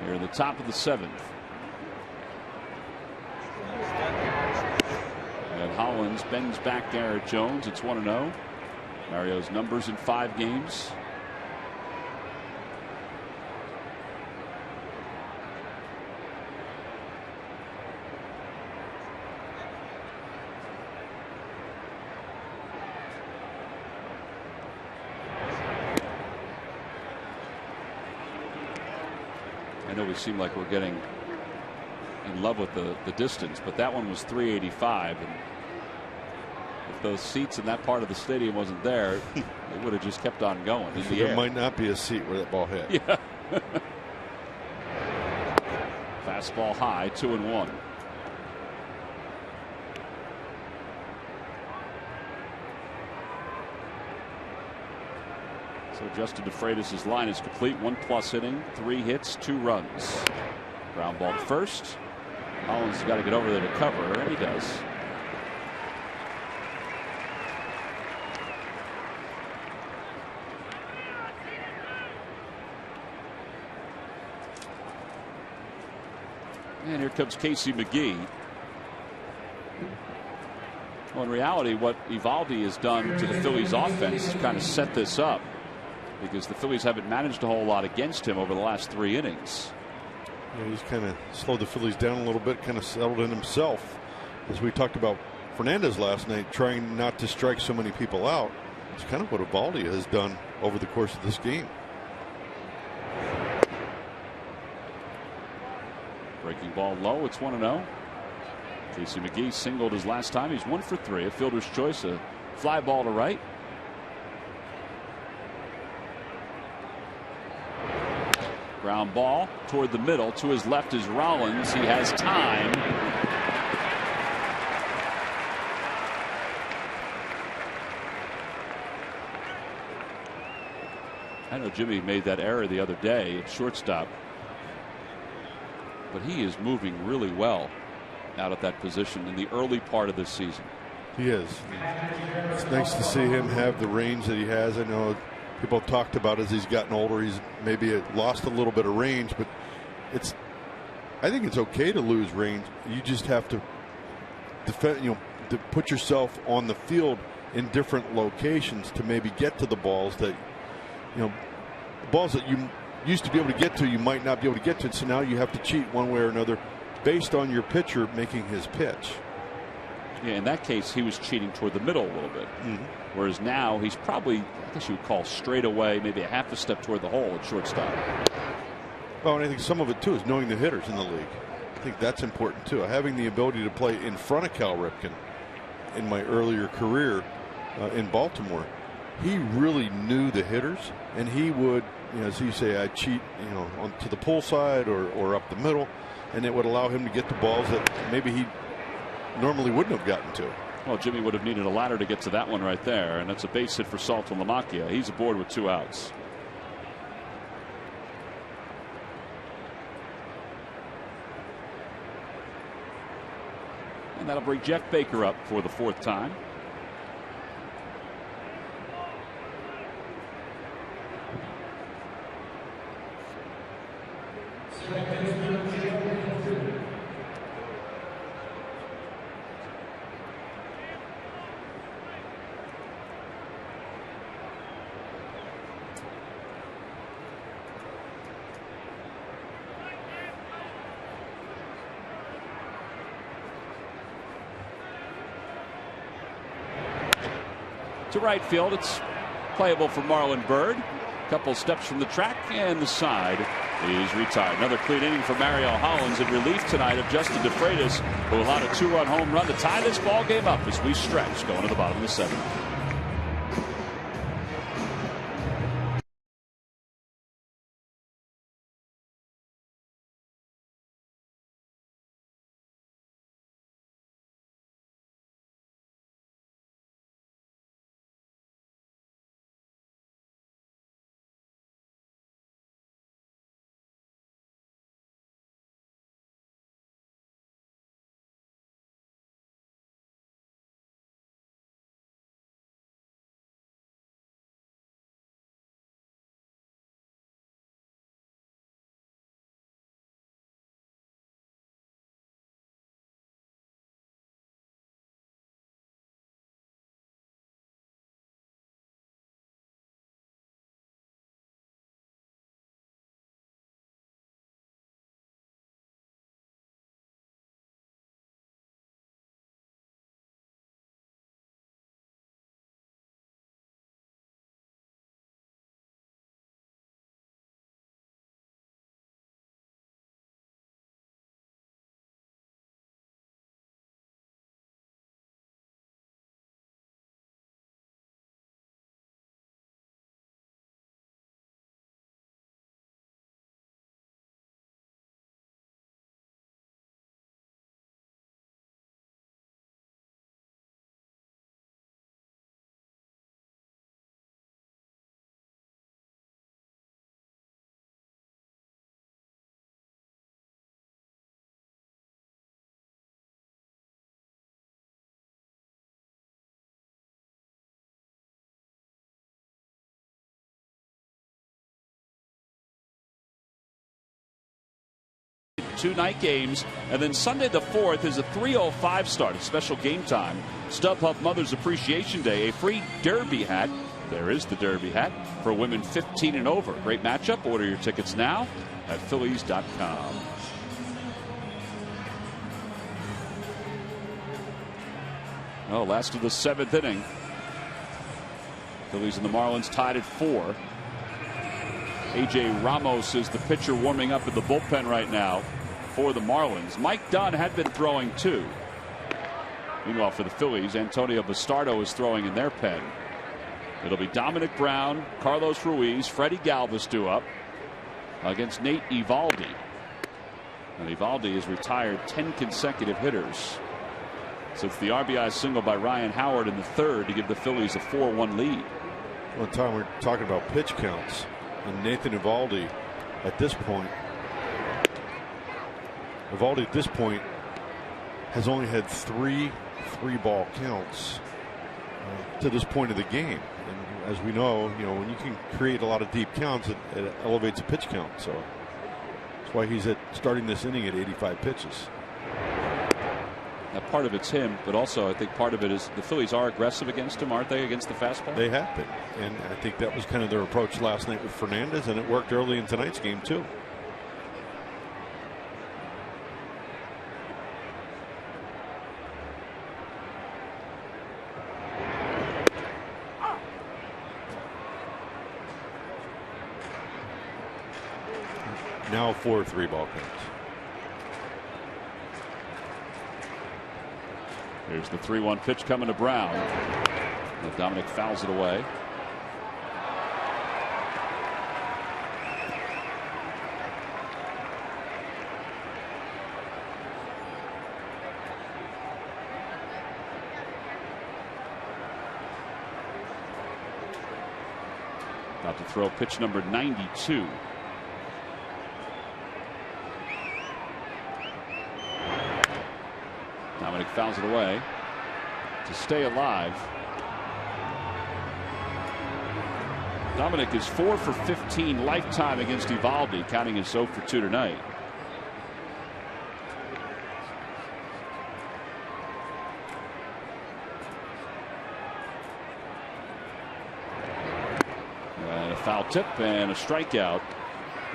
here in the top of the 7th. And Hollins bends back Garrett Jones. It's 1-0. Mario's numbers in 5 games. I know we seem like we're getting in love with the distance, but that one was 385, and if those seats in that part of the stadium wasn't there, it would have just kept on going in the air. There might not be a seat where that ball hit. Yeah. Fastball high, 2-1. So Justin DeFreitas' line is complete. 1+ inning, 3 hits, 2 runs. Ground ball to first. Hollins has got to get over there to cover, and he does. And here comes Casey McGee. Well, in reality, what Eovaldi has done to the Phillies offense is kind of set this up, because the Phillies haven't managed a whole lot against him over the last 3 innings. Yeah, he's kind of slowed the Phillies down a little bit, kind of settled in himself. As we talked about Fernandez last night, trying not to strike so many people out. It's kind of what Eovaldi has done over the course of this game. Breaking ball low, it's 1-0. Casey McGee singled his last time. He's 1 for 3. A fielder's choice, a fly ball to right. Ground ball toward the middle. To his left is Rollins. He has time. I know Jimmy made that error the other day at shortstop, but he is moving really well. out at that position in the early part of this season. He is. It's nice to see him have the range that he has. I know people have talked about as he's gotten older, he's maybe lost a little bit of range, but I think it's okay to lose range. You just have to defend, to put yourself on the field in different locations to maybe get to the balls that, balls that you used to be able to get to, you might not be able to get to. So now you have to cheat one way or another based on your pitcher making his pitch. Yeah, in that case, he was cheating toward the middle a little bit. Whereas now he's probably, I guess you would call straight away, maybe a half a step toward the hole at shortstop. Well, and I think some of it, too, is knowing the hitters in the league. I think that's important, too. Having the ability to play in front of Cal Ripken in my earlier career in Baltimore, he really knew the hitters, and he would, as you say, I'd cheat, to the pull side or up the middle, and it would allow him to get the balls that maybe he normally wouldn't have gotten to. Well, Jimmy would have needed a ladder to get to that one right there, and that's a base hit for Salton Lamacchia. He's aboard with 2 outs. And that'll bring Jeff Baker up for the 4th time. To right field, it's playable for Marlon Byrd. A couple steps from the track, and the side is retired. Another clean inning for Mario Hollins in relief tonight of Justin DeFreitas, who allowed a 2-run home run to tie this ball game up as we stretch going to the bottom of the 7th. Two night games, and then Sunday the 4th is a 3:05 start, a special game time. StubHub Mother's Appreciation Day, a free Derby hat. There is the Derby hat for women 15 and over. Great matchup. Order your tickets now at Phillies.com. Oh, last of the 7th inning. Phillies and the Marlins tied at 4. A.J. Ramos is the pitcher warming up in the bullpen right now for the Marlins. Mike Dunn had been throwing too. Meanwhile, for the Phillies, Antonio Bastardo is throwing in their pen. It'll be Dominic Brown, Carlos Ruiz, Freddie Galvis up against Nate Eovaldi. And Eovaldi has retired 10 consecutive hitters since the RBI single by Ryan Howard in the 3rd to give the Phillies a 4-1 lead. Well, Tom, we're talking about pitch counts, and Nathan Eovaldi at this point has only had 3 3-ball counts to this point of the game. And as we know, when you can create a lot of deep counts, it elevates a pitch count. So that's why he's starting this inning at 85 pitches. Now, part of it's him, but also I think part of it is the Phillies are aggressive against him, aren't they, against the fastball? They have been. And I think that was kind of their approach last night with Fernandez, and it worked early in tonight's game, too. Now 4 3-ball counts. Here's the 3-1 pitch coming to Brown. And Dominic fouls it away. About to throw pitch number 92. Dominic fouls it away to stay alive. Dominic is 4 for 15 lifetime against Eovaldi, counting his 0 for 2 tonight. And a foul tip and a strikeout.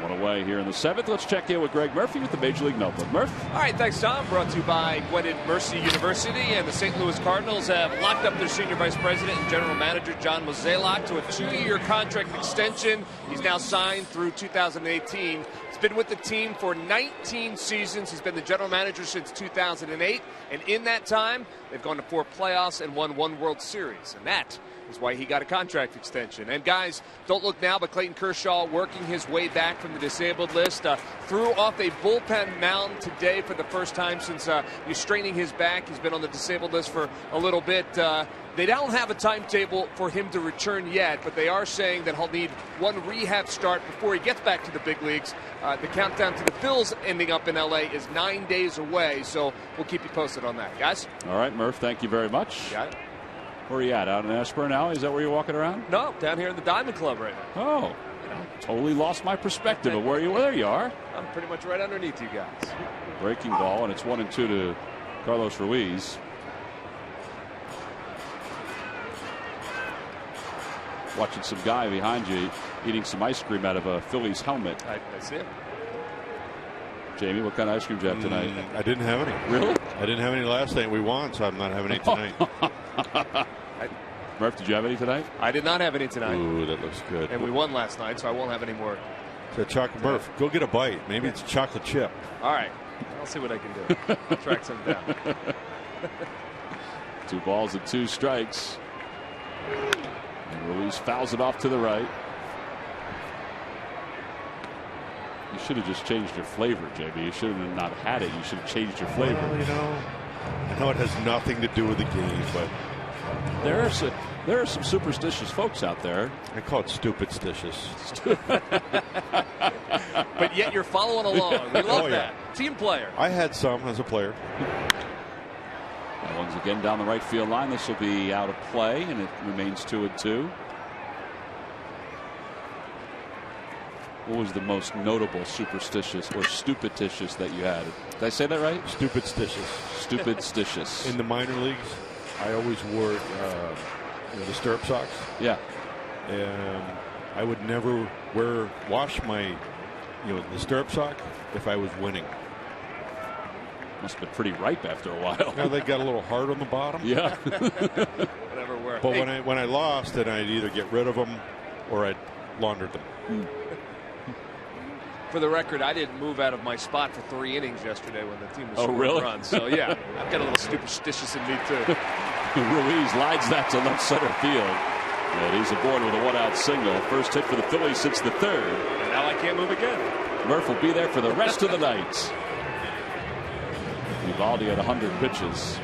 One away here in the 7th. Let's check in with Greg Murphy with the Major League Notebook. Murph? All right, thanks, Tom. Brought to you by Gwynedd Mercy University, and the St. Louis Cardinals have locked up their senior vice president and general manager, John Mozeliak, to a 2-year contract extension. He's now signed through 2018. He's been with the team for 19 seasons. He's been the general manager since 2008, and in that time, they've gone to 4 playoffs and won 1 World Series, and that is why he got a contract extension. And guys, don't look now, but Clayton Kershaw working his way back from the disabled list. Threw off a bullpen mound today for the first time since he's straining his back. He's been on the disabled list for a little bit. They don't have a timetable for him to return yet, but they are saying that he'll need 1 rehab start before he gets back to the big leagues. The countdown to the Phils ending up in L.A. is 9 days away, so we'll keep you posted on that, guys. All right, Murph, thank you very much. Got it. Where are you at? Out in Ashburn Alley? Is that where you're walking around? No, down here in the Diamond Club right now. Oh, totally lost my perspective of where you were. There you are. I'm pretty much right underneath you guys. Breaking ball, and it's 1-2 to Carlos Ruiz. Watching some guy behind you eating some ice cream out of a Phillies helmet. I see it. Jamie, what kind of ice cream did you have tonight? I didn't have any. Really? I didn't have any last night. We won, so I'm not having any tonight. Murph, did you have any tonight? I did not have any tonight. Ooh, that looks good. And we won last night, so I won't have any more. So chocolate Murph, go get a bite. Maybe it's a chocolate chip. All right. I'll see what I can do. I'll track some down. 2 balls and 2 strikes. And Ruiz fouls it off to the right. You should have just changed your flavor, JB. You should have not had it. You should have changed your flavor. Well, I know it has nothing to do with the game, but there are some superstitious folks out there. I call it stupid-stitious. But yet you're following along. We love that. Team player. I had some as a player. That one's again down the right field line. This will be out of play, and it remains 2-2. What was the most notable superstitious or stupiditious that you had? Did I say that right? Stupid-stitious. Stupid-stitious. In the minor leagues, I always wore the stirrup socks. Yeah. And I would never wash my the stirrup sock if I was winning. Must have been pretty ripe after a while. Now they got a little hard on the bottom. Yeah. Whatever worked. But when I lost, then I'd either get rid of them or I'd launder them. For the record, I didn't move out of my spot for 3 innings yesterday when the team was scoring really? runs. So yeah, I've got a little superstitious in me too. Ruiz lines that to left center field. And he's aboard with a 1-out single. First hit for the Phillies since the 3rd. And now I can't move again. Murph will be there for the rest of the night. Eovaldi at 100 pitches.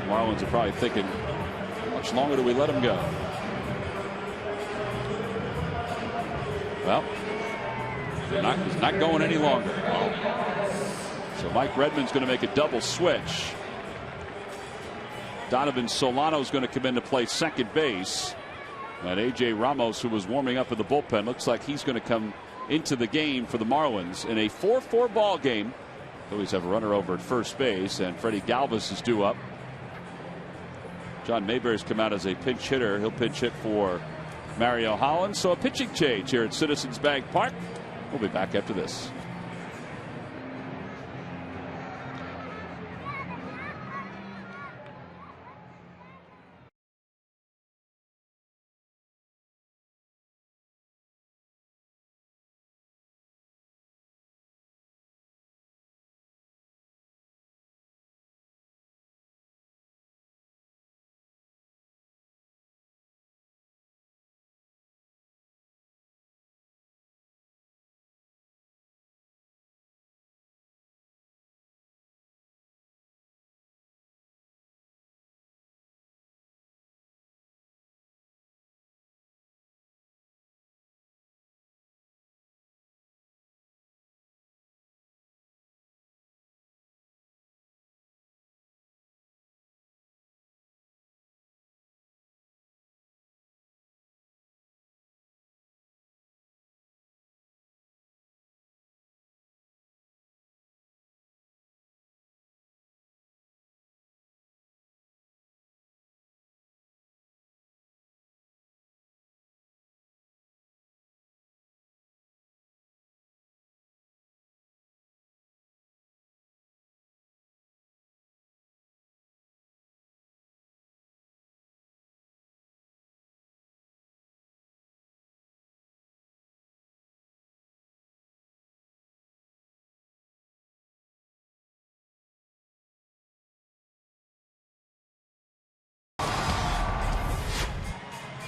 Marlins are probably thinking, how much longer do we let him go? Well, He's not going any longer. So Mike Redmond's going to make a double switch. Donovan Solano's going to come in to play second base. And A.J. Ramos, who was warming up in the bullpen, looks like he's going to come into the game for the Marlins in a 4-4 ball game. Phillies have a runner over at first base, and Freddie Galvis is due up. John Mayberry's come out as a pinch hitter. He'll pinch hit for Mario Holland. So a pitching change here at Citizens Bank Park. We'll be back after this.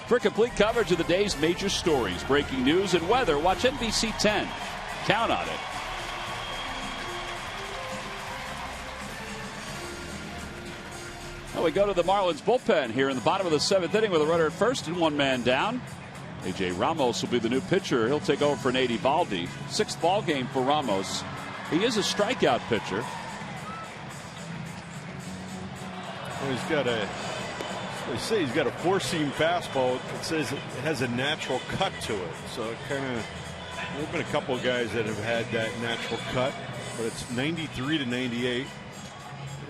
For complete coverage of the day's major stories, breaking news, and weather, watch NBC 10. Count on it. Well, we go to the Marlins bullpen here in the bottom of the 7th inning with a runner at first and one man down. A.J. Ramos will be the new pitcher. He'll take over for Nate Eovaldi. 6th ball game for Ramos. He is a strikeout pitcher. Well, he's got they say he's got a 4-seam fastball. It says it has a natural cut to it. So it kind of, there have been a couple of guys that have had that natural cut, but it's 93 to 98.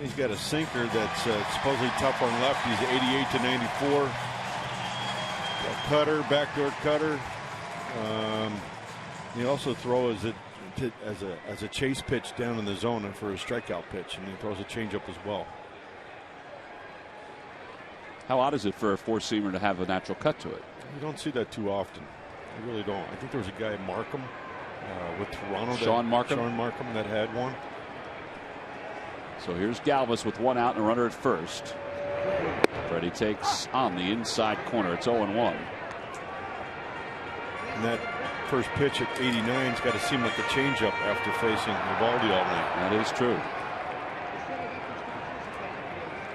He's got a sinker that's supposedly tough on lefties, 88 to 94. A cutter, backdoor cutter. He also throws it as a chase pitch down in the zone for a strikeout pitch, and he throws a changeup as well. How odd is it for a 4-seamer to have a natural cut to it? You don't see that too often. You really don't. I think there was a guy, Markham, with Toronto. Sean Markham that had one. So here's Galvis with one out and a runner at first. Freddie takes on the inside corner. It's 0-1. And that first pitch at 89's got to seem like a changeup after facing Eovaldi all night. That is true.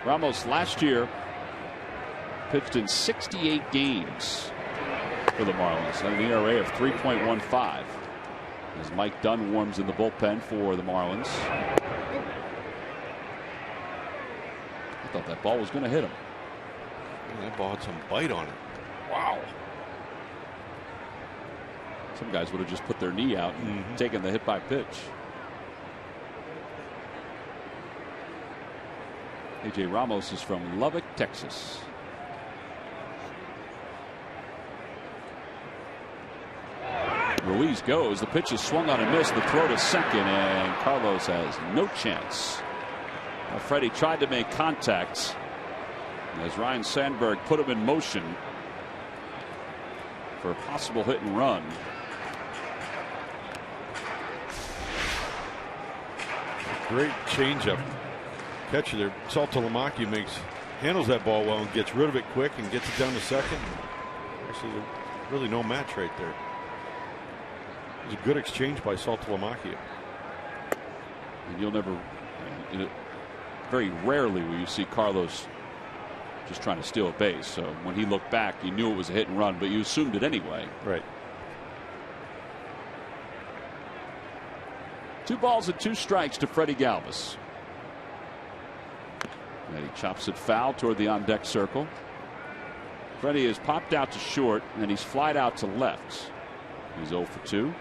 Ramos last year pitched in 68 games for the Marlins at an ERA of 3.15. As Mike Dunn warms in the bullpen for the Marlins. I thought that ball was going to hit him. Yeah, that ball had some bite on it. Wow. Some guys would have just put their knee out and taken the hit by pitch. A.J. Ramos is from Lubbock, Texas. Ruiz goes. The pitch is swung on and missed. The throw to second, and Carlos has no chance. Now, Freddie tried to make contact as Ryan Sandberg put him in motion for a possible hit and run. Great changeup catcher there. Saltalamacchia handles that ball well and gets rid of it quick and gets it down to second. Actually, really no match right there. It was a good exchange by Saltalamacchia. And you'll never, very rarely will you see Carlos just trying to steal a base. So when he looked back, you knew it was a hit and run, but you assumed it anyway. Right. 2-2 to Freddie Galvis. And he chops it foul toward the on-deck circle. Freddie is popped out to short, and he's flied out to left. He's 0 for 2.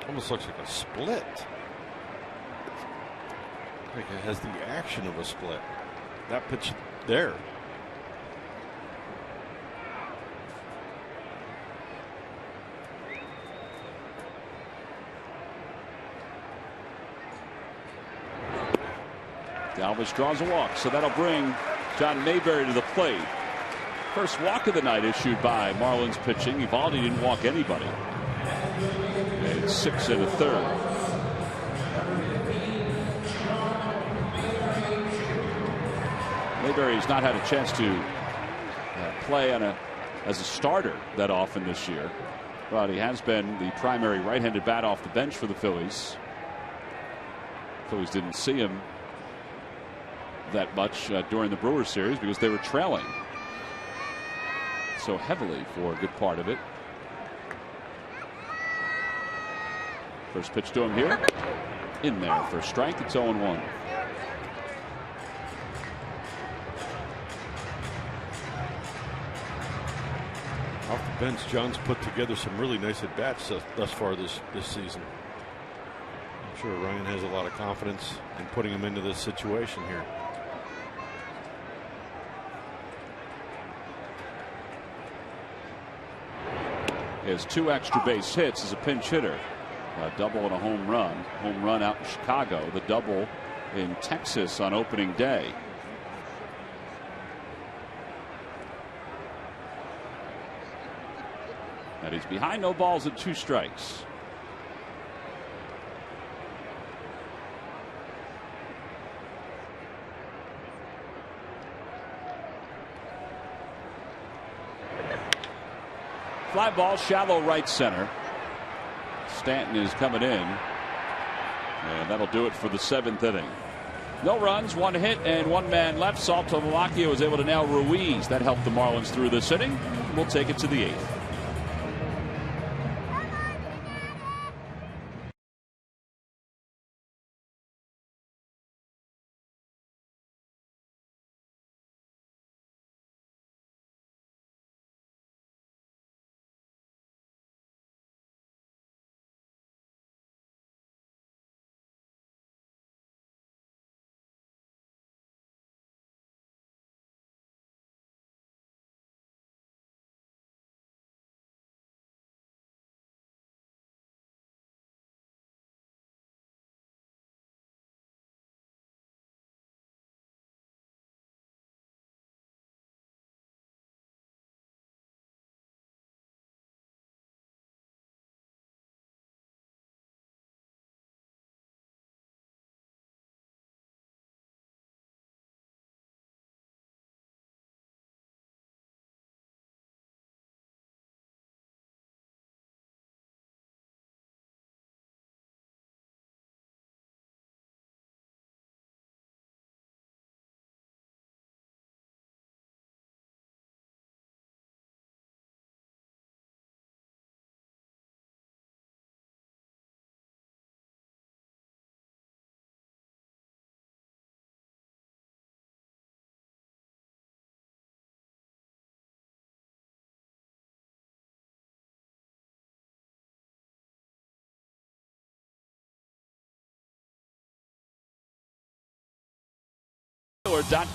Almost looks like a split. Like it has the action of a split. That pitch there. Galvis draws a walk, so that'll bring John Mayberry to the plate. First walk of the night issued by Marlins pitching. Evaldi didn't walk anybody. It's 6 1/3. Mayberry's not had a chance to play as a starter that often this year, but he has been the primary right-handed bat off the bench for the Phillies. Phillies didn't see him that much during the Brewers series because they were trailing so heavily for a good part of it. First pitch to him here. In there for a strike. It's 0-1. Off the bench, John's put together some really nice at-bats thus far this season. I'm sure Ryan has a lot of confidence in putting him into this situation here. He has 2 extra base hits as a pinch hitter. A double and a home run. Home run out in Chicago. The double in Texas on opening day. And he's behind, no balls and 2 strikes. Fly ball, shallow right center. Stanton is coming in, and that'll do it for the 7th inning. No runs, 1 hit, and 1 man left. Saltalamacchia was able to nail Ruiz. That helped the Marlins through this inning. We'll take it to the 8th.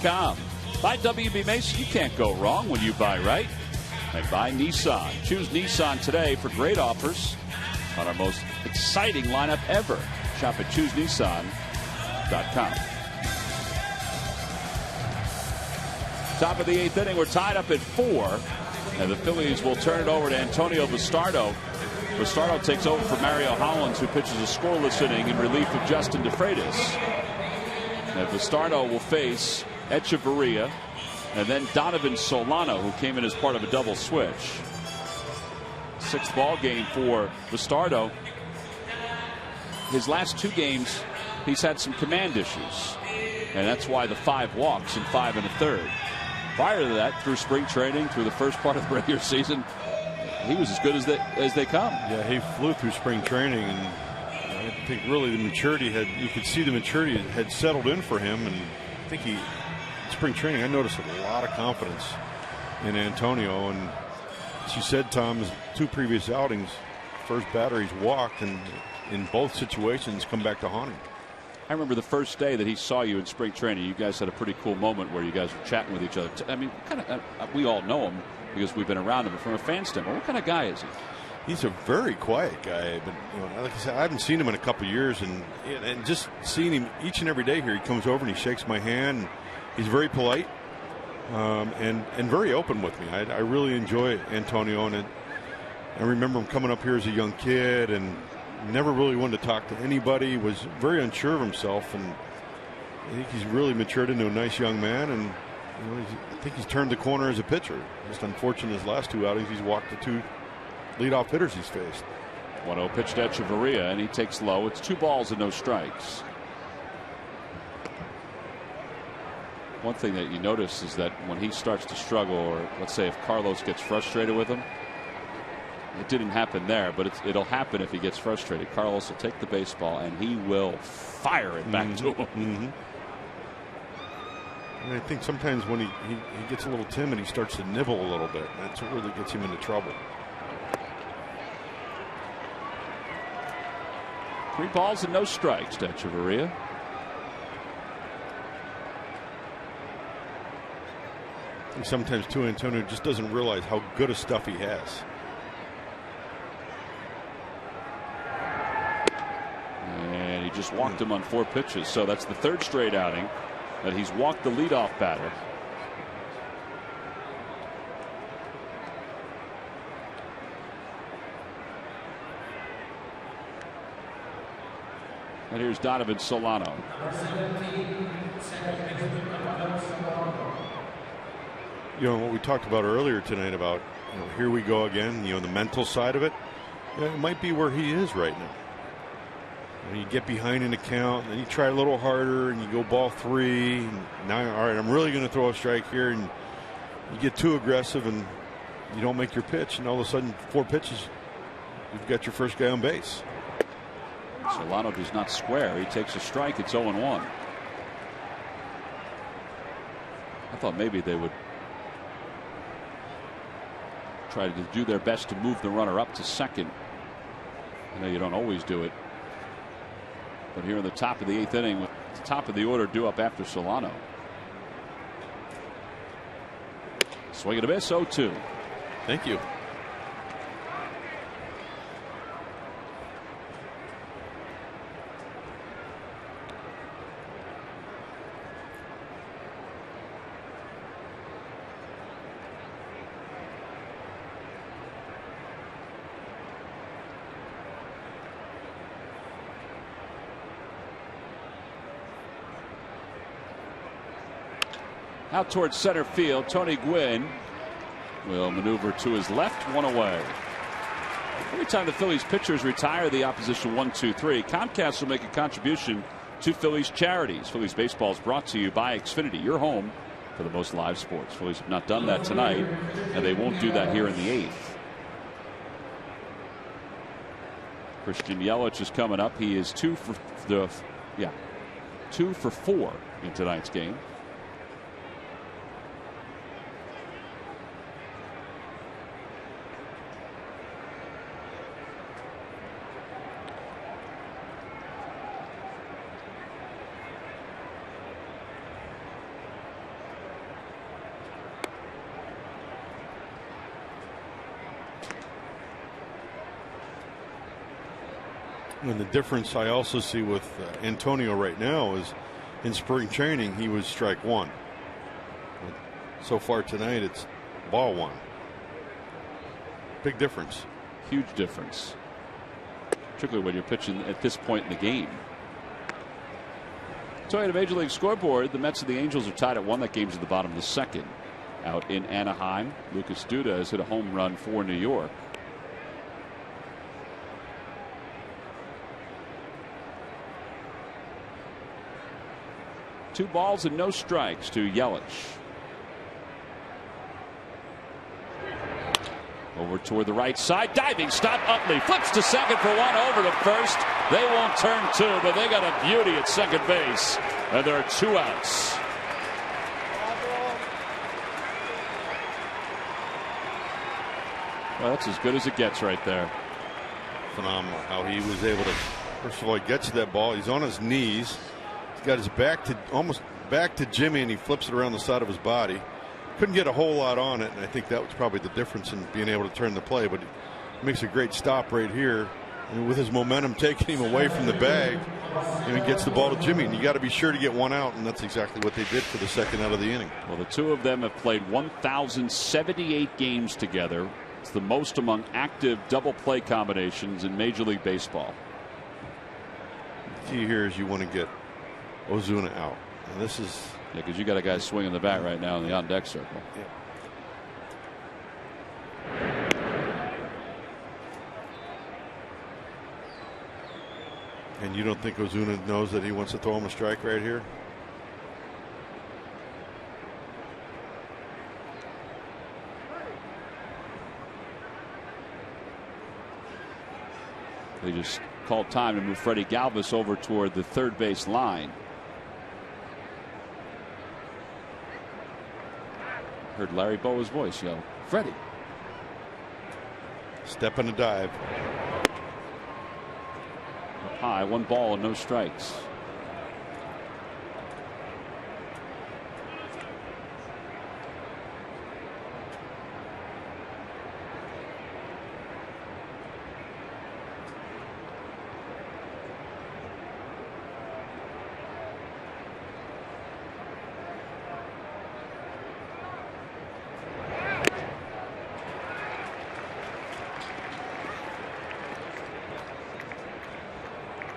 .com. Buy WB Mason. You can't go wrong when you buy right. And buy Nissan. Choose Nissan today for great offers on our most exciting lineup ever. Shop at ChooseNissan.com. Top of the 8th inning. We're tied up at 4. And the Phillies will turn it over to Antonio Bastardo. Bastardo takes over for Mario Hollins, who pitches a scoreless inning in relief of Justin DeFreitas. And Bastardo will face Echeverria and then Donovan Solano, who came in as part of a double switch. 6th ball game for Bastardo. his last 2 games, he's had some command issues. And that's why the 5 walks in 5 1/3. Prior to that, through spring training, through the first part of the regular season, he was as good as they come. Yeah, he flew through spring training, and I think really the maturity you could see the maturity had settled in for him. And I think spring training, I noticed a lot of confidence in Antonio. And as you said, Tom, his 2 previous outings, first batter he's walked, and in both situations come back to haunt him. I remember the first day that he saw you in spring training. You guys had a pretty cool moment where you guys were chatting with each other. I mean, we all know him because we've been around him. But from a fan standpoint, what kind of guy is he? He's a very quiet guy, but like I said, I haven't seen him in a couple of years, and just seeing him each and every day here, he comes over and he shakes my hand. And he's very polite and very open with me. I really enjoy Antonio, and I remember him coming up here as a young kid and never really wanted to talk to anybody. Was very unsure of himself, and I think he's really matured into a nice young man. And I think he's turned the corner as a pitcher. Just unfortunate his last 2 outings, he's walked the 2 leadoff hitters he's faced. 1-0 pitch to Echeverria, and he takes low. It's 2 balls and no strikes. One thing that you notice is that when he starts to struggle, or let's say if Carlos gets frustrated with him, it didn't happen there, but it'll happen if he gets frustrated. Carlos will take the baseball and he will fire it back to him. And I think sometimes when he gets a little timid, he starts to nibble a little bit. That's what really gets him into trouble. 3 balls and no strikes to Echeverria. I think sometimes too, Antonio just doesn't realize how good a stuff he has. And he just walked him on 4 pitches, so that's the 3rd straight outing that he's walked the leadoff batter. And here's Donovan Solano. What we talked about earlier tonight about here we go again, the mental side of it. It might be where he is right now. You get behind in the count, and then you try a little harder, and you go ball 3. And now, all right, I'm really going to throw a strike here, and you get too aggressive, and you don't make your pitch, and all of a sudden, 4 pitches, you've got your first guy on base. Solano does not square. He takes a strike. It's 0-1. I thought maybe they would try to do their best to move the runner up to second. I know you don't always do it, but here in the top of the 8th inning with the top of the order due up after Solano. Swing and a miss, 0-2. Thank you. Out towards center field, Tony Gwynn will maneuver to his left, 1 away. Every time the Phillies pitchers retire the opposition 1-2-3, Comcast will make a contribution to Phillies charities. Phillies baseball is brought to you by Xfinity, your home for the most live sports. Phillies have not done that tonight, and they won't do that here in the 8th. Christian Yelich is coming up. He is 2 for 4 in tonight's game. And the difference I also see with Antonio right now is in spring training he was strike 1. But so far tonight it's ball 1. Big difference. Huge difference, particularly when you're pitching at this point in the game. So at a Major League scoreboard, the Mets and the Angels are tied at 1. That game's at the bottom of the 2nd. Out in Anaheim, Lucas Duda has hit a home run for New York. 2 balls and no strikes to Yelich. Over toward the right side, diving stop. Utley flips to second for 1, over to first. They won't turn 2, but they got a beauty at second base, and there are 2 outs. Well, that's as good as it gets right there. Phenomenal how he was able to, first of all, he gets to that ball. He's on his knees. He's got his back to, almost back to Jimmy, and he flips it around the side of his body. Couldn't get a whole lot on it, and I think that was probably the difference in being able to turn the play. But he makes a great stop right here, and with his momentum taking him away from the bag, and he gets the ball to Jimmy. And you got to be sure to get 1 out, and that's exactly what they did for the second out of the inning. Well, the 2 of them have played 1,078 games together. It's the most among active double play combinations in Major League Baseball. The key here is you want to get Ozuna out. And this is. Yeah, because you got a guy swinging the bat right now in the on deck circle. Yeah. And you don't think Ozuna knows that he wants to throw him a strike right here? They just called time to move Freddie Galvis over toward the third base line. Heard Larry Bowa's voice yell, "Freddie." Step and a dive. Up high, 1 ball and no strikes.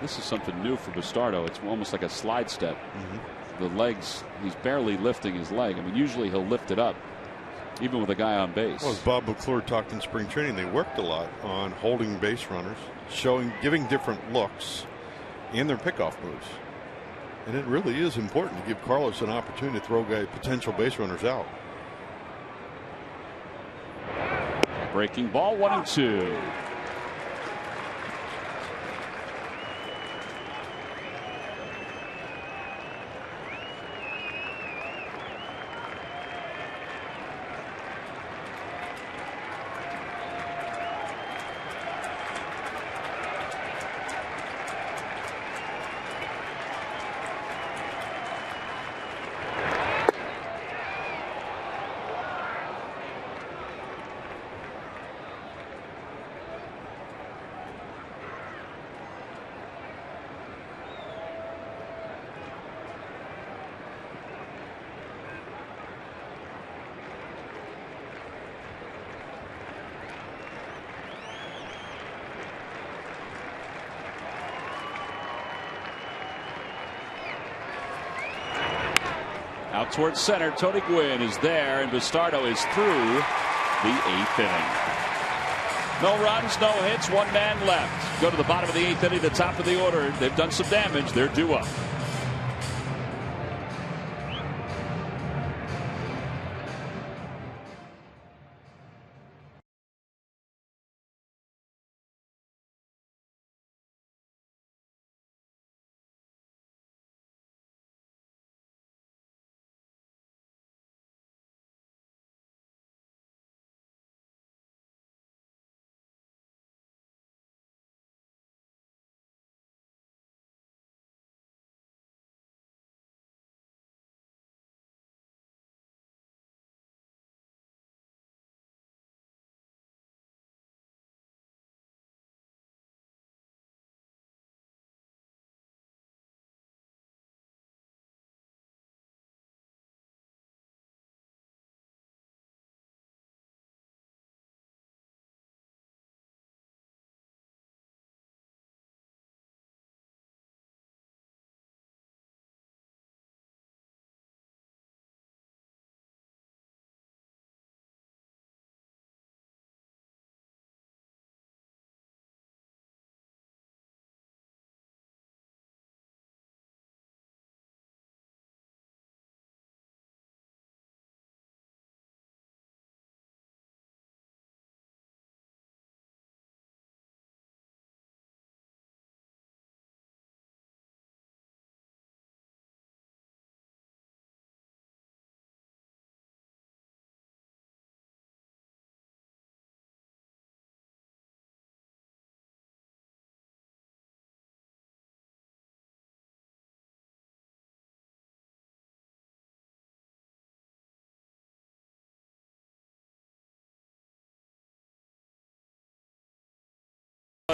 This is something new for Bastardo. It's almost like a slide step. The legs, he's barely lifting his leg. I mean, usually he'll lift it up, even with a guy on base. Well, as Bob McClure talked in spring training, they worked a lot on holding base runners, giving different looks in their pickoff moves. And it really is important to give Carlos an opportunity to throw potential base runners out. Breaking ball, 1-2. Out towards center, Tony Gwynn is there, and Bastardo is through the 8th inning. No runs, no hits, 1 man left. Go to the bottom of the 8th inning, the top of the order. They've done some damage. They're due up.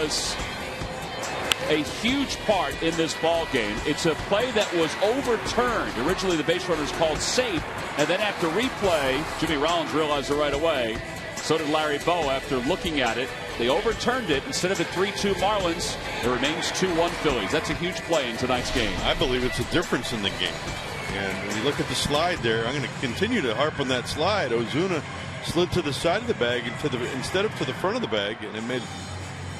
was a huge part in this ball game. It's a play that was overturned. Originally, the base runner was called safe, and then after replay, Jimmy Rollins realized it right away. So did Larry Bow after looking at it. They overturned it. Instead of a 3-2 Marlins, it remains 2-1 Phillies. That's a huge play in tonight's game. I believe it's a difference in the game. And when you look at the slide there, I'm going to continue to harp on that slide. Ozuna slid to the side of the bag instead of to the front of the bag, and it made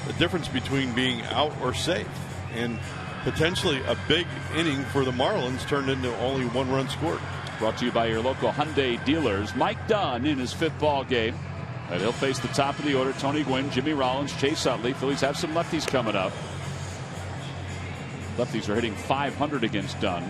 a difference between being out or safe. And potentially a big inning for the Marlins turned into only 1 run scored. Brought to you by your local Hyundai dealers. Mike Dunn in his 5th ball game. And he'll face the top of the order. Tony Gwynn, Jimmy Rollins, Chase Utley. Phillies have some lefties coming up. Lefties are hitting .500 against Dunn.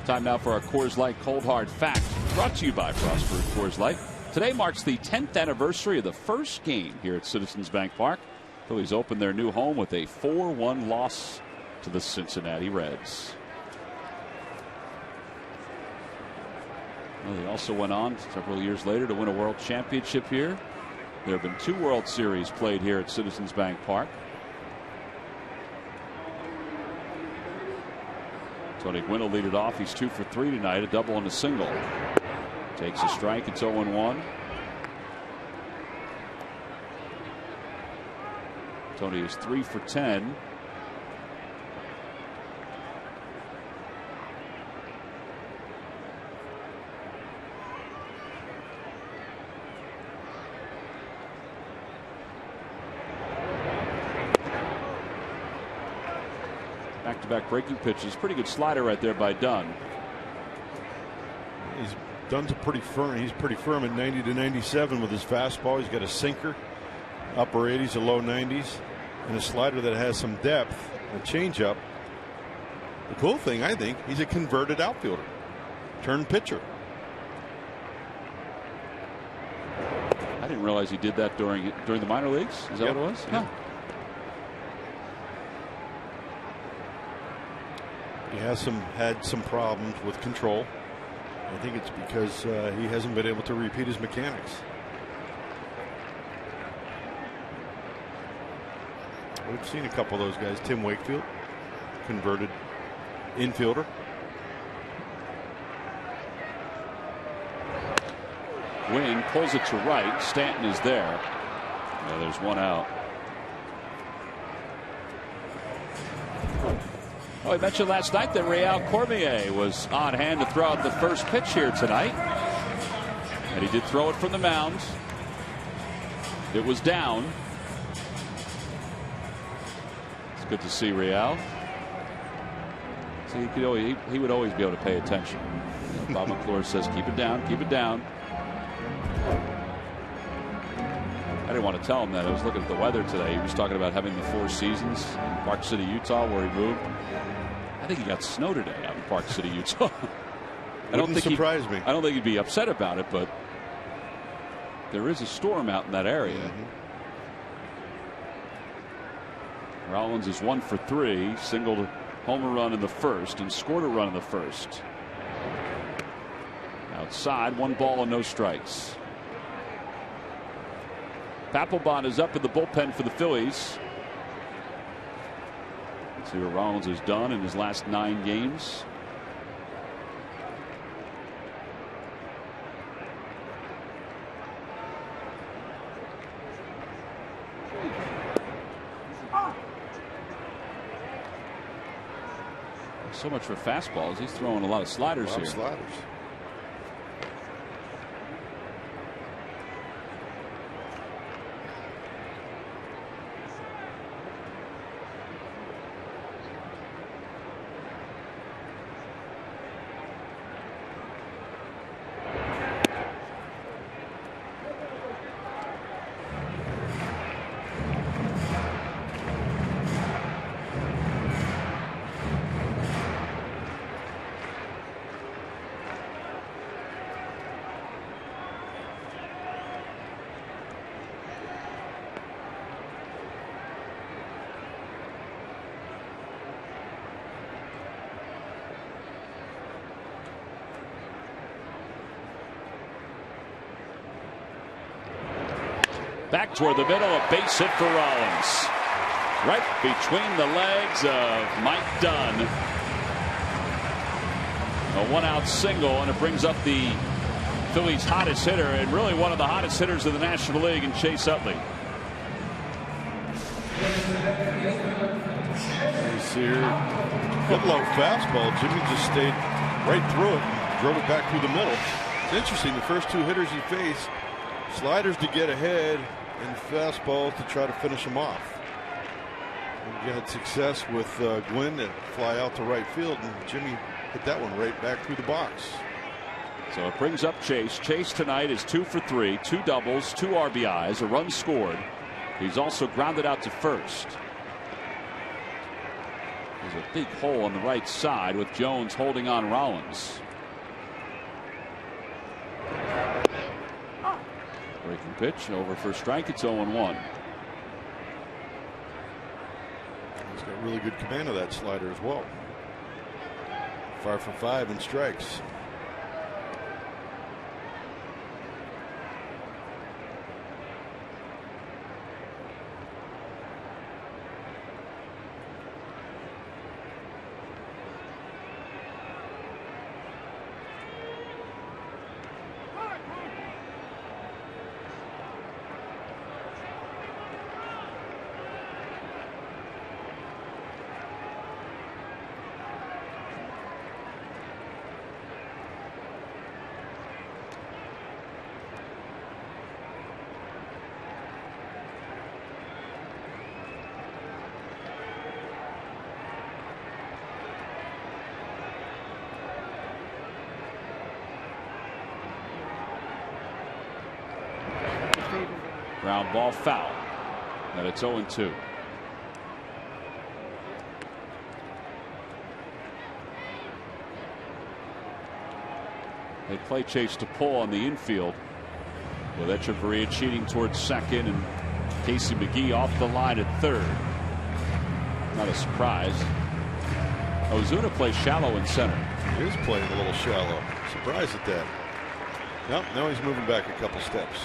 Time now for our Coors Light Cold Hard Fact. Brought to you by Frostproof Coors Light. Today marks the 10th anniversary of the first game here at Citizens Bank Park. Phillies opened their new home with a 4-1 loss to the Cincinnati Reds. Well, they also went on several years later to win a world championship here. There have been 2 World Series played here at Citizens Bank Park. Tony Gwynn will lead it off. He's 2 for 3 tonight, a double and a single. Takes a strike. It's 0-1. Tony is 3 for 10. Back-to-back breaking pitches. Pretty good slider right there by Dunn. Dunn's pretty firm. He's pretty firm at 90 to 97 with his fastball. He's got a sinker, upper 80s to low 90s, and a slider that has some depth, a changeup. The cool thing, I think, he's a converted outfielder, turned pitcher. I didn't realize he did that during the minor leagues. Is that what it was? Yeah. He has had some problems with control. I think it's because he hasn't been able to repeat his mechanics. We've seen a couple of those guys. Tim Wakefield, converted infielder. Wing pulls it to right. Stanton is there. Yeah, there's 1 out. Oh, I mentioned last night that Real Cormier was on hand to throw out the first pitch here tonight. And he did throw it from the mound. It was down. It's good to see Real. See, he would always be able to pay attention. Bob McClure says, keep it down, keep it down. I didn't want to tell him that. I was looking at the weather today. He was talking about having the 4 seasons in Park City, Utah, where he moved. I think he got snow today out in Park City, Utah. I don't think surprise me. I don't think he'd be upset about it, but there is a storm out in that area. Rollins is 1 for 3, singled homer run in the first and scored a run in the first. Outside, 1 ball and no strikes. Papelbon is up in the bullpen for the Phillies. Let's see what Rollins has done in his last 9 games. So much for fastballs. He's throwing a lot of sliders here. Sliders. Back toward the middle, a base hit for Rollins. Right between the legs of Mike Dunn. A 1-out single, and it brings up the Phillies' hottest hitter, and really one of the hottest hitters of the National League, in Chase Utley. You see here, good low fastball. Jimmy just stayed right through it and drove it back through the middle. It's interesting, the first two hitters he faced, sliders to get ahead and fastballs to try to finish him off. He had success with Gwynn to fly out to right field, and Jimmy hit that one right back through the box. So it brings up Chase. Chase tonight is 2 for 3, 2 doubles, 2 RBIs, a run scored. He's also grounded out to first. There's a big hole on the right side with Jones holding on Rollins. Breaking pitch over for strike. It's 0-1. He's got really good command of that slider as well. 5 for 5 in strikes. Ground ball foul. And it's 0-2. They play Chase to pull on the infield, with Echeverria cheating towards second and Casey McGee off the line at third. Not a surprise. Ozuna plays shallow in center. He is playing a little shallow. Surprised at that. Nope, now he's moving back a couple steps.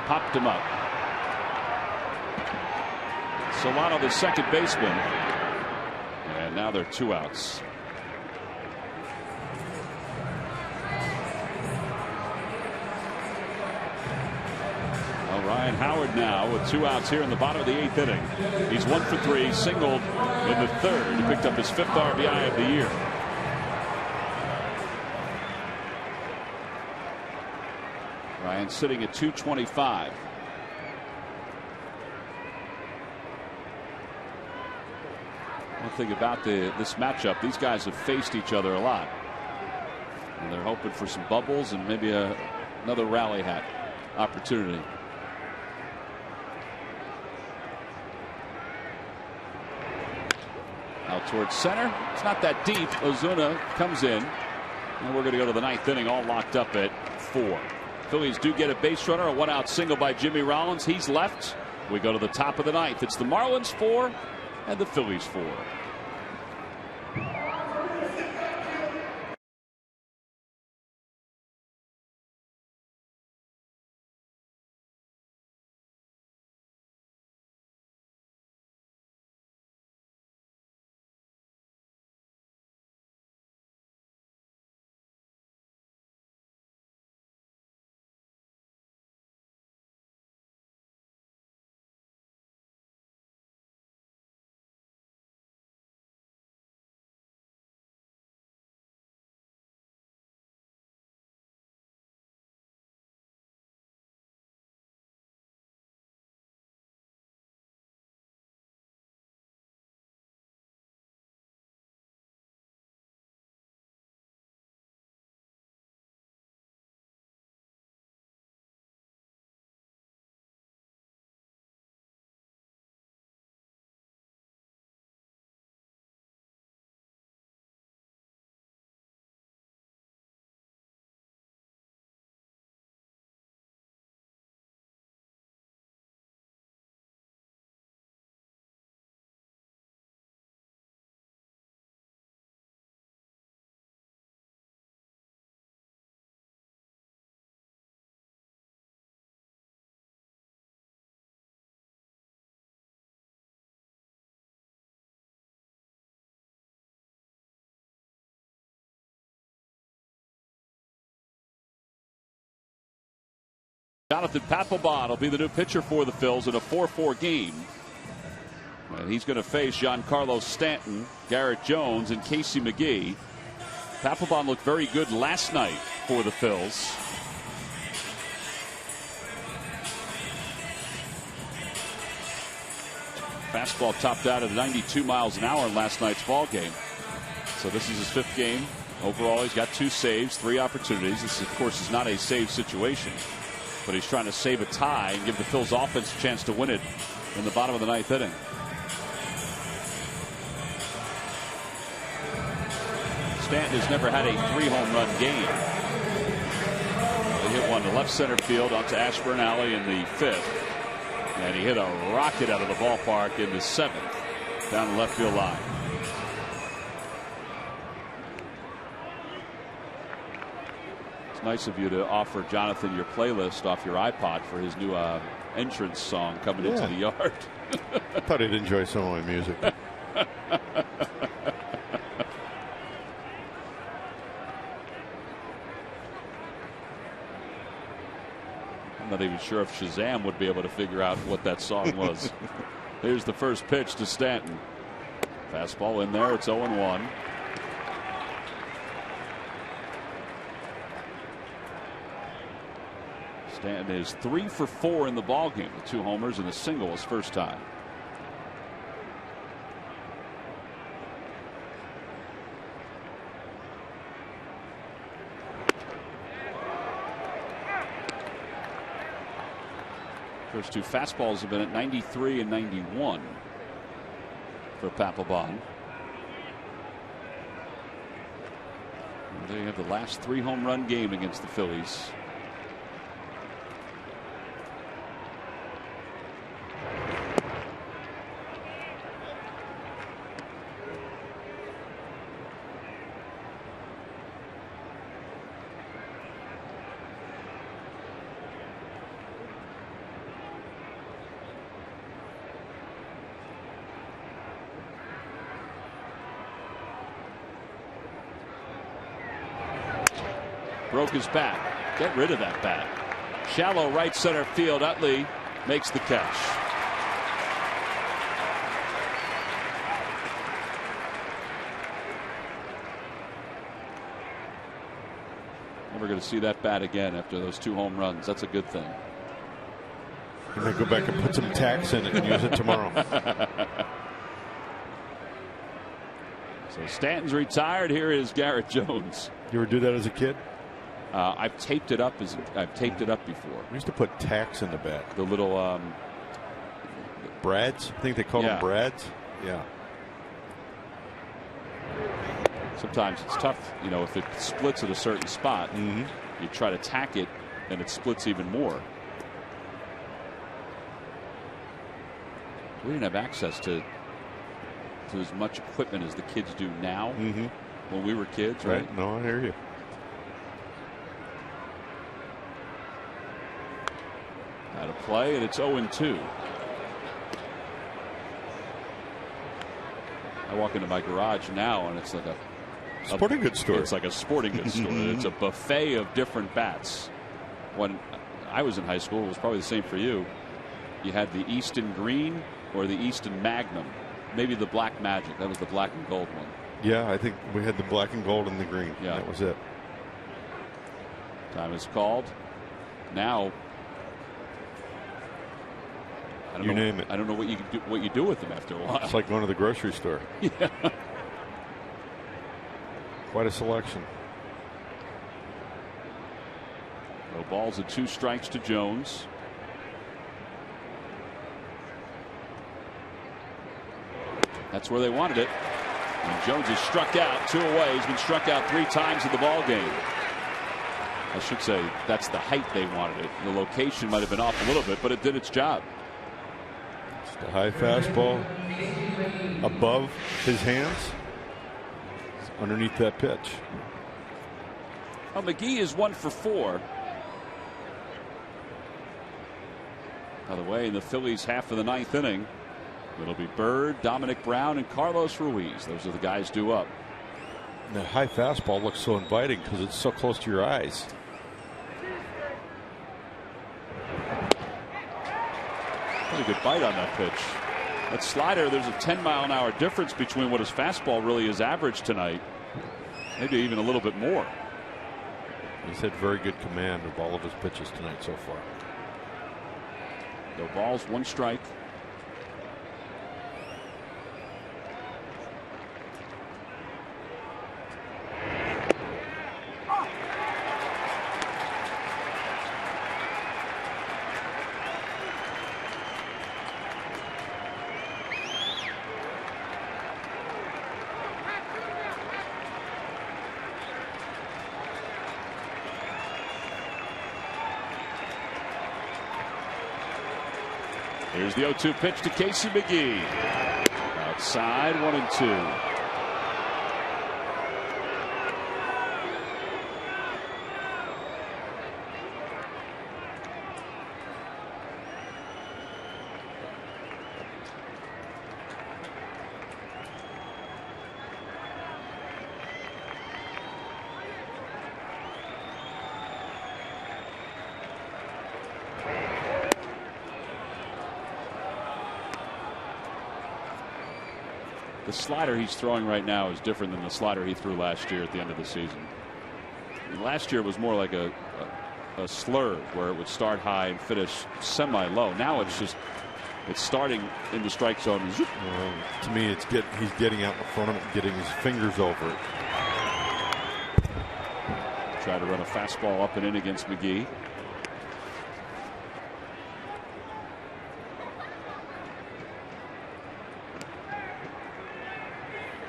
Popped him up. Solano, the second baseman. And now they're 2 outs. Well, Ryan Howard now with 2 outs here in the bottom of the 8th inning. He's 1 for 3, singled in the 3rd. He picked up his 5th RBI of the year. Ryan sitting at 225. One thing about this matchup, these guys have faced each other a lot, and they're hoping for some bubbles and maybe another rally hat opportunity. Out towards center. It's not that deep. Ozuna comes in, and we're going to go to the 9th inning, all locked up at 4. Phillies do get a base runner, a 1-out single by Jimmy Rollins. He's left. We go to the top of the 9th. It's the Marlins 4 and the Phillies 4. Jonathan Papelbon will be the new pitcher for the Phils in a 4-4 game. And he's going to face Giancarlo Stanton, Garrett Jones, and Casey McGee. Papelbon looked very good last night for the Phils. Fastball topped out at 92 miles an hour in last night's ball game. So this is his 5th game. Overall, he's got 2 saves, 3 opportunities. This, of course, is not a save situation. But he's trying to save a tie and give the Phils offense a chance to win it in the bottom of the 9th inning. Stanton has never had a 3-home run game. He hit one to left center field onto Ashburn Alley in the 5th. And he hit a rocket out of the ballpark in the 7th down the left field line. It's nice of you to offer Jonathan your playlist off your iPod for his new entrance song coming into the yard. I thought he'd enjoy some of my music. I'm not even sure if Shazam would be able to figure out what that song was. Here's the first pitch to Stanton. Fastball in there. It's 0-1. Stanton is 3 for 4 in the ball game with 2 homers and a single his first time. First 2 fastballs have been at 93 and 91 for Papelbon. They have the last 3 home run game against the Phillies. Broke his bat. Get rid of that bat. Shallow right center field. Utley makes the catch. Never going to see that bat again after those 2 home runs. That's a good thing. I'm going to go back and put some tacks in it and use it tomorrow. So Stanton's retired. Here is Garrett Jones. You ever do that as a kid? I've taped it up before. We used to put tacks in the bat. The little brads. I think they call them brads. Yeah. Sometimes it's tough, you know, if it splits at a certain spot, you try to tack it and it splits even more. We didn't have access to as much equipment as the kids do now when we were kids, right? No, I hear you. Out of play, and it's 0-2. I walk into my garage now, and it's like a sporting goods store. It's like a sporting goods store. It's a buffet of different bats. When I was in high school, it was probably the same for you. You had the Easton Green or the Easton Magnum. Maybe the Black Magic. That was the black and gold one. Yeah, I think we had the black and gold and the green. Yeah, that was it. Time is called. Now, name it. I don't know what you do with them after a while. It's like going to the grocery store. Yeah. Quite a selection. No balls and 2 strikes to Jones. That's where they wanted it. And Jones is struck out 2 away. He's been struck out 3 times in the ball game. I should say that's the height they wanted it. The location might have been off a little bit, but it did its job. Just a high fastball above his hands. It's underneath that pitch. Well, McGee is 1 for 4. By the way, in the Phillies half of the 9th inning, it'll be Bird, Dominic Brown, and Carlos Ruiz. Those are the guys due up. And that high fastball looks so inviting because it's so close to your eyes. That's a good bite on that pitch. That slider, there's a 10-mile-an-hour difference between what his fastball really is average tonight. Maybe even a little bit more. He's had very good command of all of his pitches tonight so far. No balls, 1 strike. Here's the 0-2 pitch to Casey McGee. Outside, 1-2. The slider he's throwing right now is different than the slider he threw last year at the end of the season. Last year was more like a slur where it would start high and finish semi-low. Now it's starting in the strike zone. To me, he's getting out in front of it and getting his fingers over it. Try to run a fastball up and in against McGee.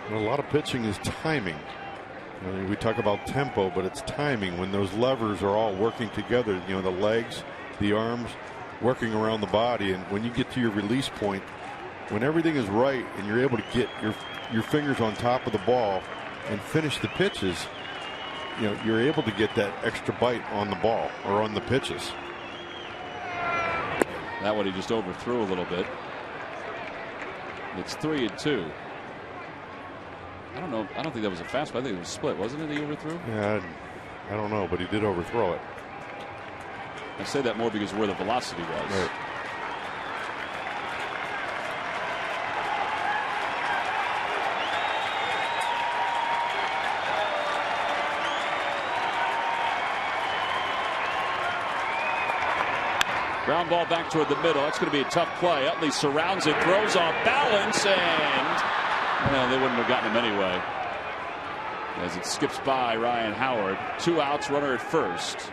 A lot of pitching is timing. I mean, we talk about tempo, but it's timing. When those levers are all working together, the legs, the arms, working around the body, and when you get to your release point, when everything is right and you're able to get your fingers on top of the ball and finish the pitches, you're able to get that extra bite on the ball or on the pitches. That one he just overthrew a little bit. It's 3-2. I don't know. I don't think that was a fastball. I think it was a split, wasn't it? He overthrew? Yeah, I don't know, but he did overthrow it. I say that more because of where the velocity was. Right. Ground ball back toward the middle. That's going to be a tough play. Utley surrounds it, throws off balance, and they wouldn't have gotten him anyway. As it skips by Ryan Howard. 2 outs, runner at first.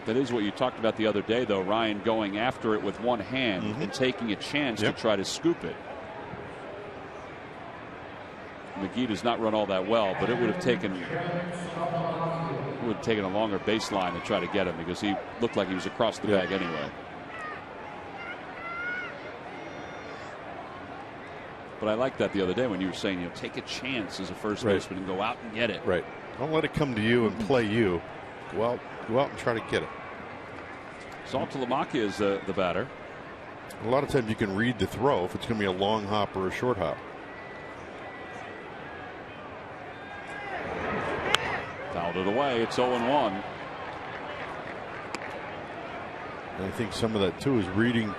That is what you talked about the other day, though, Ryan going after it with one hand and taking a chance to try to scoop it. McGee does not run all that well, but it would have taken a longer baseline to try to get him because he looked like he was across the bag anyway. But I liked that the other day when you were saying, take a chance as a first baseman and go out and get it. Right. Don't let it come to you and play you. Go out and try to get it. Saltalamacchia is the batter. A lot of times you can read the throw if it's going to be a long hop or a short hop. Fouled it away. It's 0-1. And I think some of that too is reading,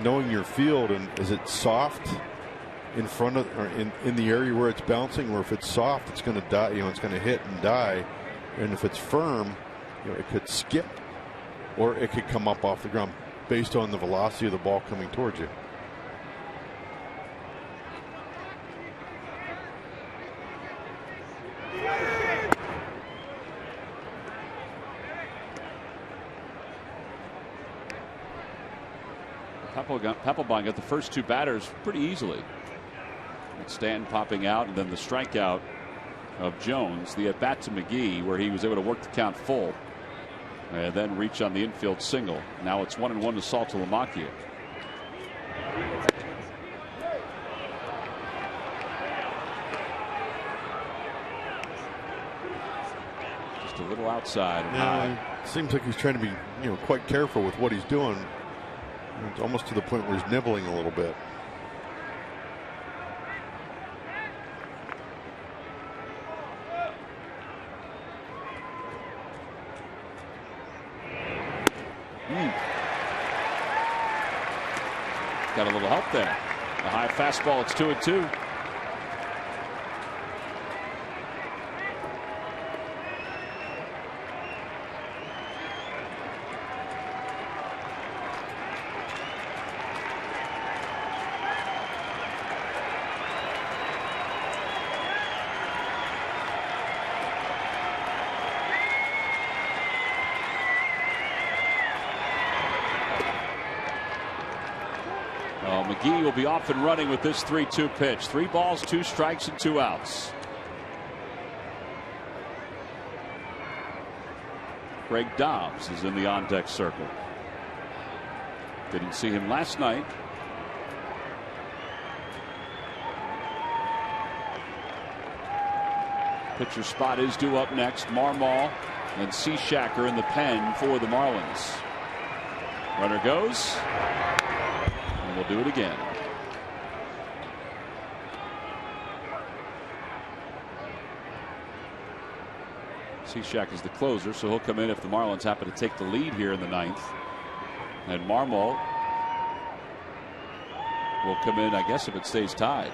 knowing your field, and is it soft in front of or in the area where it's bouncing, or if it's soft, it's going to die. It's going to hit and die, and if it's firm, it could skip, or it could come up off the ground based on the velocity of the ball coming towards you. Papelbon got the first 2 batters pretty easily. Stanton popping out, and then the strikeout of Jones. The at bat to McGee, where he was able to work the count full and then reach on the infield single. Now it's 1-1 to Saltalamacchia. Just a little outside and high. Seems like he's trying to be quite careful with what he's doing. It's almost to the point where he's nibbling a little bit. Got a little help there. A high fastball. It's 2-2. McGee will be off and running with this 3-2 pitch. 3 balls, 2 strikes, and 2 outs. Greg Dobbs is in the on-deck circle. Didn't see him last night. Pitcher spot is due up next. Marmol and Cishak in the pen for the Marlins. Runner goes. And we'll do it again. Cishak is the closer, so he'll come in if the Marlins happen to take the lead here in the 9th. And Marmol will come in, I guess, if it stays tied.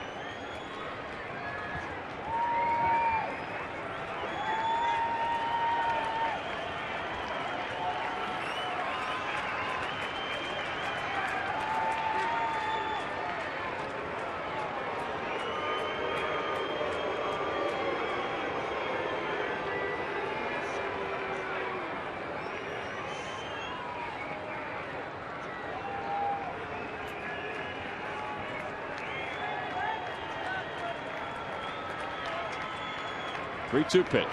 Three-two pitch.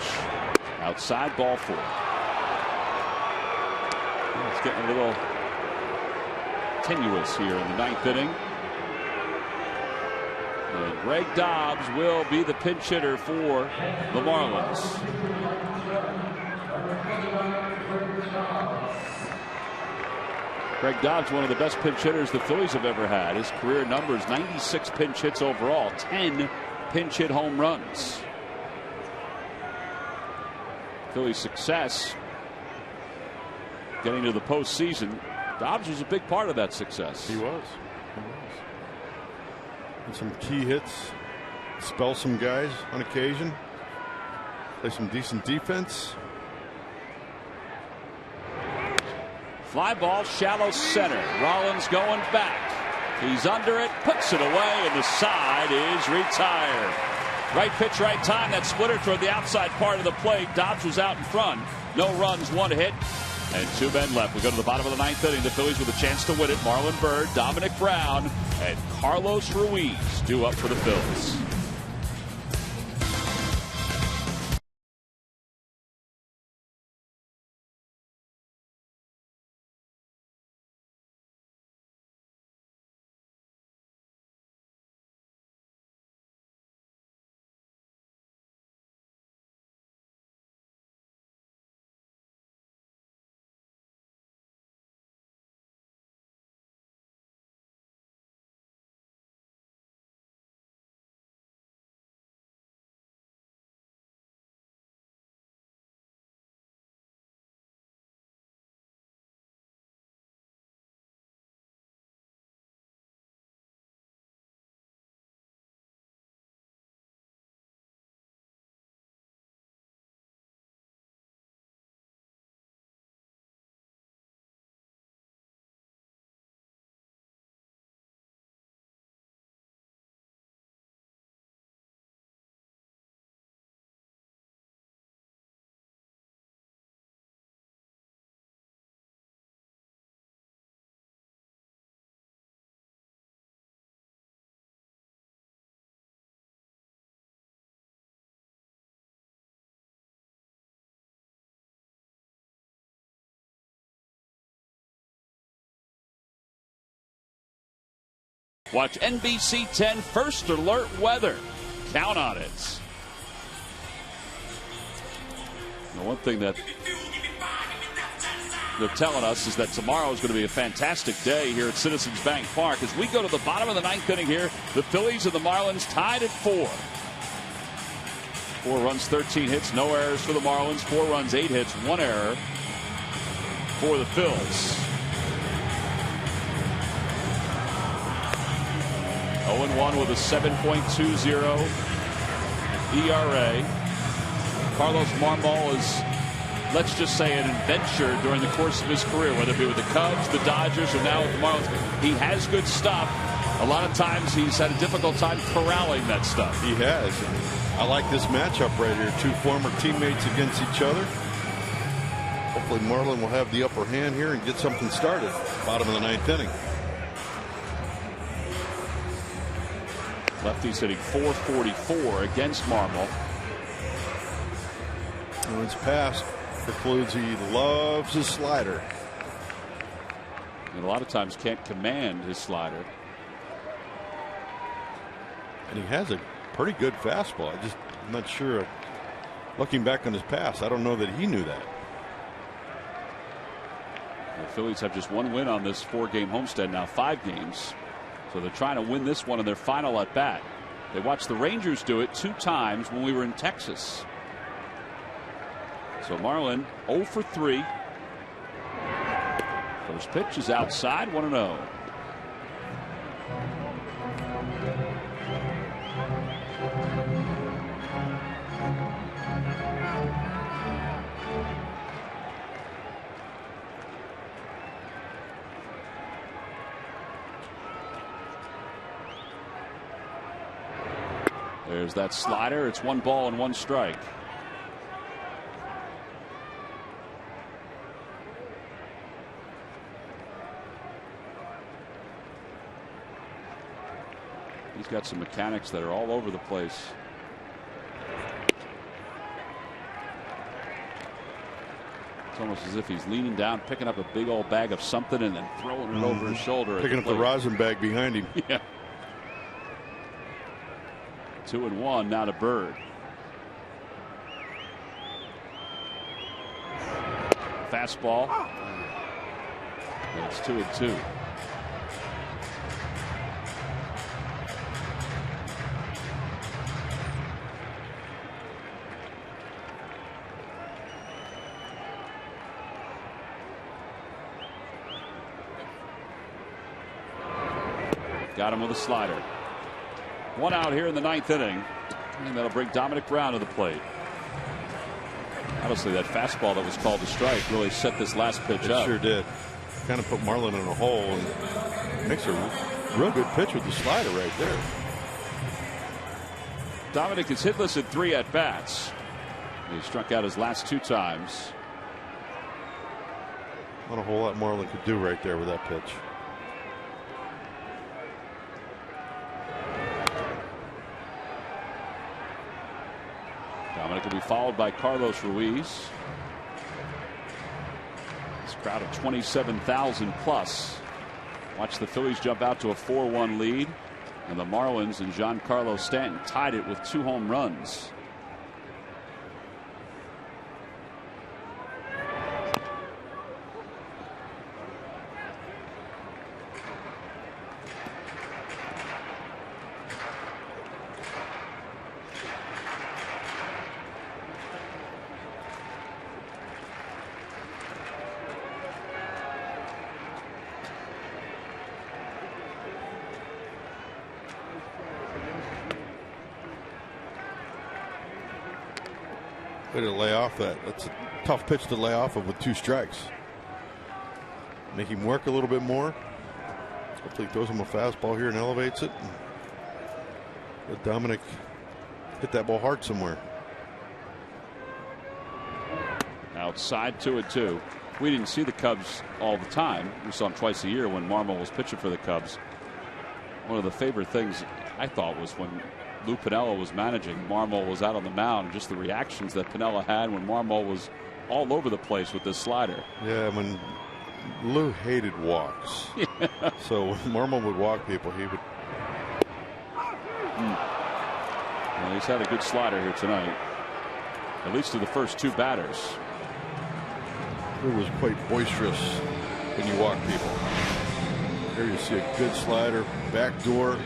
Outside, ball 4. It's getting a little tenuous here in the 9th inning. And Greg Dobbs will be the pinch hitter for the Marlins. Greg Dobbs, one of the best pinch hitters the Phillies have ever had. His career numbers 96 pinch hits overall, 10 pinch hit home runs. Phillies' success getting to the postseason, Dobbs was a big part of that success. He was. And some key hits, spell some guys on occasion, play some decent defense. Fly ball, shallow center. Rollins going back. He's under it, puts it away, and the side is retired. Right pitch, right time. That splitter toward the outside part of the plate. Dobbs was out in front. No runs, 1 hit, and 2 men left. We go to the bottom of the 9th inning. The Phillies with a chance to win it. Marlon Byrd, Dominic Brown, and Carlos Ruiz due up for the Phillies. Watch NBC 10 First Alert Weather. Count on it. The one thing that they're telling us is that tomorrow is going to be a fantastic day here at Citizens Bank Park. As we go to the bottom of the 9th inning here, the Phillies and the Marlins tied at 4. 4 runs, 13 hits, no errors for the Marlins. 4 runs, 8 hits, 1 error for the Phillies. 0-1 with a 7.20 ERA. Carlos Marmol is, let's just say, an adventure during the course of his career, whether it be with the Cubs, the Dodgers, or now with the Marlins. He has good stuff. A lot of times he's had a difficult time corralling that stuff. He has. I like this matchup right here. Two former teammates against each other. Hopefully Marlin will have the upper hand here and get something started. Bottom of the 9th inning. Lefty's hitting .444 against Marmol. And his past precludes he loves his slider. And a lot of times can't command his slider. And he has a pretty good fastball. I'm not sure. Looking back on his past, I don't know that he knew that. The Phillies have just one win on this 4-game homestead now, 5 games. So they're trying to win this one in their final at bat. They watched the Rangers do it 2 times when we were in Texas. So Marlin 0 for 3. First pitch is outside, 1-0. There's that slider. It's 1 ball and 1 strike. He's got some mechanics that are all over the place. It's almost as if he's leaning down, picking up a big old bag of something and then throwing it over his shoulder. Picking up the rosin bag behind him. Yeah. 2-1 now to Bird. Fastball. And it's 2-2. Got him with a slider. 1 out here in the 9th inning. And that'll bring Dominic Brown to the plate. Honestly, that fastball that was called a strike really set this last pitch up. It sure did. Kind of put Marlin in a hole and makes a real good pitch with the slider right there. Dominic is hitless in 3 at-bats. He struck out his last 2 times. Not a whole lot Marlin could do right there with that pitch. Dominic will be followed by Carlos Ruiz. This crowd of 27,000 plus. Watch the Phillies jump out to a 4-1 lead. And the Marlins and Giancarlo Stanton tied it with 2 home runs. Way to lay off that. That's a tough pitch to lay off of with 2 strikes. Make him work a little bit more. Hopefully he throws him a fastball here and elevates it. And let Dominic hit that ball hard somewhere. Outside 2-2. We didn't see the Cubs all the time. We saw them twice a year when Marmol was pitching for the Cubs. One of the favorite things I thought was when Lou Piniella was managing, Marmol was out on the mound, and just the reactions that Piniella had when Marmol was all over the place with this slider. Yeah, when Lou hated walks. Yeah. So when Marmol would walk people, he would. Well, he's had a good slider here tonight, at least to the first 2 batters. It was quite boisterous when you walk people. Here you see a good slider, backdoor.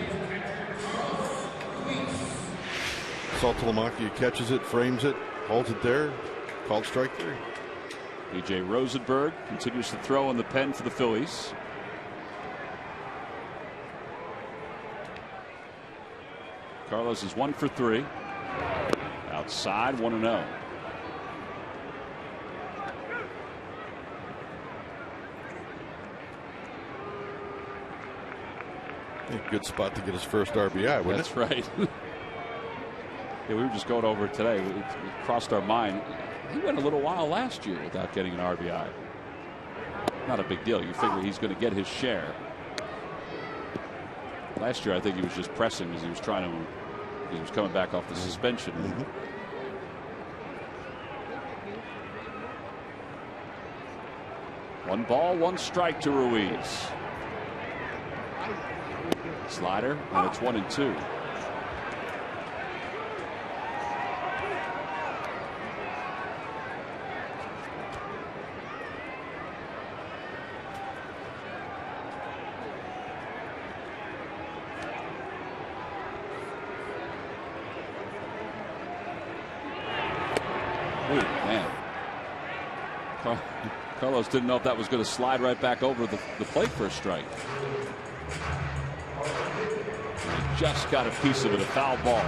Saltalamacchia catches it, frames it, holds it there. Called strike 3. B.J. Rosenberg continues to throw in the pen for the Phillies. Carlos is 1 for 3. Outside, 1-0. Good spot to get his first RBI, wasn't That's right. Yeah, we were just going over it today. It crossed our mind. He went a little while last year without getting an RBI. Not a big deal. You figure he's going to get his share. Last year, I think he was just pressing as he was trying to. He was coming back off the suspension. One ball, one strike to Ruiz. Slider, and it's 1-2. Man. Carlos didn't know if that was going to slide right back over the plate for a strike. He just got a piece of it, a foul ball.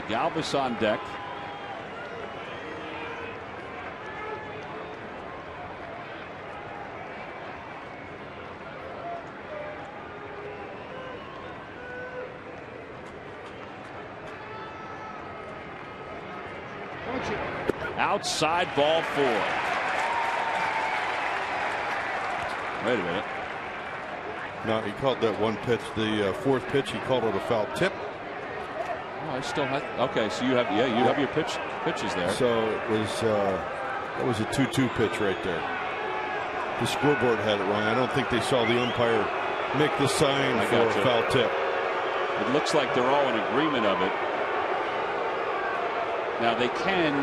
Galvis on deck. Outside, ball 4. Wait a minute. No, he called that one pitch, the fourth pitch, he called it a foul tip. I still have. Okay, so you have your pitches there. So it was that was a 2-2 pitch right there. The scoreboard had it wrong. I don't think they saw the umpire make the sign for a foul tip. It looks like they're all in agreement of it. Now they can,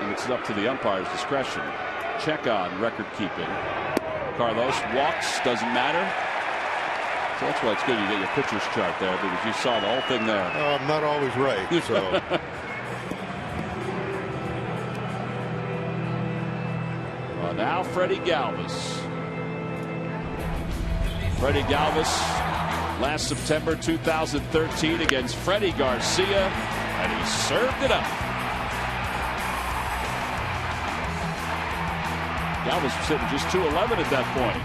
and it's up to the umpire's discretion, check on record keeping. Carlos walks, doesn't matter. So that's why it's good you get your pitcher's chart there, because you saw the whole thing there. Oh, I'm not always right. So. Well, now Freddie Galvis. Freddie Galvis last September 2013 against Freddie Garcia, and he served it up. Galvis was sitting just 211 at that point.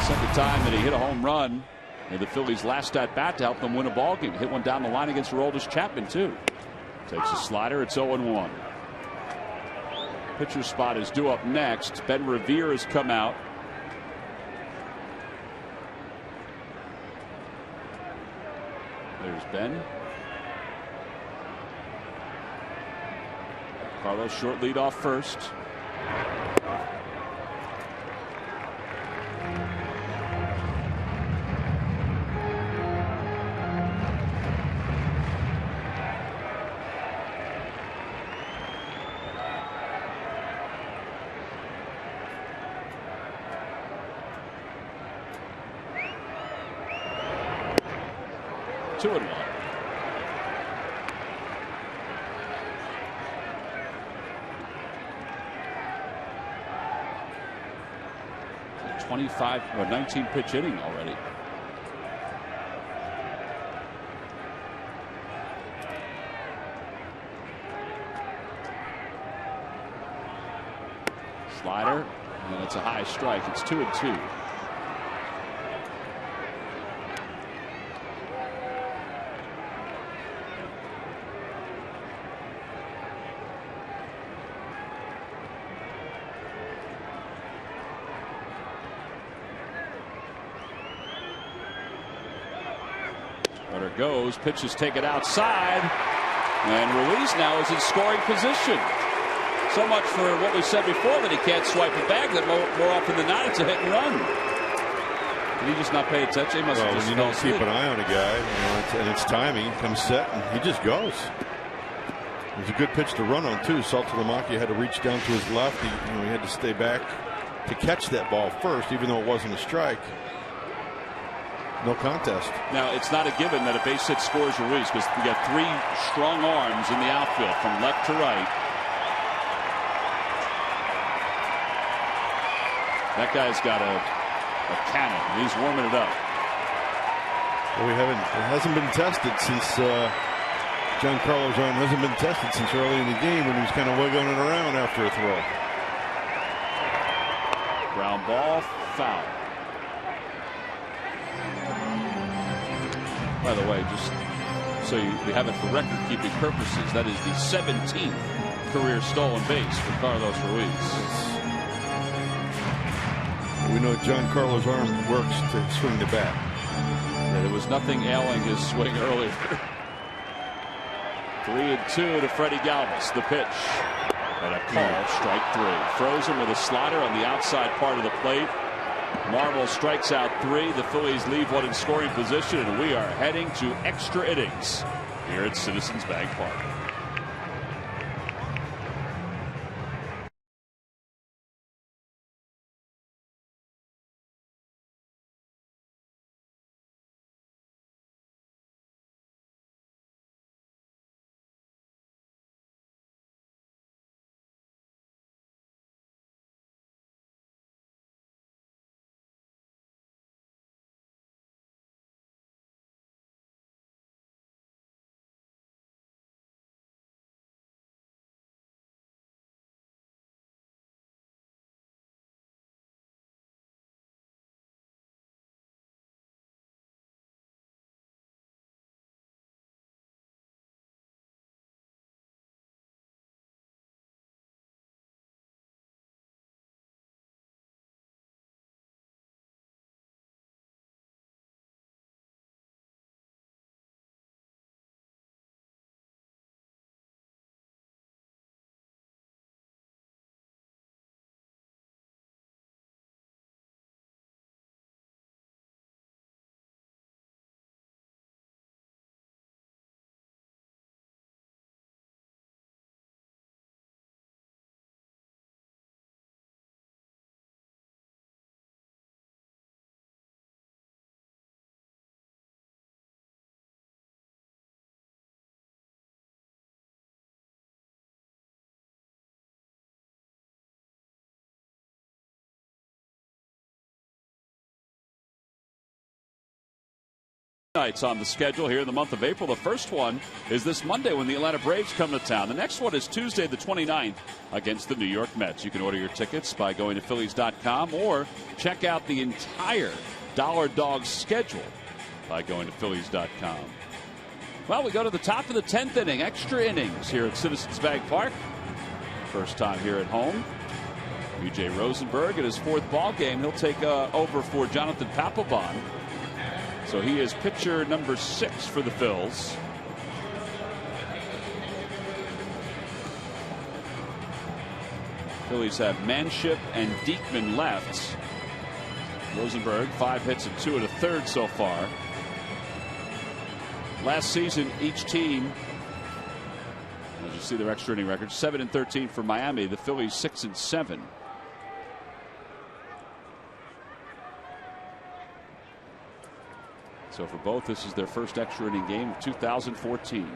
Second time that he hit a home run in the Phillies' last at bat to help them win a ball game. Hit one down the line against Aroldis Chapman too. Takes a slider. It's 0-1. Pitcher spot is due up next. Ben Revere has come out. There's Ben. Carlos short lead off first. Two and 1. A 25 or 19 pitch inning already. Slider, and it's a high strike. It's 2-2. Goes, pitches taken outside, and Ruiz now is in scoring position. So much for what we said before that he can't swipe it back, that more often than not it's a hit and run. Did he just not pay attention? He must have just when you don't keep an eye on a guy, and it's timing, comes set, and he just goes. It was a good pitch to run on, too. Saltalamacchia had to reach down to his left. He had to stay back to catch that ball first, even though it wasn't a strike. No contest. Now, it's not a given that a base hit scores Ruiz because we got 3 strong arms in the outfield from left to right. That guy's got a cannon. He's warming it up. Well, it hasn't been tested since Giancarlo's arm hasn't been tested since early in the game when he was kind of wiggling it around after a throw. Ground ball, foul. By the way, just so you have it for record-keeping purposes, that is the 17th career stolen base for Carlos Ruiz. We know Giancarlo's arm works to swing the bat. Yeah, there was nothing ailing his swing earlier. 3-2 to Freddie Galvis. The pitch. And a call, strike 3. Throws him with a slider on the outside part of the plate. Marvel strikes out 3. The Phillies leave one in scoring position, and we are heading to extra innings here at Citizens Bank Park. Nights on the schedule here in the month of April. The first one is this Monday when the Atlanta Braves come to town. The next one is Tuesday the 29th against the New York Mets. You can order your tickets by going to Phillies.com or check out the entire Dollar Dog schedule by going to Phillies.com. Well, we go to the top of the 10th inning, extra innings here at Citizens Bank Park. First time here at home. B.J. Rosenberg in his 4th ball game. He'll take over for Jonathan Papelbon. So he is pitcher number 6 for the Phils. Phillies have Manship and Diekman left. Rosenberg 5 hits and 2 1/3 so far. Last season each team, as you see their extra inning record, 7-13 for Miami. The Phillies 6-7. So for both, this is their first extra inning game of 2014.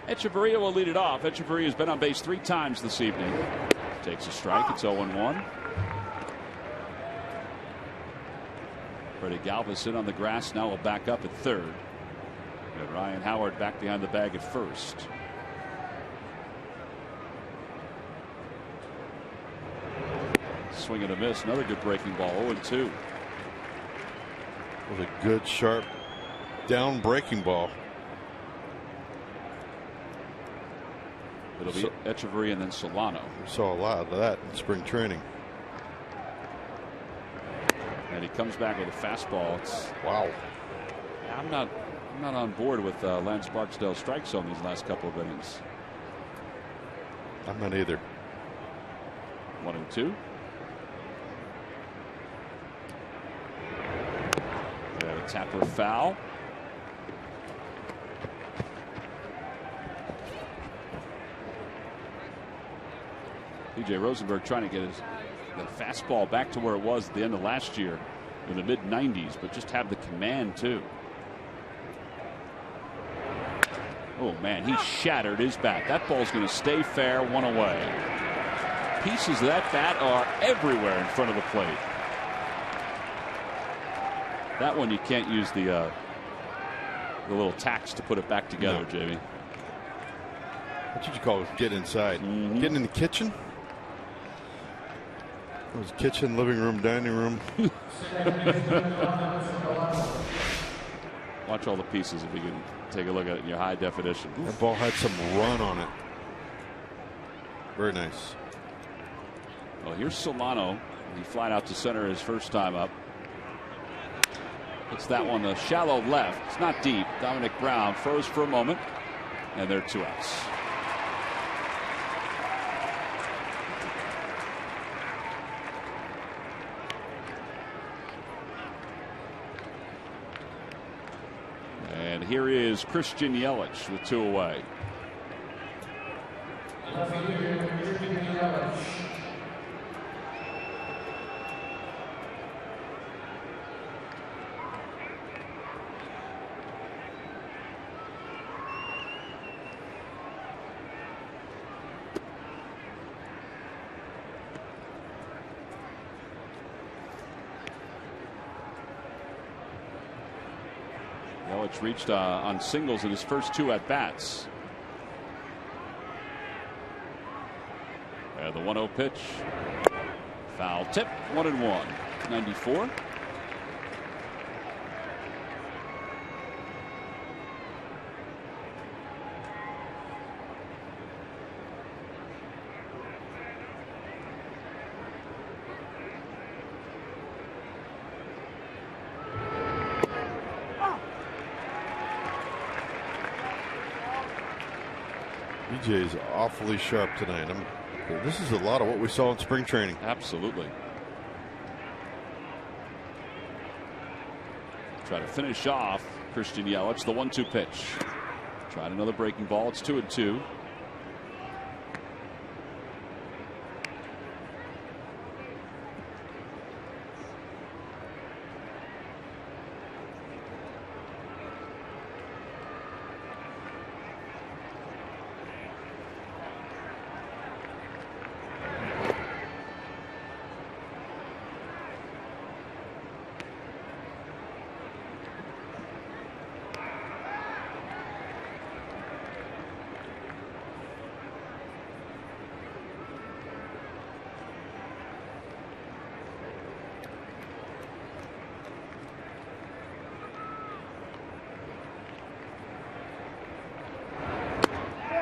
Echeverria will lead it off. Echeverria has been on base 3 times this evening. Takes a strike. It's 0-1. Freddie Galvis in on the grass. Now will back up at 3rd. And Ryan Howard back behind the bag at 1st. Swing and a miss. Another good breaking ball. 0-2. Was a good, sharp, down breaking ball. It'll be Echeverria and then Solano. We saw a lot of that in spring training. And he comes back with a fastball. Wow. I'm not on board with Lance Barksdale's strike zone these last couple of innings. I'm not either. 1-2. Tapper foul. P.J. Rosenberg trying to get the fastball back to where it was at the end of last year in the mid-90s, but just have the command too. Oh man, he shattered his bat. That ball's going to stay fair, one away. Pieces of that bat are everywhere in front of the plate. That one you can't use the little tacks to put it back together, no. Jamie. What did you call it? Get inside. Getting in the kitchen? It was kitchen, living room, dining room. Watch all the pieces if you can take a look at it in your high definition. That ball had some run on it. Very nice. Well, here's Solano. He flied out to center his first time up. It's that one, the shallow left. It's not deep. Dominic Brown froze for a moment, and they're 2 outs. And here is Christian Yelich with 2 away. Yelich reached on singles in his first 2 at bats. And the 1-0 pitch. Foul tip, 1-1. 94. BJ is awfully sharp tonight. This is a lot of what we saw in spring training. Absolutely. Try to finish off Christian Yelich, the 1-2 pitch. Tried another breaking ball. It's 2-2.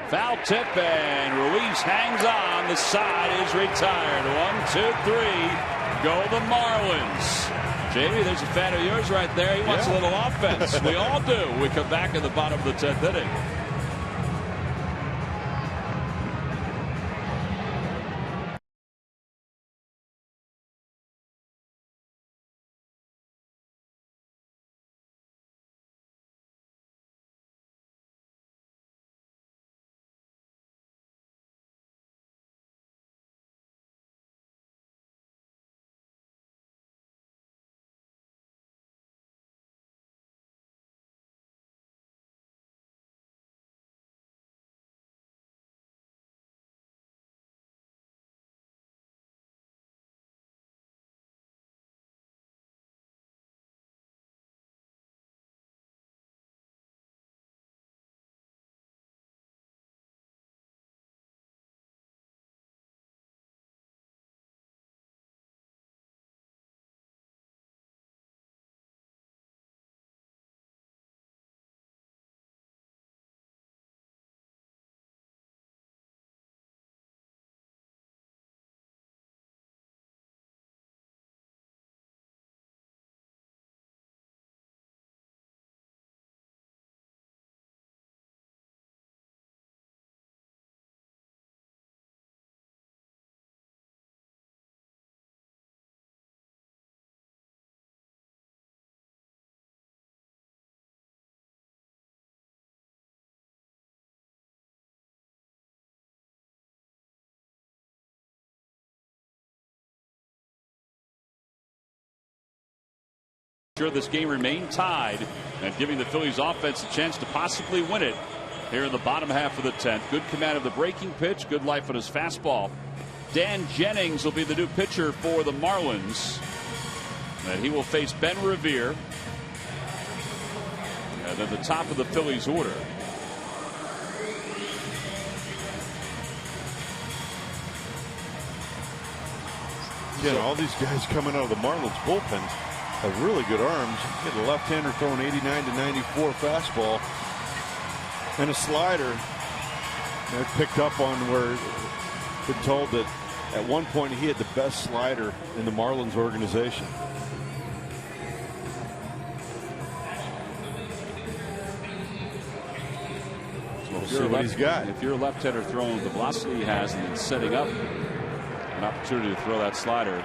Foul tip, and Ruiz hangs on. The side is retired. 1, 2, 3. Go the Marlins. Jamie, there's a fan of yours right there. He wants a little offense. We all do. We come back in the bottom of the 10th inning. Sure, this game remained tied and giving the Phillies offense a chance to possibly win it here in the bottom half of the 10th. Good command of the breaking pitch, good life on his fastball. Dan Jennings will be the new pitcher for the Marlins, and he will face Ben Revere at the top of the Phillies order. Again, all these guys coming out of the Marlins bullpen have really good arms. You get a left-hander throwing 89 to 94 fastball and a slider. I picked up on where been told that at one point he had the best slider in the Marlins organization. So we'll see what he's got. If you're a left-hander throwing the velocity he has and then setting up an opportunity to throw that slider,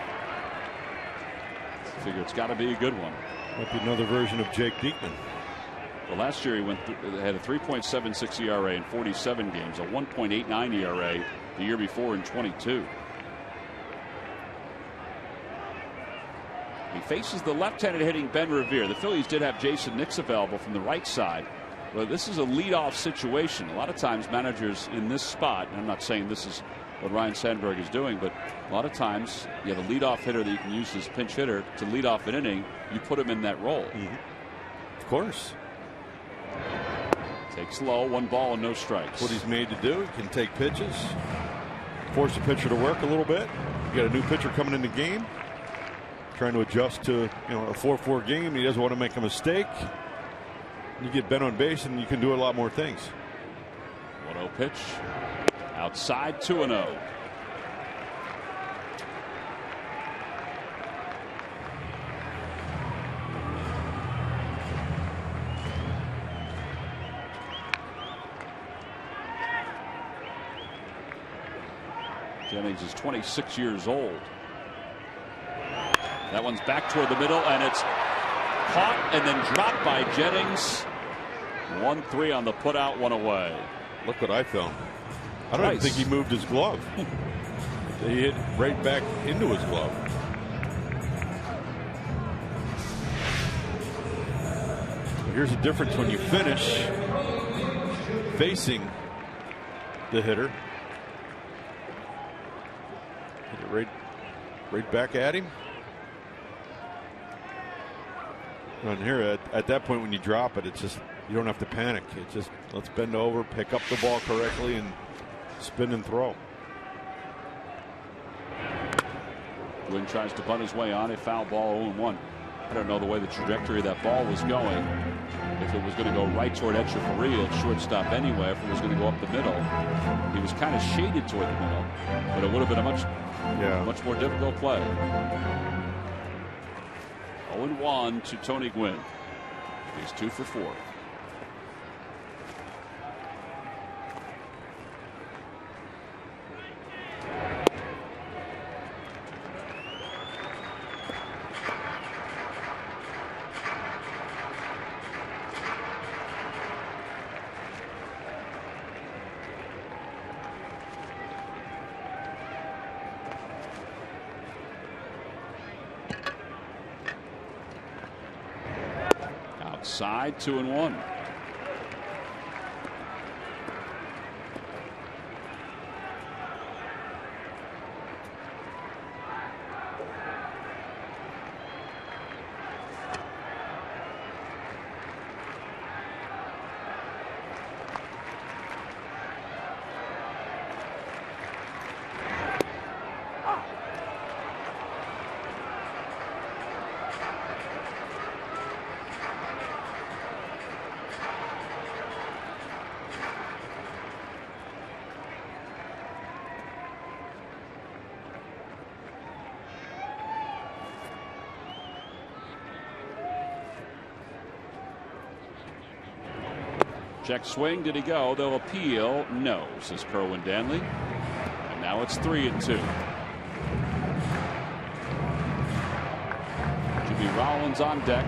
I figure it's got to be a good one. Might be another version of Jake Diekman. Well, last year he had a 3.76 ERA in 47 games, a 1.89 ERA the year before in 22. He faces the left-handed hitting Ben Revere. The Phillies did have Jason Nix available from the right side. But this is a leadoff situation. A lot of times managers in this spot, and I'm not saying this is what Ryan Sandberg is doing, but a lot of times you have a leadoff hitter that you can use as pinch hitter to lead off an inning. You put him in that role. Of course. Takes low, 1 ball and no strikes. What he's made to do. He can take pitches, force the pitcher to work a little bit. You got a new pitcher coming in the game, trying to adjust to a 4-4 game. He doesn't want to make a mistake. You get Ben on base and you can do a lot more things. 1-0 pitch. Outside, 2-0. Jennings is 26 years old. That one's back toward the middle, and it's caught and then dropped by Jennings. 1-3 on the putout, 1 away. Look what I filmed. I don't even think he moved his glove. He hit right back into his glove. Here's the difference when you finish facing the hitter. Hit it right back at him. And here at that point when you drop it, it's just, you don't have to panic. It's just, let's bend over, pick up the ball correctly, and spin and throw. Gwynn tries to bunt his way on a foul ball, 0-1. I don't know the way the trajectory of that ball was going. If it was going to go right toward Echeverria at shortstop anyway, if it was going to go up the middle, he was kind of shaded toward the middle, but it would have been a much more difficult play. 0-1 to Tony Gwynn. He's 2 for 4. Outside, 2-1. Check swing. Did he go? They'll appeal. No, says Kerwin Danley. And now it's 3-2. Jimmy Rollins on deck.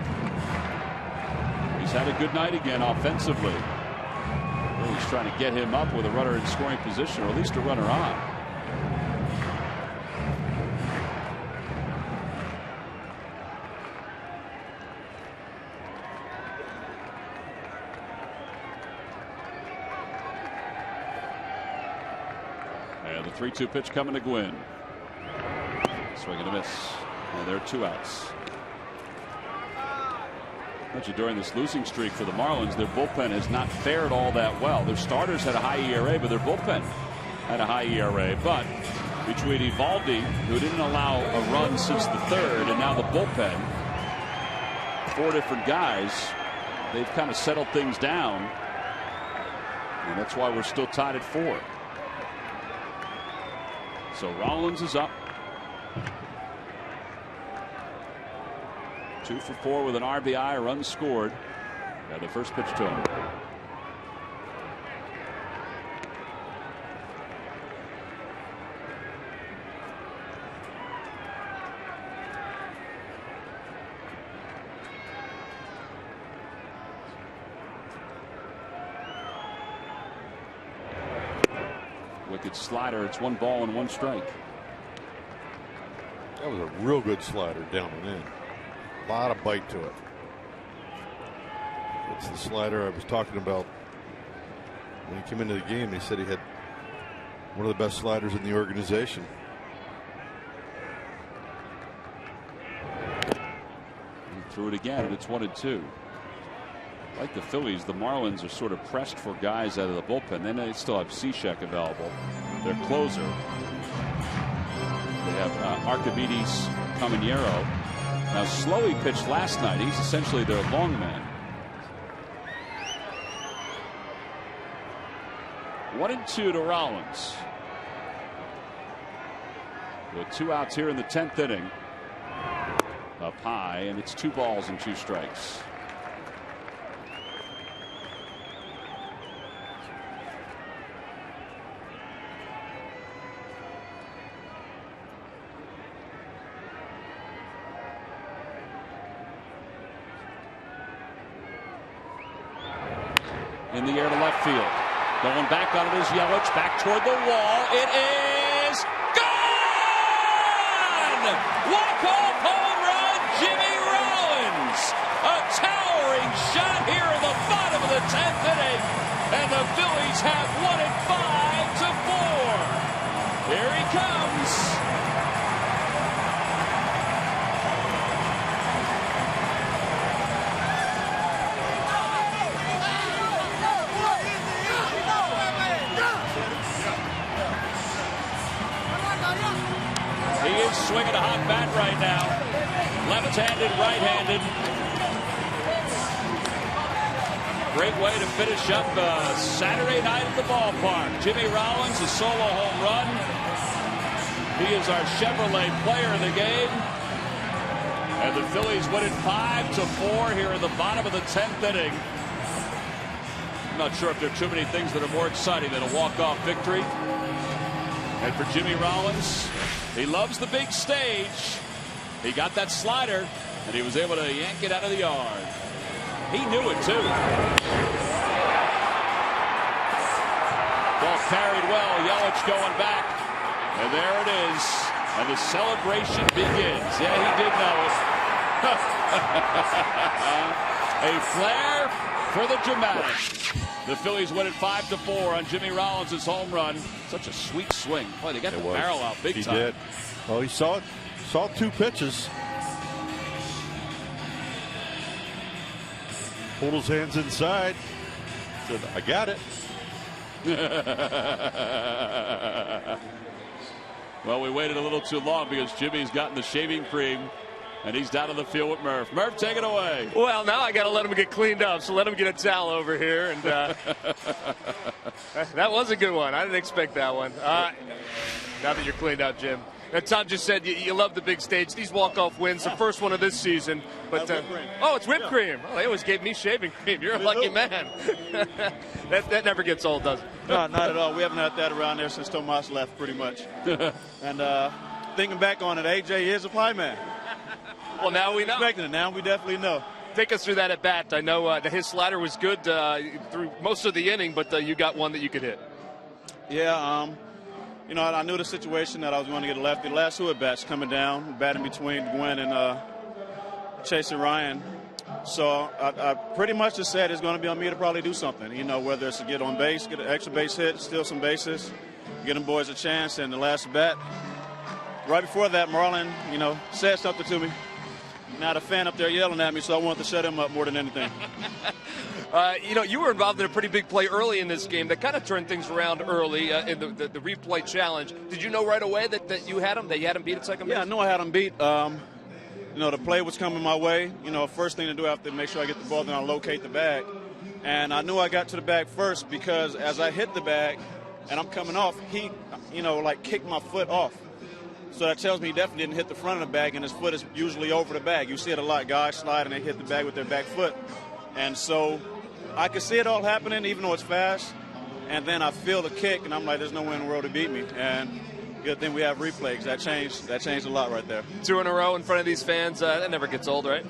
He's had a good night again offensively. He's trying to get him up with a runner in scoring position, or at least a runner on. And the 3-2 pitch coming to Gwynn. Swing and a miss. And there are 2 outs. Actually, during this losing streak for the Marlins, their bullpen has not fared all that well. Their starters had a high ERA, but their bullpen had a high ERA. But between Eovaldi, who didn't allow a run since the 3rd, and now the bullpen, 4 different guys, they've kind of settled things down. And that's why we're still tied at 4. So Rollins is up. 2 for 4 with an RBI, a run scored. Got the first pitch to him. Wicked slider. It's 1 ball and 1 strike. That was a real good slider down and in. A lot of bite to it. It's the slider I was talking about when he came into the game. They said he had one of the best sliders in the organization. He threw it again, and it's 1-2. Like the Phillies, the Marlins are sort of pressed for guys out of the bullpen. Then they still have Cishek available, their closer. They have Archimedes Caminero. Now, Slowey pitched last night. He's essentially their long man. 1-2 to Rollins. With 2 outs here in the 10th inning. Up high, and it's 2 balls and 2 strikes. In the air to left field. Going back on it is Yelich. Back toward the wall. It is gone! Walk-off home run, Jimmy Rollins. A towering shot here in the bottom of the 10th inning. And the Phillies have won it 5-4. Here he comes. He is swinging a hot bat right now. Left-handed, right-handed. Great way to finish up Saturday night at the ballpark. Jimmy Rollins, a solo home run. He is our Chevrolet player of the game. And the Phillies win it 5-4 here in the bottom of the 10th inning. I'm not sure if there are too many things that are more exciting than a walk-off victory. And for Jimmy Rollins, he loves the big stage. He got that slider, and he was able to yank it out of the yard. He knew it, too. Ball carried well. Yelich going back. And there it is. And the celebration begins. Yeah, he did know it. A flair for the dramatic. The Phillies win it 5-4 on Jimmy Rollins' home run. Such a sweet swing. Boy, they got the barrel out big time. He did. Well, he saw 2 pitches. Pulled his hands inside. Said, I got it. Well, we waited a little too long because Jimmy's gotten the shaving cream. And he's down on the field with Murph. Murph, take it away. Well, now I got to let him get cleaned up, so let him get a towel over here. And that was a good one. I didn't expect that one. Now that you're cleaned out, Jim. And Tom just said you love the big stage. These walk-off wins, the first one of this season. But oh, it's whipped cream. Oh, they always gave me shaving cream. You're a lucky man. that never gets old, does it? No, not at all. We haven't had that around there since Tomas left, pretty much. And thinking back on it, AJ is a pie man. Well, now we know. Expecting it. Now we definitely know. Take us through that at bat. I know that his slider was good through most of the inning, but you got one that you could hit. Yeah, you know, I knew the situation that I was going to get a lefty. The last 2 at bats coming down, batting between Gwen and Chasing Ryan. So I pretty much just said it's going to be on me to probably do something. You know, whether it's to get on base, get an extra base hit, steal some bases. Give them boys a chance. And the last bat, right before that, Marlin, said something to me. Now the fan up there yelling at me, so I wanted to shut him up more than anything. You were involved in a pretty big play early in this game that kind of turned things around early in the replay challenge. Did you know right away that you had him, beat at second base? Yeah, I knew I had him beat. The play was coming my way. First thing to do, I have to make sure I get the ball, then I'll locate the bag. And I knew I got to the bag first because as I hit the bag and I'm coming off, he, kicked my foot off. So that tells me he definitely didn't hit the front of the bag, and his foot is usually over the bag. You see it a lot. Guys slide and they hit the bag with their back foot. And so I could see it all happening, even though it's fast. And then I feel the kick, and I'm like, there's no way in the world to beat me. And good thing we have replays. That changed a lot right there. 2 in a row in front of these fans. That never gets old, right?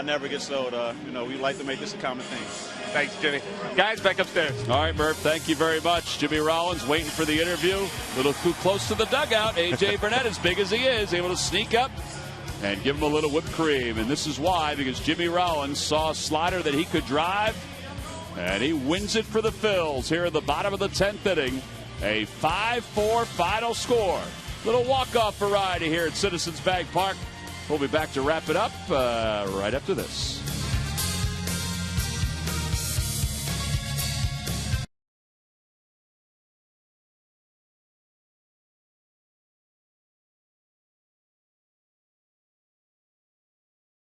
Never gets old. We like to make this a common thing. Thanks, Jimmy. Guys, back upstairs. All right, Murph, thank you very much. Jimmy Rollins waiting for the interview. A little too close to the dugout. A.J. Burnett, as big as he is, able to sneak up and give him a little whipped cream. And this is why, because Jimmy Rollins saw a slider that he could drive, and he wins it for the Phils here at the bottom of the 10th inning. A 5-4 final score. Little walk-off variety here at Citizens Bank Park. We'll be back to wrap it up right after this.